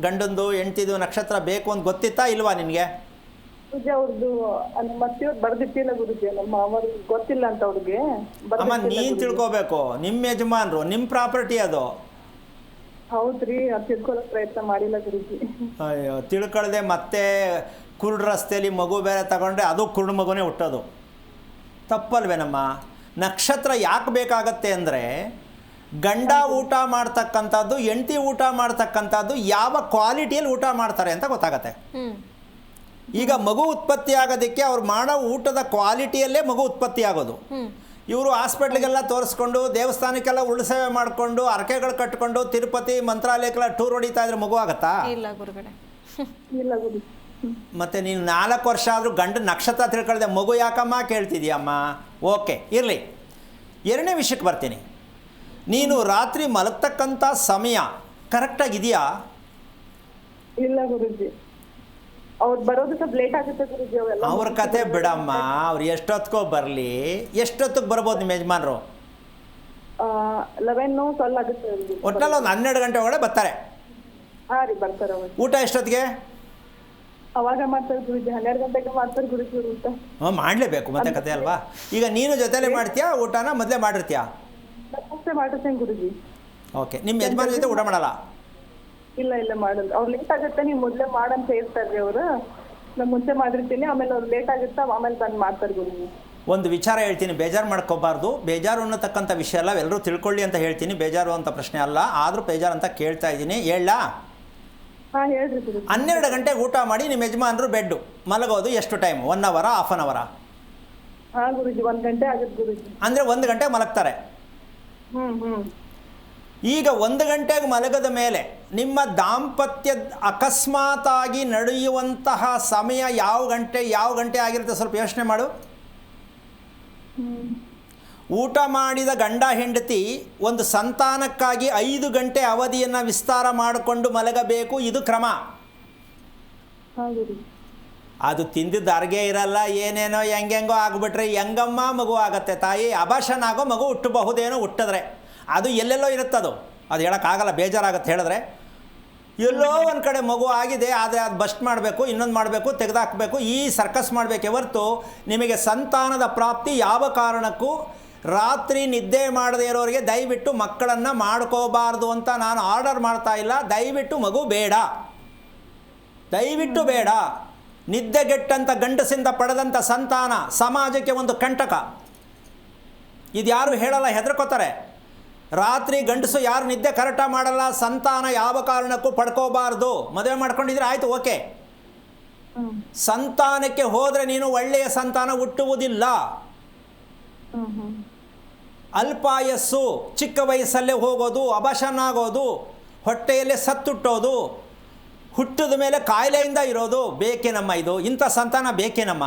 ಗಂಡಂದು ಹೆಂಡ್ತಿದು ನಕ್ಷತ್ರ ಬೇಕು ಅಂತ ಗೊತ್ತಿತ್ತಾ ಇಲ್ವಾ ನಿನಗೆ? ಗುರುಜಿ ಅವ್ರದ್ದು ನಮ್ಮ ಅತ್ತೆಯವ್ರು ಬರ್ದಿಟ್ಟಿಲ್ಲ ಗುರುಜಿ, ನಮ್ಮ ಅವ್ರಿಗೆ ಗೊತ್ತಿಲ್ಲ ಅಂತ ಅವ್ರಿಗೆ. ಅಮ್ಮ, ನೀನು ತಿಳ್ಕೊಬೇಕು. ನಿಮ್ಮ ಯಜಮಾನ್ರು, ನಿಮ್ಮ ಪ್ರಾಪರ್ಟಿ ಅದು. ಹೌದ್ರಿ, ತಿಳ್ಕೊಳ್ಳೋಕೆ ಪ್ರಯತ್ನ ಮಾಡಿಲ್ಲ ಗುರುಜಿ. ಅಯ್ಯೋ, ತಿಳ್ಕೊಳ್ದೆ ಮತ್ತೆ ಕುರುಡು ರಸ್ತೆಯಲ್ಲಿ ಮಗು ಬೇರೆ ತಗೊಂಡ್ರೆ ಅದು ಕುರುಡು ಮಗುನೇ ಹುಟ್ಟೋದು. ತಪ್ಪಲ್ವೇನಮ್ಮ? ನಕ್ಷತ್ರ ಯಾಕೆ ಬೇಕಾಗತ್ತೆ ಅಂದರೆ, ಗಂಡ ಊಟ ಮಾಡ್ತಕ್ಕಂಥದ್ದು, ಹೆಂಡತಿ ಊಟ ಮಾಡ್ತಕ್ಕಂಥದ್ದು ಯಾವ ಕ್ವಾಲಿಟಿಯಲ್ಲಿ ಊಟ ಮಾಡ್ತಾರೆ ಅಂತ ಗೊತ್ತಾಗತ್ತೆ. ಈಗ ಮಗು ಉತ್ಪತ್ತಿ ಆಗೋದಕ್ಕೆ ಅವ್ರು ಮಾಡೋ ಊಟದ ಕ್ವಾಲಿಟಿಯಲ್ಲೇ ಮಗು ಉತ್ಪತ್ತಿ ಆಗೋದು. ಇವರು ಹಾಸ್ಪಿಟ್ಲಿಗೆಲ್ಲ ತೋರಿಸ್ಕೊಂಡು, ದೇವಸ್ಥಾನಕ್ಕೆಲ್ಲ ಉಳ್ಸೇವೆ ಮಾಡಿಕೊಂಡು, ಅರಕೆಗಳು ಕಟ್ಕೊಂಡು, ತಿರುಪತಿ ಮಂತ್ರಾಲಯಕ್ಕೆಲ್ಲ ಟೂರ್ ಹೊಡಿತಾ ಇದ್ರೆ ಮಗು ಆಗತ್ತಾ? ಇಲ್ಲ ಗುರುಗಳೇ. ಇಲ್ಲ ಗುರು. ಮತ್ತು ನೀನು 4 ವರ್ಷ ಆದರೂ ಗಂಡ ನಕ್ಷತ್ರ ತಿಳ್ಕೊಳ್ದೆ ಮಗು ಯಾಕಮ್ಮ ಕೇಳ್ತಿದ್ಯಮ್ಮ? ಓಕೆ, ಇರಲಿ. 2ನೇ ವಿಷಯಕ್ಕೆ ಬರ್ತೀನಿ. ನೀನು ರಾತ್ರಿ ಮಲಗ್ತಕ್ಕಂಥ ಸಮಯ ಕರೆಕ್ಟಾಗಿದೆಯಾ? ಇಲ್ಲ ಗುರುಜಿ, ಅವ್ರು ಬರೋದು ಸ್ವಲ್ಪ ಲೇಟ್ ಆಗುತ್ತೆ ಗುರುಜಿ. ಅವೆಲ್ಲ ಅವ್ರ ಕತೆ ಬಿಡಮ್ಮ, ಅವ್ರು ಎಷ್ಟೊತ್ತಿಗೋ ಬರಲಿ. ಎಷ್ಟೊತ್ತಿಗೆ ಬರ್ಬೋದು ನಿಮ್ಮ ಯಜಮಾನ್ರು? 11 12 ಆಗುತ್ತೆ. ಒಟ್ಟಿನಲ್ಲಿ ಒಂದು 12 ಗಂಟೆ ಒಳಗಡೆ ಬರ್ತಾರೆ. ಹಾಂ ರೀ, ಬರ್ತಾರೆ ಅವ್ರು. ಊಟ ಎಷ್ಟೊತ್ತಿಗೆ? ಅವಾಗ ಮಾಡ್ತಾರೆ ಗುರುಜಿ, 12 ಗಂಟೆಗೆ ಮಾಡ್ತಾರೆ ಗುರುಜಿ ಅವ್ರು ಊಟ. ಮಾಡಲೇಬೇಕು, ಮತ್ತೆ ಕತೆ ಅಲ್ವಾ? ಈಗ ನೀನು ಜೊತೆಲೇ ಮಾಡ್ತೀಯಾ ಊಟನ, ಮೊದಲೇ ಮಾಡಿರ್ತೀಯಾ? ಅಷ್ಟೇ ಮಾಡಿರ್ತೇನೆ ಗುರುಜಿ. ಓಕೆ, ನಿಮ್ಮ ಯಜಮಾನ್ ಜೊತೆ ಊಟ ಮಾಡಲ್ಲ? ಇಲ್ಲ ಮಾಡಲ್ಲ, ಅವ್ರು ಲೇಟ್ ಆಗುತ್ತೆ, ನೀವು ಮೊದಲೇ ಮಾಡಂತ ಹೇಳ್ತಾರೆ ಅವರು. ನಾನು ಮುಂಚೆ ಮಾಡಿರ್ತೀನಿ, ಆಮೇಲೆ ಅವ್ರು ಲೇಟ್ ಆಗುತ್ತಾ ಆಮೇಲೆ ಬಂದು ಮಾಡ್ತಾರೆ ಗುರುಜಿ. ಒಂದು ವಿಚಾರ ಹೇಳ್ತೀನಿ, ಬೇಜಾರು ಮಾಡ್ಕೋಬಾರ್ದು. ಬೇಜಾರು ಅನ್ನತಕ್ಕಂಥ ವಿಷಯ ಅಲ್ಲ, ಎಲ್ಲರೂ ತಿಳ್ಕೊಳ್ಳಿ ಅಂತ ಹೇಳ್ತೀನಿ. ಬೇಜಾರು ಅಂತ ಪ್ರಶ್ನೆ ಅಲ್ಲ, ಆದರೂ ಬೇಜಾರು ಅಂತ ಕೇಳ್ತಾ ಇದ್ದೀನಿ. ಹೇಳಾ? ಹಾ ಹೇಳ್ರಿ ಗುರುಜಿ. 12 ಗಂಟೆಗೆ ಊಟ ಮಾಡಿ ನಿಮ್ಮ ಯಜಮಾನರು ಬೆಡ್ಡು ಮಲಗೋದು ಎಷ್ಟು ಟೈಮ್? 1 ಅವರಾ, ಹಾಫ್ ಅನ್ ಅವರಾ? ಹಾ ಗುರುಜಿ, 1 ಗಂಟೆ ಆಗುತ್ತೆ ಗುರುಜಿ. ಅಂದರೆ 1 ಗಂಟೆಗೆ ಮಲಗ್ತಾರೆ. ಈಗ 1 ಗಂಟೆಗೆ ಮಲಗದ ಮೇಲೆ ನಿಮ್ಮ ದಾಂಪತ್ಯ ಅಕಸ್ಮಾತಾಗಿ ನಡೆಯುವಂತಹ ಸಮಯ ಯಾವ ಗಂಟೆ ಆಗಿರುತ್ತೆ ಸ್ವಲ್ಪ ಯೋಚನೆ ಮಾಡು. ಊಟ ಮಾಡಿದ ಗಂಡ ಹೆಂಡತಿ ಒಂದು ಸಂತಾನಕ್ಕಾಗಿ 5 ಗಂಟೆ ಅವಧಿಯನ್ನು ವಿಸ್ತಾರ ಮಾಡಿಕೊಂಡು ಮಲಗಬೇಕು, ಇದು ಕ್ರಮ. ಅದು ತಿಂದಿದ್ದು ಅರ್ಗೆ ಇರಲ್ಲ, ಏನೇನೋ ಹೆಂಗೆಂಗೋ ಆಗಿಬಿಟ್ರೆ ಹೆಂಗಮ್ಮ ಮಗು ಆಗತ್ತೆ ತಾಯಿ. ಅಬಾಷನ್ ಆಗೋ ಮಗು ಹುಟ್ಟಬಹುದೇನೋ, ಹುಟ್ಟಿದ್ರೆ ಅದು ಎಲ್ಲೆಲ್ಲೋ ಇರುತ್ತದು, ಅದು ಹೇಳೋಕ್ಕಾಗಲ್ಲ, ಬೇಜಾರಾಗುತ್ತೆ ಹೇಳಿದ್ರೆ. ಎಲ್ಲೋ ಒಂದು ಕಡೆ ಮಗು ಆಗಿದೆ, ಆದರೆ ಅದು ಬಸ್ಟ್ ಮಾಡಬೇಕು, ಇನ್ನೊಂದು ಮಾಡಬೇಕು, ತೆಗೆದಾಕಬೇಕು, ಈ ಸರ್ಕಸ್ ಮಾಡಬೇಕೆ ಹೊರತು ನಿಮಗೆ ಸಂತಾನದ ಪ್ರಾಪ್ತಿ ಯಾವ ಕಾರಣಕ್ಕೂ ರಾತ್ರಿ ನಿದ್ದೆ ಮಾಡದೇ ಇರೋರಿಗೆ ದಯವಿಟ್ಟು ಮಕ್ಕಳನ್ನು ಮಾಡ್ಕೋಬಾರ್ದು ಅಂತ ನಾನು ಆರ್ಡರ್ ಮಾಡ್ತಾ ಇಲ್ಲ. ದಯವಿಟ್ಟು ಮಗು ಬೇಡ, ದಯವಿಟ್ಟು ಬೇಡ. ನಿದ್ದೆಗೆಟ್ಟಂಥ ಗಂಡಸಿಂದ ಪಡೆದಂಥ ಸಂತಾನ ಸಮಾಜಕ್ಕೆ ಒಂದು ಕಂಟಕ. ಇದು ಯಾರು ಹೇಳಲ್ಲ, ಹೆದರ್ಕೋತಾರೆ. ರಾತ್ರಿ ಗಂಡಸು ಯಾರು ನಿದ್ದೆ ಕರೆಕ್ಟಾಗಿ ಮಾಡಲ್ಲ, ಸಂತಾನ ಯಾವ ಕಾರಣಕ್ಕೂ ಪಡ್ಕೋಬಾರ್ದು. ಮದುವೆ ಮಾಡ್ಕೊಂಡಿದ್ರೆ ಆಯಿತು, ಓಕೆ. ಸಂತಾನಕ್ಕೆ ಹೋದರೆ ನೀನು ಒಳ್ಳೆಯ ಸಂತಾನ ಹುಟ್ಟುವುದಿಲ್ಲ. ಅಲ್ಪಾಯಸ್ಸು, ಚಿಕ್ಕ ವಯಸ್ಸಲ್ಲೇ ಹೋಗೋದು, ಅಬಾಷನ್ ಆಗೋದು, ಹೊಟ್ಟೆಯಲ್ಲೇ ಸತ್ತುಟ್ಟೋದು, ಹುಟ್ಟಿದ ಮೇಲೆ ಕಾಯಿಲೆಯಿಂದ ಇರೋದು ಬೇಕೇನಮ್ಮ? ಇದು ಇಂಥ ಸಂತಾನ ಬೇಕೇನಮ್ಮ?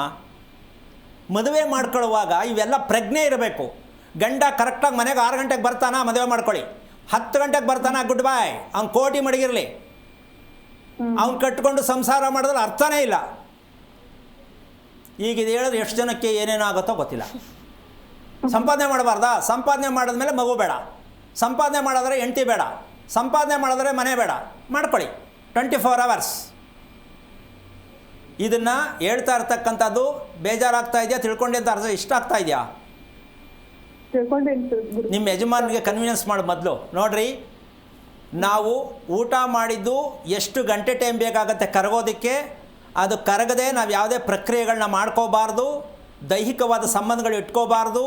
ಮದುವೆ ಮಾಡ್ಕೊಳ್ಳುವಾಗ ಇವೆಲ್ಲ ಪ್ರಜ್ಞೆ ಇರಬೇಕು. ಗಂಡ ಕರೆಕ್ಟಾಗಿ ಮನೆಗೆ 6 ಗಂಟೆಗೆ ಬರ್ತಾನ, ಮದುವೆ ಮಾಡ್ಕೊಳ್ಳಿ. 10 ಗಂಟೆಗೆ ಬರ್ತಾನ, ಗುಡ್ ಬಾಯ್. ಅವ್ನು ಕೋಟಿ ಮಡಗಿರಲಿ, ಅವ್ನು ಕಟ್ಕೊಂಡು ಸಂಸಾರ ಮಾಡಿದ್ರೆ ಅರ್ಥನೇ ಇಲ್ಲ. ಈಗ ಇದು ಹೇಳಿದ್ರೆ ಎಷ್ಟು ಜನಕ್ಕೆ ಏನೇನೋ ಆಗುತ್ತೋ ಗೊತ್ತಿಲ್ಲ. ಸಂಪಾದನೆ ಮಾಡಬಾರ್ದಾ? ಸಂಪಾದನೆ ಮಾಡಿದ್ಮೇಲೆ ಮಗು ಬೇಡ, ಸಂಪಾದನೆ ಮಾಡಿದ್ರೆ ಹೆಂಡತಿ ಬೇಡ, ಸಂಪಾದನೆ ಮಾಡಿದ್ರೆ ಮನೆ ಬೇಡ, ಮಾಡ್ಕೊಳ್ಳಿ 24 ಅವರ್ಸ್. ಇದನ್ನು ಹೇಳ್ತಾ ಇರ್ತಕ್ಕಂಥದ್ದು ಬೇಜಾರಾಗ್ತಾ ಇದೆಯಾ? ತಿಳ್ಕೊಂಡೆ ಅಂತ ಅರ್ಥ ಇಷ್ಟ ಆಗ್ತಾ ಇದೆಯಾ? ನಿಮ್ಮ ಯಜಮಾನಿಗೆ ಕನ್ವಿನ್ಸ್ ಮಾಡಿ ಮೊದಲು ನೋಡ್ರಿ, ನಾವು ಊಟ ಮಾಡಿದ್ದು ಎಷ್ಟು ಗಂಟೆ ಟೈಮ್ ಬೇಕಾಗುತ್ತೆ ಕರಗೋದಕ್ಕೆ, ಅದು ಕರಗದೆ ನಾವು ಯಾವುದೇ ಪ್ರಕ್ರಿಯೆಗಳನ್ನ ಮಾಡ್ಕೋಬಾರ್ದು, ದೈಹಿಕವಾದ ಸಂಬಂಧಗಳು ಇಟ್ಕೋಬಾರ್ದು.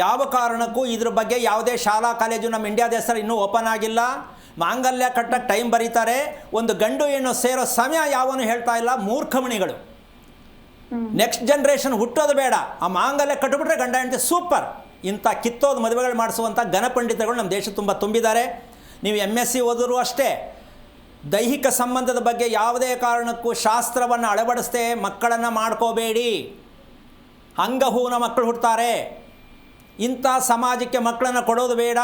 ಯಾವ ಕಾರಣಕ್ಕೂ ಇದ್ರ ಬಗ್ಗೆ ಯಾವುದೇ ಶಾಲಾ ಕಾಲೇಜು ನಮ್ಮ ಇಂಡಿಯಾ ದೇಶದಲ್ಲಿ ಇನ್ನೂ ಓಪನ್ ಆಗಿಲ್ಲ. ಮಾಂಗಲ್ಯ ಕಟ್ಟಕ್ಕೆ ಟೈಮ್ ಬರೀತಾರೆ, ಒಂದು ಗಂಡು ಹೆಣ್ಣು ಸೇರೋ ಸಮಯ ಯಾವನು ಹೇಳ್ತಾ ಇಲ್ಲ. ಮೂರ್ಖಮಣಿಗಳು. ನೆಕ್ಸ್ಟ್ ಜನ್ರೇಷನ್ ಹುಟ್ಟೋದು ಬೇಡ, ಆ ಮಾಂಗಲ್ಯ ಕಟ್ಟಿಬಿಟ್ರೆ ಗಂಡ ಹೆಂಡತಿ ಸೂಪರ್. ಇಂಥ ಕಿತ್ತೋದು ಮದುವೆಗಳು ಮಾಡಿಸುವಂಥ ಘನಪಂಡಿತಗಳು ನಮ್ಮ ದೇಶ ತುಂಬ ತುಂಬಿದ್ದಾರೆ. ನೀವು MSc ಓದಿದ್ರು ಅಷ್ಟೇ, ದೈಹಿಕ ಸಂಬಂಧದ ಬಗ್ಗೆ ಯಾವುದೇ ಕಾರಣಕ್ಕೂ ಶಾಸ್ತ್ರವನ್ನು ಅಳವಡಿಸದೆ ಮಕ್ಕಳನ್ನು ಮಾಡ್ಕೋಬೇಡಿ. ಅಂಗಹೂನ ಮಕ್ಕಳು ಹುಡ್ತಾರೆ, ಇಂಥ ಸಮಾಜಕ್ಕೆ ಮಕ್ಕಳನ್ನು ಕೊಡೋದು ಬೇಡ.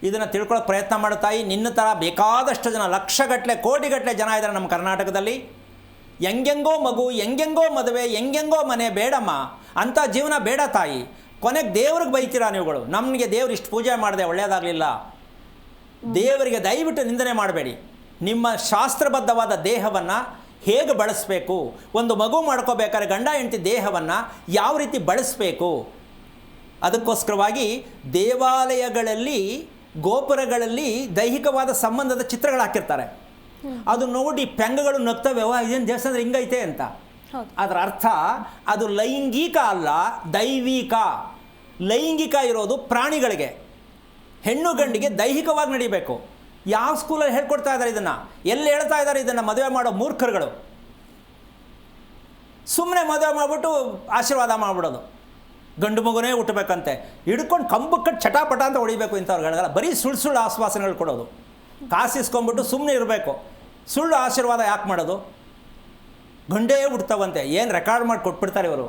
ಇದನ್ನು ತಿಳ್ಕೊಳ್ಳೋಕೆ ಪ್ರಯತ್ನ ಮಾಡ್ತಾಯಿ. ನಿನ್ನ ಥರ ಬೇಕಾದಷ್ಟು ಜನ, ಲಕ್ಷಗಟ್ಟಲೆ ಕೋಟಿಗಟ್ಟಲೆ ಜನ ಇದ್ದಾರೆ ನಮ್ಮ ಕರ್ನಾಟಕದಲ್ಲಿ. ಹೆಂಗೆಂಗೋ ಮಗು, ಹೆಂಗೆಂಗೋ ಮದುವೆ, ಹೆಂಗೆಂಗೋ ಮನೆ. ಬೇಡಮ್ಮ, ಅಂಥ ಜೀವನ ಬೇಡ ತಾಯಿ. ಕೊನೆಗೆ ದೇವ್ರಿಗೆ ಬೈತೀರಾ ನೀವುಗಳು. ನಮಗೆ ದೇವ್ರು ಇಷ್ಟು ಪೂಜೆ ಮಾಡಿದೆ, ಒಳ್ಳೆಯದಾಗಲಿಲ್ಲ. ದೇವರಿಗೆ ದಯವಿಟ್ಟು ನಿಂದನೆ ಮಾಡಬೇಡಿ. ನಿಮ್ಮ ಶಾಸ್ತ್ರಬದ್ಧವಾದ ದೇಹವನ್ನು ಹೇಗೆ ಬಳಸಬೇಕು, ಒಂದು ಮಗು ಮಾಡ್ಕೋಬೇಕಾದ್ರೆ ಗಂಡ ಹೆಂಡತಿ ದೇಹವನ್ನು ಯಾವ ರೀತಿ ಬಳಸಬೇಕು, ಅದಕ್ಕೋಸ್ಕರವಾಗಿ ದೇವಾಲಯಗಳಲ್ಲಿ, ಗೋಪುರಗಳಲ್ಲಿ ದೈಹಿಕವಾದ ಸಂಬಂಧದ ಚಿತ್ರಗಳು ಹಾಕಿರ್ತಾರೆ. ಅದು ನೋಡಿ ಪೆಂಗಗಳು ನಗ್ತವೆ, ಇದೇನು ದೇವಸ್ಥಾನದಲ್ಲಿ ಹಿಂಗೈತೆ ಅಂತ. ಅದರ ಅರ್ಥ ಅದು ಲೈಂಗಿಕ ಅಲ್ಲ, ದೈವಿಕ. ಲೈಂಗಿಕ ಇರೋದು ಪ್ರಾಣಿಗಳಿಗೆ, ಹೆಣ್ಣು ಗಂಡಿಗೆ ದೈಹಿಕವಾಗಿ ನಡಿಬೇಕು. ಯಾವ ಸ್ಕೂಲಲ್ಲಿ ಹೇಳ್ಕೊಡ್ತಾ ಇದ್ದಾರೆ ಇದನ್ನು? ಎಲ್ಲಿ ಹೇಳ್ತಾ ಇದ್ದಾರೆ ಇದನ್ನು? ಮದುವೆ ಮಾಡೋ ಮೂರ್ಖರುಗಳು. ಸುಮ್ಮನೆ ಮದುವೆ ಮಾಡಿಬಿಟ್ಟು ಆಶೀರ್ವಾದ ಮಾಡಿಬಿಡೋದು. ಗಂಡು ಮಗುನೇ ಹುಟ್ಟಬೇಕಂತೆ, ಹಿಡ್ಕೊಂಡು ಕಂಬ ಕಟ್ಟು ಚಟಾಪಟ ಅಂತ ಹೊಡಿಬೇಕು ಇಂಥವ್ರುಗಳಿಗೆಲ್ಲ. ಬರೀ ಸುಳ್ಳು ಆಶ್ವಾಸನೆಗಳು ಕೊಡೋದು, ಕಾಸಿಸ್ಕೊಂಡ್ಬಿಟ್ಟು ಸುಮ್ಮನೆ ಇರಬೇಕು. ಸುಳ್ಳು ಆಶೀರ್ವಾದ ಯಾಕೆ ಮಾಡೋದು? ಗಂಡೇ ಹುಡ್ತಾವಂತೆ, ಏನು ರೆಕಾರ್ಡ್ ಮಾಡಿ ಕೊಟ್ಬಿಡ್ತಾರೆ ಇವರು.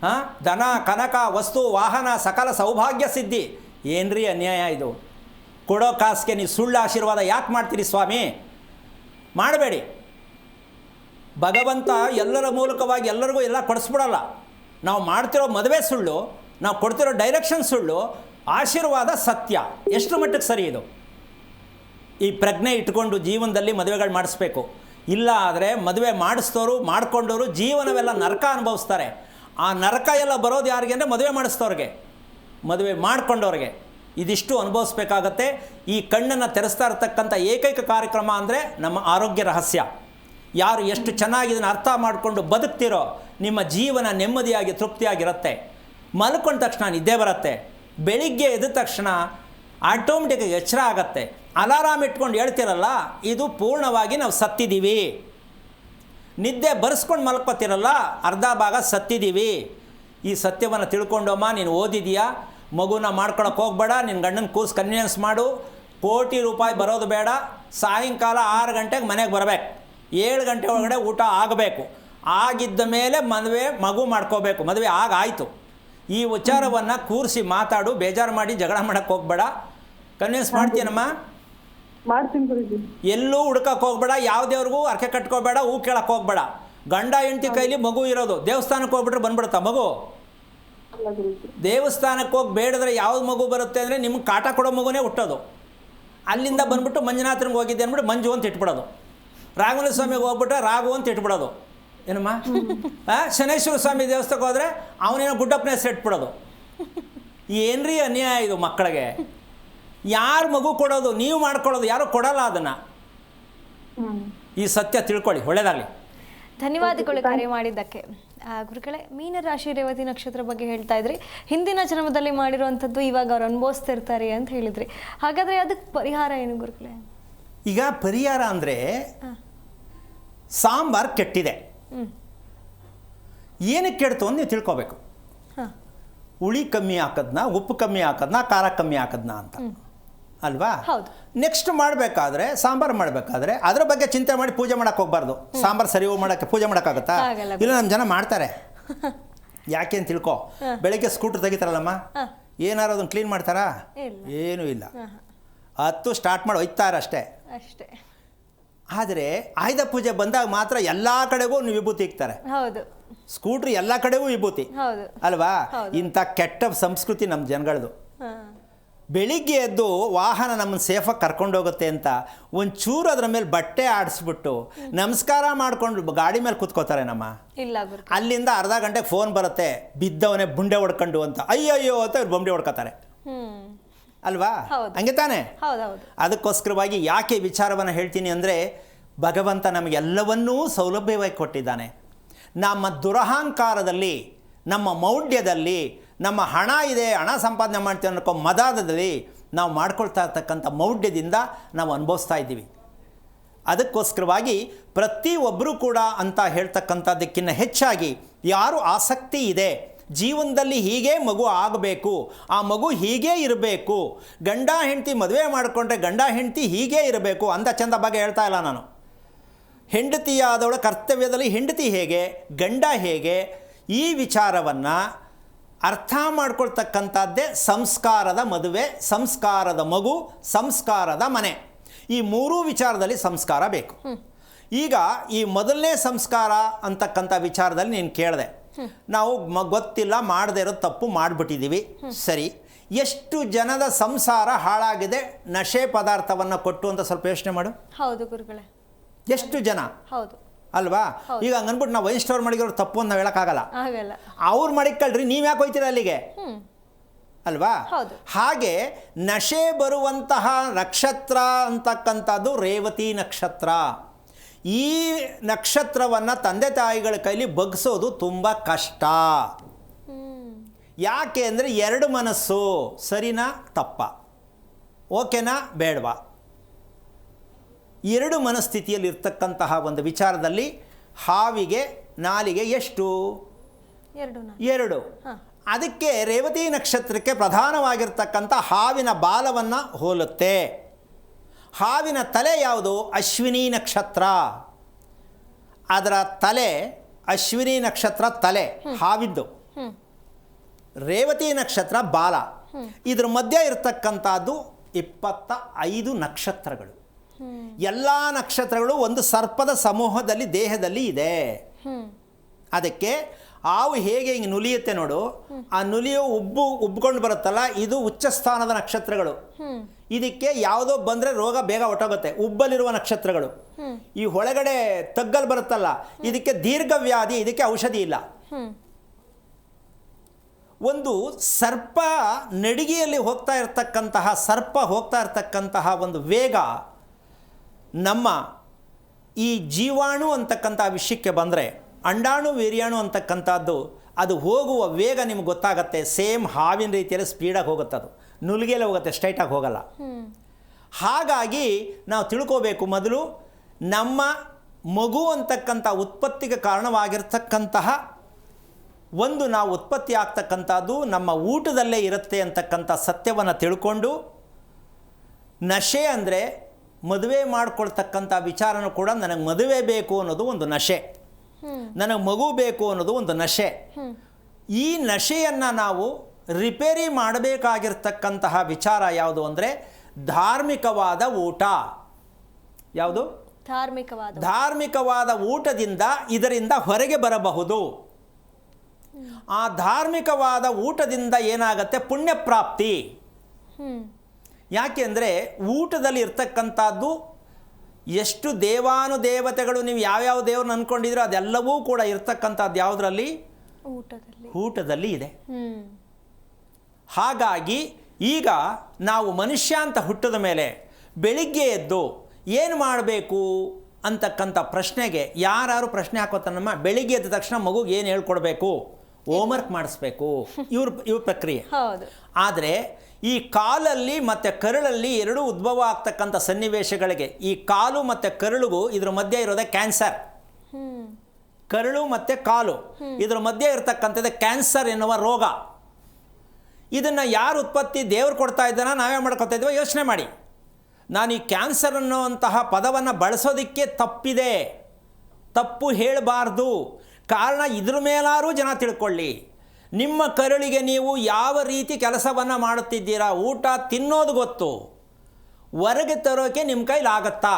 ಹಾಂ, ಧನ ಕನಕ ವಸ್ತು ವಾಹನ ಸಕಲ ಸೌಭಾಗ್ಯ ಸಿದ್ಧಿ. ಏನ್ರಿ ಅನ್ಯಾಯ ಇದು? ಕೊಡೋ ಕಾಸಿಗೆ ನೀವು ಸುಳ್ಳು ಆಶೀರ್ವಾದ ಯಾಕೆ ಮಾಡ್ತೀರಿ ಸ್ವಾಮಿ? ಮಾಡಬೇಡಿ. ಭಗವಂತ ಎಲ್ಲರ ಮೂಲಕವಾಗಿ ಎಲ್ಲರಿಗೂ ಎಲ್ಲ ಕೊಡಿಸ್ಬಿಡಲ್ಲ. ನಾವು ಮಾಡ್ತಿರೋ ಮದುವೆ ಸುಳ್ಳು, ನಾವು ಕೊಡ್ತಿರೋ ಡೈರೆಕ್ಷನ್ ಸುಳ್ಳು, ಆಶೀರ್ವಾದ ಸತ್ಯ. ಎಷ್ಟು ಮಟ್ಟಕ್ಕೆ ಸರಿ ಇದು? ಈ ಪ್ರಜ್ಞೆ ಇಟ್ಕೊಂಡು ಜೀವನದಲ್ಲಿ ಮದುವೆಗಳು ಮಾಡಿಸ್ಬೇಕು. ಇಲ್ಲ ಆದರೆ ಮದುವೆ ಮಾಡಿಸ್ತೋರು, ಮಾಡ್ಕೊಂಡವರು ಜೀವನವೆಲ್ಲ ನರಕ ಅನುಭವಿಸ್ತಾರೆ. ಆ ನರಕ ಎಲ್ಲ ಬರೋದು ಯಾರಿಗೆ ಅಂದರೆ ಮದುವೆ ಮಾಡಿಸ್ತವ್ರಿಗೆ, ಮದುವೆ ಮಾಡ್ಕೊಂಡವ್ರಿಗೆ. ಇದಿಷ್ಟು ಅನುಭವಿಸ್ಬೇಕಾಗತ್ತೆ. ಈ ಕಣ್ಣನ್ನು ತೆರೆಸ್ತಾ ಇರತಕ್ಕಂಥ ಏಕೈಕ ಕಾರ್ಯಕ್ರಮ ಅಂದರೆ ನಮ್ಮ ಆರೋಗ್ಯ ರಹಸ್ಯ. ಯಾರು ಎಷ್ಟು ಚೆನ್ನಾಗಿ ಇದನ್ನು ಅರ್ಥ ಮಾಡಿಕೊಂಡು ಬದುಕ್ತಿರೋ ನಿಮ್ಮ ಜೀವನ ನೆಮ್ಮದಿಯಾಗಿ ತೃಪ್ತಿಯಾಗಿರುತ್ತೆ. ಮಲ್ಕೊಂಡ ತಕ್ಷಣ ನಿದ್ದೆ ಬರುತ್ತೆ. ಬೆಳಿಗ್ಗೆ ಎದ್ದ ತಕ್ಷಣ ಆಟೋಮೆಟಿಕ್ಕಾಗಿ ಎಚ್ಚರ ಆಗುತ್ತೆ. ಅಲಾರಾಮ್ ಇಟ್ಕೊಂಡು ಹೇಳ್ತಿರಲ್ಲ, ಇದು ಪೂರ್ಣವಾಗಿ ನಾವು ಸತ್ತಿದ್ದೀವಿ. ನಿದ್ದೆ ಬರೆಸ್ಕೊಂಡು ಮಲ್ಕೋತಿರಲ್ಲ, ಅರ್ಧ ಭಾಗ ಸತ್ತಿದ್ದೀವಿ. ಈ ಸತ್ಯವನ್ನು ತಿಳ್ಕೊಂಡಮ್ಮ, ನೀನು ಓದಿದೀಯಾ, ಮಗುನ ಮಾಡ್ಕೊಳಕ್ಕೆ ಹೋಗ್ಬೇಡ, ನಿನ್ನ ಗಂಡನ ಕೂರ್ಸ್ ಕನ್ವಿನ್ಸ್ ಮಾಡು, ಕೋಟಿ ರೂಪಾಯಿ ಬರೋದು ಬೇಡ, ಸಾಯಂಕಾಲ 6 ಗಂಟೆಗೆ ಮನೆಗೆ ಬರಬೇಕು, 7 ಗಂಟೆ ಒಳಗಡೆ ಊಟ ಆಗಬೇಕು, ಆಗಿದ್ದ ಮೇಲೆ ಮಗು ಮಾಡ್ಕೋಬೇಕು, ಮದುವೆ ಆಗಾಯಿತು. ಈ ವಿಚಾರವನ್ನು ಕೂರಿಸಿ ಮಾತಾಡು, ಬೇಜಾರು ಮಾಡಿ ಜಗಳ ಮಾಡೋಕ್ಕೆ ಹೋಗ್ಬೇಡ. ಕನ್ವಿನ್ಸ್ ಮಾಡ್ತೀನಮ್ಮ? ಮಾಡ್ತೀನಿ ಗುರುಜಿ. ಎಲ್ಲೂ ಹುಡ್ಕಕ್ಕೆ ಹೋಗ್ಬೇಡ, ಯಾವುದೇವ್ರಿಗೂ ಅರ್ಕೆ ಕಟ್ಕೋಬೇಡ, ಹೂ ಕೇಳಕ್ಕೆ ಹೋಗ್ಬೇಡ. ಗಂಡ ಹೆಂಡತಿ ಕೈಲಿ ಮಗು ಇರೋದು. ದೇವಸ್ಥಾನಕ್ಕೆ ಹೋಗ್ಬಿಟ್ರೆ ಬಂದ್ಬಿಡುತ್ತಾ ಮಗು? ಅಲ್ಲ ಗುರುಜಿ. ದೇವಸ್ಥಾನಕ್ಕೆ ಹೋಗಿ ಬೇಡಿದ್ರೆ ಯಾವ್ದು ಮಗು ಬರುತ್ತೆ ಅಂದರೆ ನಿಮ್ಗೆ ಕಾಟ ಕೊಡೋ ಮಗುನೇ ಹುಟ್ಟೋದು. ಅಲ್ಲಿಂದ ಬಂದ್ಬಿಟ್ಟು ಮಂಜುನಾಥನಿಗೆ ಹೋಗಿದ್ದೆ ಅಂದ್ಬಿಟ್ಟು ಮಂಜು ಅಂತ ಇಟ್ಬಿಡೋದು. ರಾಘವೇಂದ್ರ ಸ್ವಾಮಿಗೆ ಹೋಗ್ಬಿಟ್ರೆ ರಾಘು ಅಂತ ಇಟ್ಬಿಡೋದು. ಏನಮ್ಮ? ಶನೇಶ್ವರ ಸ್ವಾಮಿ ದೇವಸ್ಥಾನಕ್ಕೆ ಹೋದರೆ ಅವನೇನೋ ಗುಡ್ಡಪ್ಪನ ಹೆಸರು ಇಟ್ಬಿಡೋದು. ಏನ್ರಿ ಅನ್ಯಾಯ ಇದು ಮಕ್ಕಳಿಗೆ. ಯಾರು ಮಗು ಕೊಡೋದು? ನೀವು ಮಾಡ್ಕೊಳ್ಳೋದು, ಯಾರು ಕೊಡಲ್ಲ ಅದನ್ನು. ಈ ಸತ್ಯ ತಿಳ್ಕೊಳ್ಳಿ. ಒಳ್ಳೆಯದಾಗಲಿ. ಧನ್ಯವಾದಗಳು ಕರೆ ಮಾಡಿದ್ದಕ್ಕೆ. ಗುರುಗಳೇ, ಮೀನರಾಶಿ ರೇವತಿ ನಕ್ಷತ್ರ ಬಗ್ಗೆ ಹೇಳ್ತಾ ಇದ್ರಿ. ಹಿಂದಿನ ಜನ್ಮದಲ್ಲಿ ಮಾಡಿರುವಂಥದ್ದು ಇವಾಗ ಅವ್ರು ಅನುಭವಿಸ್ತಿರ್ತಾರೆ ಅಂತ ಹೇಳಿದ್ರಿ. ಹಾಗಾದರೆ ಅದಕ್ಕೆ ಪರಿಹಾರ ಏನು ಗುರುಗಳೇ? ಈಗ ಪರಿಹಾರ ಅಂದರೆ ಸಾಂಬಾರು ಕೆಟ್ಟಿದೆ, ಏನಕ್ಕೆ ಕೆಡ್ತು ಅಂತ ನೀವು ತಿಳ್ಕೊಬೇಕು. ಹುಳಿ ಕಮ್ಮಿ ಹಾಕದ್ನ, ಉಪ್ಪು ಕಮ್ಮಿ ಹಾಕದ್ನ, ಖಾರ ಕಮ್ಮಿ ಹಾಕದ್ನ ಅಂತ ಅಲ್ವಾ? ನೆಕ್ಸ್ಟ್ ಮಾಡಬೇಕಾದ್ರೆ, ಸಾಂಬಾರು ಮಾಡಬೇಕಾದ್ರೆ ಅದ್ರ ಬಗ್ಗೆ ಚಿಂತೆ ಮಾಡಿ ಪೂಜೆ ಮಾಡೋಕ್ಕೆ ಹೋಗ್ಬಾರ್ದು. ಸಾಂಬಾರು ಸರಿ ಮಾಡೋಕ್ಕೆ ಪೂಜೆ ಮಾಡೋಕ್ಕಾಗತ್ತಾ? ಇಲ್ಲ, ನಮ್ಮ ಜನ ಮಾಡ್ತಾರೆ. ಯಾಕೆ ಅಂತ ತಿಳ್ಕೊ. ಬೆಳಗ್ಗೆ ಸ್ಕೂಟ್ರ್ ತೆಗಿತಾರಲ್ಲಮ್ಮ, ಏನಾರು ಅದನ್ನು ಕ್ಲೀನ್ ಮಾಡ್ತಾರಾ? ಏನೂ ಇಲ್ಲ. 10 ಸ್ಟಾರ್ಟ್ ಮಾಡಿ ಒಯ್ತಾರೆ ಅಷ್ಟೇ. ಆದರೆ ಆಯುಧ ಪೂಜೆ ಬಂದಾಗ ಮಾತ್ರ ಎಲ್ಲ ಕಡೆಗೂ ವಿಭೂತಿ ಇಕ್ತಾರೆ. ಸ್ಕೂಟ್ರ್ ಎಲ್ಲ ಕಡೆಗೂ ವಿಭೂತಿ ಅಲ್ವಾ? ಇಂಥ ಕೆಟ್ಟ ಸಂಸ್ಕೃತಿ ನಮ್ಮ ಜನಗಳದು. ಬೆಳಿಗ್ಗೆ ಎದ್ದು ವಾಹನ ನಮ್ಮನ್ನು ಸೇಫಾಗಿ ಕರ್ಕೊಂಡೋಗುತ್ತೆ ಅಂತ ಒಂಚೂರು ಅದರ ಮೇಲೆ ಬಟ್ಟೆ ಆಡಿಸ್ಬಿಟ್ಟು ನಮಸ್ಕಾರ ಮಾಡಿಕೊಂಡು ಗಾಡಿ ಮೇಲೆ ಕೂತ್ಕೋತಾರೆ ನಮ್ಮ. ಅಲ್ಲಿಂದ ಅರ್ಧ ಗಂಟೆಗೆ ಫೋನ್ ಬರುತ್ತೆ, ಬಿದ್ದವನೇ ಬುಂಡೆ ಹೊಡ್ಕೊಂಡು ಅಂತ. ಅಯ್ಯಯ್ಯೋ ಅಂತ ಇವ್ರು ಬೊಂಬೆ ಹೊಡ್ಕೋತಾರೆ ಅಲ್ವಾ? ಹಂಗೆ ತಾನೆ? ಅದಕ್ಕೋಸ್ಕರವಾಗಿ ಯಾಕೆ ವಿಚಾರವನ್ನು ಹೇಳ್ತೀನಿ ಅಂದರೆ, ಭಗವಂತ ನಮಗೆಲ್ಲವನ್ನೂ ಸೌಲಭ್ಯವಾಗಿ ಕೊಟ್ಟಿದ್ದಾನೆ. ನಮ್ಮ ದುರಹಂಕಾರದಲ್ಲಿ, ನಮ್ಮ ಮೌಢ್ಯದಲ್ಲಿ, ನಮ್ಮ ಹಣ ಇದೆ, ಹಣ ಸಂಪಾದನೆ ಮಾಡ್ತೀವಿ ಅನ್ನೋ ಮದಾದದಲ್ಲಿ ನಾವು ಮಾಡ್ಕೊಳ್ತಾ ಇರ್ತಕ್ಕಂಥ ಮೌಢ್ಯದಿಂದ ನಾವು ಅನುಭವಿಸ್ತಾ ಇದ್ದೀವಿ. ಅದಕ್ಕೋಸ್ಕರವಾಗಿ ಪ್ರತಿಯೊಬ್ಬರೂ ಕೂಡ ಅಂತ ಹೇಳ್ತಕ್ಕಂಥದ್ದಕ್ಕಿಂತ ಹೆಚ್ಚಾಗಿ ಯಾರು ಆಸಕ್ತಿ ಇದೆ, ಜೀವನದಲ್ಲಿ ಹೀಗೆ ಮಗು ಆಗಬೇಕು, ಆ ಮಗು ಹೀಗೇ ಇರಬೇಕು, ಗಂಡ ಹೆಂಡತಿ ಮದುವೆ ಮಾಡಿಕೊಂಡ್ರೆ ಗಂಡ ಹೆಂಡತಿ ಹೀಗೇ ಇರಬೇಕು ಅಂದ ಚಂದ ಬಗ್ಗೆ ಹೇಳ್ತಾ ಇಲ್ಲ ನಾನು. ಹೆಂಡತಿಯಾದವಳ ಕರ್ತವ್ಯದಲ್ಲಿ ಹೆಂಡತಿ ಹೇಗೆ, ಗಂಡ ಹೇಗೆ, ಈ ವಿಚಾರವನ್ನು ಅರ್ಥ ಮಾಡ್ಕೊಳ್ತಕ್ಕಂಥದ್ದೇ ಸಂಸ್ಕಾರದ ಮದುವೆ, ಸಂಸ್ಕಾರದ ಮಗು, ಸಂಸ್ಕಾರದ ಮನೆ. ಈ ಮೂರೂ ವಿಚಾರದಲ್ಲಿ ಸಂಸ್ಕಾರ ಬೇಕು. ಈಗ ಈ ಮೊದಲನೇ ಸಂಸ್ಕಾರ ಅಂತಕ್ಕಂಥ ವಿಚಾರದಲ್ಲಿ ನೀನು ಕೇಳಿದೆ. ನಾವು ಗೊತ್ತಿಲ್ಲ, ಮಾಡದೇ ಇರೋ ತಪ್ಪು ಮಾಡಿಬಿಟ್ಟಿದ್ದೀವಿ. ಸರಿ, ಎಷ್ಟು ಜನದ ಸಂಸಾರ ಹಾಳಾಗಿದೆ ನಶೆ ಪದಾರ್ಥವನ್ನು ಕೊಟ್ಟು ಅಂತ ಸ್ವಲ್ಪ ಯೋಚನೆ ಮಾಡು. ಹೌದು ಗುರುಗಳೇ, ಎಷ್ಟು ಜನ ಅಲ್ವಾ? ಈಗ ಹಂಗನ್ಬಿಟ್ಟು ನಾವು ವೈನ್ ಸ್ಟೋರ್ ಮಾಡಿರೋ ತಪ್ಪು ಅಂತ ನಾವು ಹೇಳೋಕ್ಕಾಗಲ್ಲ. ಅವ್ರು ಮಾಡಿಕ್ಕಳ್ರಿ, ನೀವು ಯಾಕೆ ಹೋಯ್ತೀರ ಅಲ್ಲಿಗೆ ಅಲ್ವಾ? ಹಾಗೆ ನಶೆ ಬರುವಂತಹ ನಕ್ಷತ್ರ ಅಂತಕ್ಕಂಥದ್ದು ರೇವತಿ ನಕ್ಷತ್ರ. ಈ ನಕ್ಷತ್ರವನ್ನು ತಂದೆ ತಾಯಿಗಳ ಕೈಲಿ ಬಗ್ಸೋದು ತುಂಬ ಕಷ್ಟ. ಯಾಕೆ ಅಂದರೆ 2 ಮನಸ್ಸು, ಸರಿನಾ ತಪ್ಪ, ಓಕೆನಾ ಬೇಡವಾ, 2 ಮನಸ್ಥಿತಿಯಲ್ಲಿ ಇರ್ತಕ್ಕಂತಹ ಒಂದು ವಿಚಾರದಲ್ಲಿ ಹಾವಿಗೆ ನಾಲಿಗೆ ಎಷ್ಟು? 2. ಅದಕ್ಕೆ ರೇವತಿ ನಕ್ಷತ್ರಕ್ಕೆ ಪ್ರಧಾನವಾಗಿರ್ತಕ್ಕಂಥ ಹಾವಿನ ಬಾಲವನ್ನು ಹೋಲುತ್ತೆ. ಹಾವಿನ ತಲೆ ಯಾವುದು? ಅಶ್ವಿನಿ ನಕ್ಷತ್ರ. ಅದರ ತಲೆ ಅಶ್ವಿನಿ ನಕ್ಷತ್ರ ತಲೆ ಹಾವಿದ್ದು, ರೇವತಿ ನಕ್ಷತ್ರ ಬಾಲ. ಇದ್ರ ಮಧ್ಯೆ ಇರತಕ್ಕಂಥದ್ದು 25 ನಕ್ಷತ್ರಗಳು. ಎಲ್ಲ ನಕ್ಷತ್ರಗಳು ಒಂದು ಸರ್ಪದ ಸಮೂಹದಲ್ಲಿ ದೇಹದಲ್ಲಿ ಇದೆ. ಅದಕ್ಕೆ ಹಾವು ಹೇಗೆ ಹಿಂಗೆ ನುಲಿಯುತ್ತೆ ನೋಡು, ಆ ನುಲಿಯು ಉಬ್ಕೊಂಡು ಬರುತ್ತಲ್ಲ, ಇದು ಉಚ್ಚ ಸ್ಥಾನದ ನಕ್ಷತ್ರಗಳು. ಇದಕ್ಕೆ ಯಾವುದೋ ಬಂದರೆ ರೋಗ ಬೇಗ ಹೊಟ್ಟೋಗುತ್ತೆ. ಉಬ್ಬಲಿರುವ ನಕ್ಷತ್ರಗಳು. ಈ ಒಳಗಡೆ ತಗ್ಗಲ್ ಬರುತ್ತಲ್ಲ, ಇದಕ್ಕೆ ದೀರ್ಘವ್ಯಾಧಿ, ಇದಕ್ಕೆ ಔಷಧಿ ಇಲ್ಲ. ಒಂದು ಸರ್ಪ ನಡಿಗೆಯಲ್ಲಿ ಹೋಗ್ತಾ ಇರ್ತಕ್ಕಂತಹ, ಸರ್ಪ ಹೋಗ್ತಾ ಇರ್ತಕ್ಕಂತಹ ಒಂದು ವೇಗ ನಮ್ಮ ಈ ಜೀವಾಣು ಅಂತಕ್ಕಂಥ ವಿಷಯಕ್ಕೆ ಬಂದರೆ ಅಂಡಾಣು ವೀರ್ಯಾಣು ಅಂತಕ್ಕಂಥದ್ದು ಅದು ಹೋಗುವ ವೇಗ ನಿಮ್ಗೆ ಗೊತ್ತಾಗತ್ತೆ. ಸೇಮ್ ಹಾವಿನ ರೀತಿಯಲ್ಲಿ ಸ್ಪೀಡಾಗಿ ಹೋಗುತ್ತೆ, ಅದು ನುಲ್ಗೆಲ್ಲ ಹೋಗುತ್ತೆ, ಸ್ಟ್ರೈಟಾಗಿ ಹೋಗಲ್ಲ. ಹಾಗಾಗಿ ನಾವು ತಿಳ್ಕೋಬೇಕು, ಮೊದಲು ನಮ್ಮ ಮಗು ಅಂತಕ್ಕಂಥ ಉತ್ಪತ್ತಿಗೆ ಕಾರಣವಾಗಿರ್ತಕ್ಕಂತಹ ಒಂದು ನಾವು ಉತ್ಪತ್ತಿ ಆಗ್ತಕ್ಕಂಥದ್ದು ನಮ್ಮ ಊಟದಲ್ಲೇ ಇರುತ್ತೆ ಅಂತಕ್ಕಂಥ ಸತ್ಯವನ್ನು ತಿಳ್ಕೊಂಡು, ನಶೆ ಅಂದರೆ ಮದುವೆ ಮಾಡ್ಕೊಳ್ತಕ್ಕಂಥ ವಿಚಾರನೂ ಕೂಡ ನನಗೆ ಮದುವೆ ಬೇಕು ಅನ್ನೋದು ಒಂದು ನಶೆ, ನನಗೆ ಮಗು ಬೇಕು ಅನ್ನೋದು ಒಂದು ನಶೆ. ಈ ನಶೆಯನ್ನು ನಾವು ರಿಪೇರಿ ಮಾಡಬೇಕಾಗಿರ್ತಕ್ಕಂತಹ ವಿಚಾರ ಯಾವುದು ಅಂದರೆ ಧಾರ್ಮಿಕವಾದ ಊಟ. ಯಾವುದು? ಧಾರ್ಮಿಕವಾದ ಊಟದಿಂದ ಇದರಿಂದ ಹೊರಗೆ ಬರಬಹುದು. ಆ ಧಾರ್ಮಿಕವಾದ ಊಟದಿಂದ ಏನಾಗುತ್ತೆ? ಪುಣ್ಯ ಪ್ರಾಪ್ತಿ. ಯಾಕೆಂದರೆ ಊಟದಲ್ಲಿ ಇರ್ತಕ್ಕಂಥದ್ದು ಎಷ್ಟು ದೇವಾನುದೇವತೆಗಳು, ನೀವು ಯಾವ್ಯಾವ ದೇವ್ರನ್ನ ಅಂದ್ಕೊಂಡಿದ್ರೋ ಅದೆಲ್ಲವೂ ಕೂಡ ಇರ್ತಕ್ಕಂಥದ್ದು ಯಾವುದರಲ್ಲಿ? ಊಟದಲ್ಲಿ ಇದೆ. ಹಾಗಾಗಿ ಈಗ ನಾವು ಮನುಷ್ಯ ಅಂತ ಹುಟ್ಟಿದ ಮೇಲೆ ಬೆಳಿಗ್ಗೆ ಎದ್ದು ಏನು ಮಾಡಬೇಕು ಅಂತಕ್ಕಂಥ ಪ್ರಶ್ನೆಗೆ ಯಾರು ಪ್ರಶ್ನೆ ಹಾಕೋತಾನಮ್ಮ, ಬೆಳಿಗ್ಗೆ ಎದ್ದ ತಕ್ಷಣ ಮಗುಗೆ ಏನು ಹೇಳ್ಕೊಡ್ಬೇಕು? ಹೋಮ್ವರ್ಕ್ ಮಾಡಿಸ್ಬೇಕು. ಇವ್ರ ಪ್ರಕ್ರಿಯೆ. ಆದರೆ ಈ ಕಾಲಲ್ಲಿ ಮತ್ತು ಕರುಳಲ್ಲಿ ಎರಡೂ ಉದ್ಭವ ಆಗ್ತಕ್ಕಂಥ ಸನ್ನಿವೇಶಗಳಿಗೆ, ಈ ಕಾಲು ಮತ್ತು ಕರುಳಿಗೂ ಇದ್ರ ಮಧ್ಯೆ ಇರೋದೇ ಕ್ಯಾನ್ಸರ್. ಕರುಳು ಮತ್ತು ಕಾಲು ಇದ್ರ ಮಧ್ಯೆ ಇರತಕ್ಕಂಥದ್ದು ಕ್ಯಾನ್ಸರ್ ಎನ್ನುವ ರೋಗ. ಇದನ್ನು ಯಾರು ಉತ್ಪತ್ತಿ? ದೇವರು ಕೊಡ್ತಾ ಇದ್ದಾನ, ನಾವೇ ಮಾಡ್ಕೊತಾ ಇದ್ದೀವೋ? ಯೋಚನೆ ಮಾಡಿ. ನಾನು ಈ ಕ್ಯಾನ್ಸರ್ ಅನ್ನುವಂತಹ ಪದವನ್ನು ಬಳಸೋದಕ್ಕೆ ತಪ್ಪಿದೆ, ತಪ್ಪು ಹೇಳಬಾರ್ದು. ಕಾರಣ ಇದ್ರ ಮೇಲಾರೂ ಜನ ತಿಳ್ಕೊಳ್ಳಿ. ನಿಮ್ಮ ಕರುಳಿಗೆ ನೀವು ಯಾವ ರೀತಿ ಕೆಲಸವನ್ನು ಮಾಡುತ್ತಿದ್ದೀರಾ? ಊಟ ತಿನ್ನೋದು ಗೊತ್ತು, ಹೊರಗೆ ತರೋಕೆ ನಿಮ್ಮ ಕೈಲಾಗತ್ತಾ?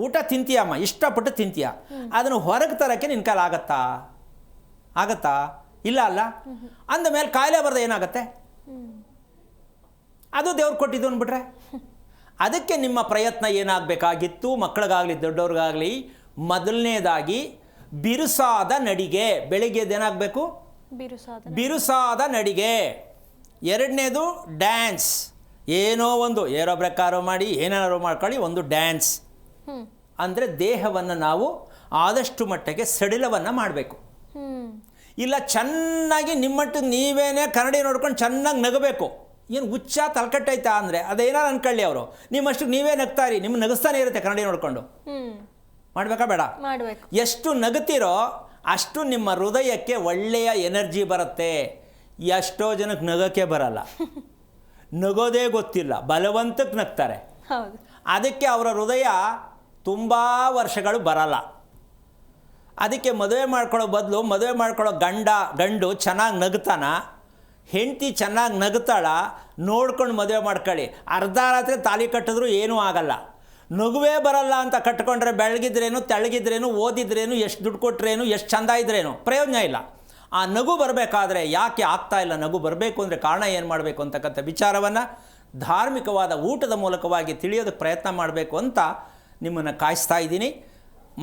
ಊಟ ತಿಂತೀಯಮ್ಮ, ಇಷ್ಟಪಟ್ಟು ತಿಂತೀಯ, ಅದನ್ನು ಹೊರಗೆ ತರೋಕ್ಕೆ ನಿನ್ನ ಕೈಲಿ ಆಗತ್ತಾ? ಇಲ್ಲ ಅಲ್ಲ. ಅಂದಮೇಲೆ ಕಾಯಿಲೆ ಬರದೆ ಏನಾಗುತ್ತೆ? ಅದು ದೇವ್ರು ಕೊಟ್ಟಿದ್ದು ಅಂದ್ಬಿಟ್ರೆ. ಅದಕ್ಕೆ ನಿಮ್ಮ ಪ್ರಯತ್ನ ಏನಾಗಬೇಕಾಗಿತ್ತು? ಮಕ್ಕಳಿಗಾಗಲಿ ದೊಡ್ಡವ್ರಿಗಾಗಲಿ ಮೊದಲನೇದಾಗಿ ಬಿರುಸಾದ ನಡಿಗೆ. ಬೆಳಿಗ್ಗೆ ಏನಾಗಬೇಕು? ಬಿರುಸಾದ ನಡಿಗೆ. ಎರಡನೇದು ಡ್ಯಾನ್ಸ್. ಏನೋ ಒಂದು ಏರೋ ಬ್ರೇಕಾರೋ ಮಾಡಿ ಏನಾರು ಮಾಡ್ಕೊಳ್ಳಿ, ಒಂದು ಡ್ಯಾನ್ಸ್. ಅಂದರೆ ದೇಹವನ್ನು ನಾವು ಆದಷ್ಟು ಮಟ್ಟಿಗೆ ಸಡಿಲವನ್ನು ಮಾಡಬೇಕು. ಇಲ್ಲ ಚೆನ್ನಾಗಿ ನಿಮ್ಮಟ್ಟಿಗೆ ನೀವೇನೇ ಕನ್ನಡಿ ನೋಡ್ಕೊಂಡು ಚೆನ್ನಾಗಿ ನಗಬೇಕು. ಏನು ಹುಚ್ಚ ತಲೆಕಟ್ಟೈತಾ ಅಂದರೆ ಅದೇನಾರು ಅನ್ಕೊಳ್ಳಿ ಅವರು, ನಿಮ್ಮಷ್ಟಕ್ಕೆ ನೀವೇ ನಗ್ತಾರಿ, ನಿಮ್ಮ ನಗಿಸ್ತಾನೆ ಇರುತ್ತೆ ಕನ್ನಡಿ ನೋಡಿಕೊಂಡು. ಮಾಡಬೇಕಾ ಬೇಡ? ಎಷ್ಟು ನಗುತ್ತೀರೋ ಅಷ್ಟು ನಿಮ್ಮ ಹೃದಯಕ್ಕೆ ಒಳ್ಳೆಯ ಎನರ್ಜಿ ಬರುತ್ತೆ. ಎಷ್ಟೋ ಜನಕ್ಕೆ ನಗೋಕ್ಕೆ ಬರಲ್ಲ, ನಗೋದೇ ಗೊತ್ತಿಲ್ಲ, ಬಲವಂತಕ್ಕೆ ನಗ್ತಾರೆ. ಅದಕ್ಕೆ ಅವರ ಹೃದಯ ತುಂಬ ವರ್ಷಗಳು ಬರಲ್ಲ. ಅದಕ್ಕೆ ಮದುವೆ ಮಾಡ್ಕೊಳ್ಳೋ ಬದಲು ಮದುವೆ ಮಾಡ್ಕೊಳ್ಳೋ ಗಂಡು ಚೆನ್ನಾಗಿ ನಗ್ತಾನ, ಹೆಂಡತಿ ಚೆನ್ನಾಗಿ ನಗ್ತಾಳ, ನೋಡ್ಕೊಂಡು ಮದುವೆ ಮಾಡ್ಕೊಳ್ಳಿ. ಅರ್ಧ ರಾತ್ರಿ ತಾಲಿ ಕಟ್ಟಿದ್ರೂ ಏನೂ ಆಗಲ್ಲ. ನಗುವೇ ಬರಲ್ಲ ಅಂತ ಕಟ್ಕೊಂಡ್ರೆ ಬೆಳಗಿದ್ರೇನು ತೆಳಗಿದ್ರೇನು ಓದಿದ್ರೇನು ಎಷ್ಟು ದುಡ್ಡು ಕೊಟ್ರೇನು ಎಷ್ಟು ಚಂದ ಇದ್ರೇನು ಪ್ರಯೋಜನ ಇಲ್ಲ. ಆ ನಗು ಬರಬೇಕಾದ್ರೆ ಯಾಕೆ ಆಗ್ತಾ ಇಲ್ಲ? ನಗು ಬರಬೇಕು ಅಂದರೆ ಕಾರಣ ಏನು ಮಾಡಬೇಕು ಅಂತಕ್ಕಂಥ ವಿಚಾರವನ್ನು ಧಾರ್ಮಿಕವಾದ ಊಟದ ಮೂಲಕವಾಗಿ ತಿಳಿಯೋದಕ್ಕೆ ಪ್ರಯತ್ನ ಮಾಡಬೇಕು ಅಂತ ನಿಮ್ಮನ್ನು ಕಾಯಿಸ್ತಾ ಇದ್ದೀನಿ.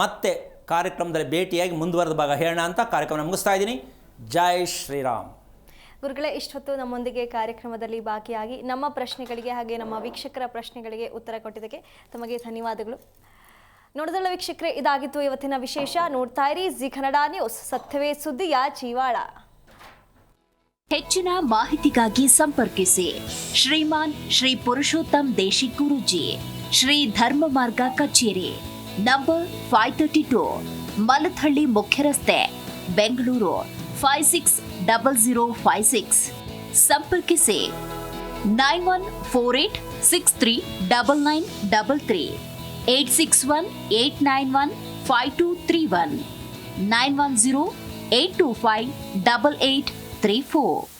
ಮತ್ತೆ ಕಾರ್ಯಕ್ರಮದಲ್ಲಿ ಭೇಟಿಯಾಗಿ ಮುಂದುವರೆದ ಭಾಗ ಹೇಳೋಣ ಅಂತ ಕಾರ್ಯಕ್ರಮ ಮುಗಿಸ್ತಾ ಇದ್ದೀನಿ. ಜೈ ಶ್ರೀರಾಮ್. ಗುರುಗಳೇ, ಇಷ್ಟೊತ್ತು ನಮ್ಮೊಂದಿಗೆ ಕಾರ್ಯಕ್ರಮದಲ್ಲಿ ಭಾಗಿಯಾಗಿ ನಮ್ಮ ಪ್ರಶ್ನೆಗಳಿಗೆ ಹಾಗೆ ನಮ್ಮ ವೀಕ್ಷಕರ ಪ್ರಶ್ನೆಗಳಿಗೆ ಉತ್ತರ ಕೊಟ್ಟಿದ್ದಕ್ಕೆ ತಮಗೆ ಧನ್ಯವಾದಗಳು. ನೋಡಿದಲ್ಲ ವೀಕ್ಷಕರೇ, ಇದಾಗಿತ್ತು ಇವತ್ತಿನ ವಿಶೇಷ. ನೋಡ್ತಾ ಇರಿ ಜಿ ಕನ್ನಡ ನ್ಯೂಸ್, ಸತ್ಯವೇ ಸುದ್ದಿಯ ಜೀವಾಳ. ಹೆಚ್ಚಿನ ಮಾಹಿತಿಗಾಗಿ ಸಂಪರ್ಕಿಸಿ ಶ್ರೀಮಾನ್ ಶ್ರೀ ಪುರುಷೋತ್ತಮ್ ದೇಶಿಕ್ ಗುರೂಜಿ, ಶ್ರೀ ಧರ್ಮ ಮಾರ್ಗ ಕಚೇರಿ, ನಂಬರ್ 532, ಮಲಥಳ್ಳಿ ಮುಖ್ಯ ರಸ್ತೆ, ಬೆಂಗಳೂರು 560056. ಸಂಪರ್ಕಿಸಿ 9148639933, 8618915231, 91082588834.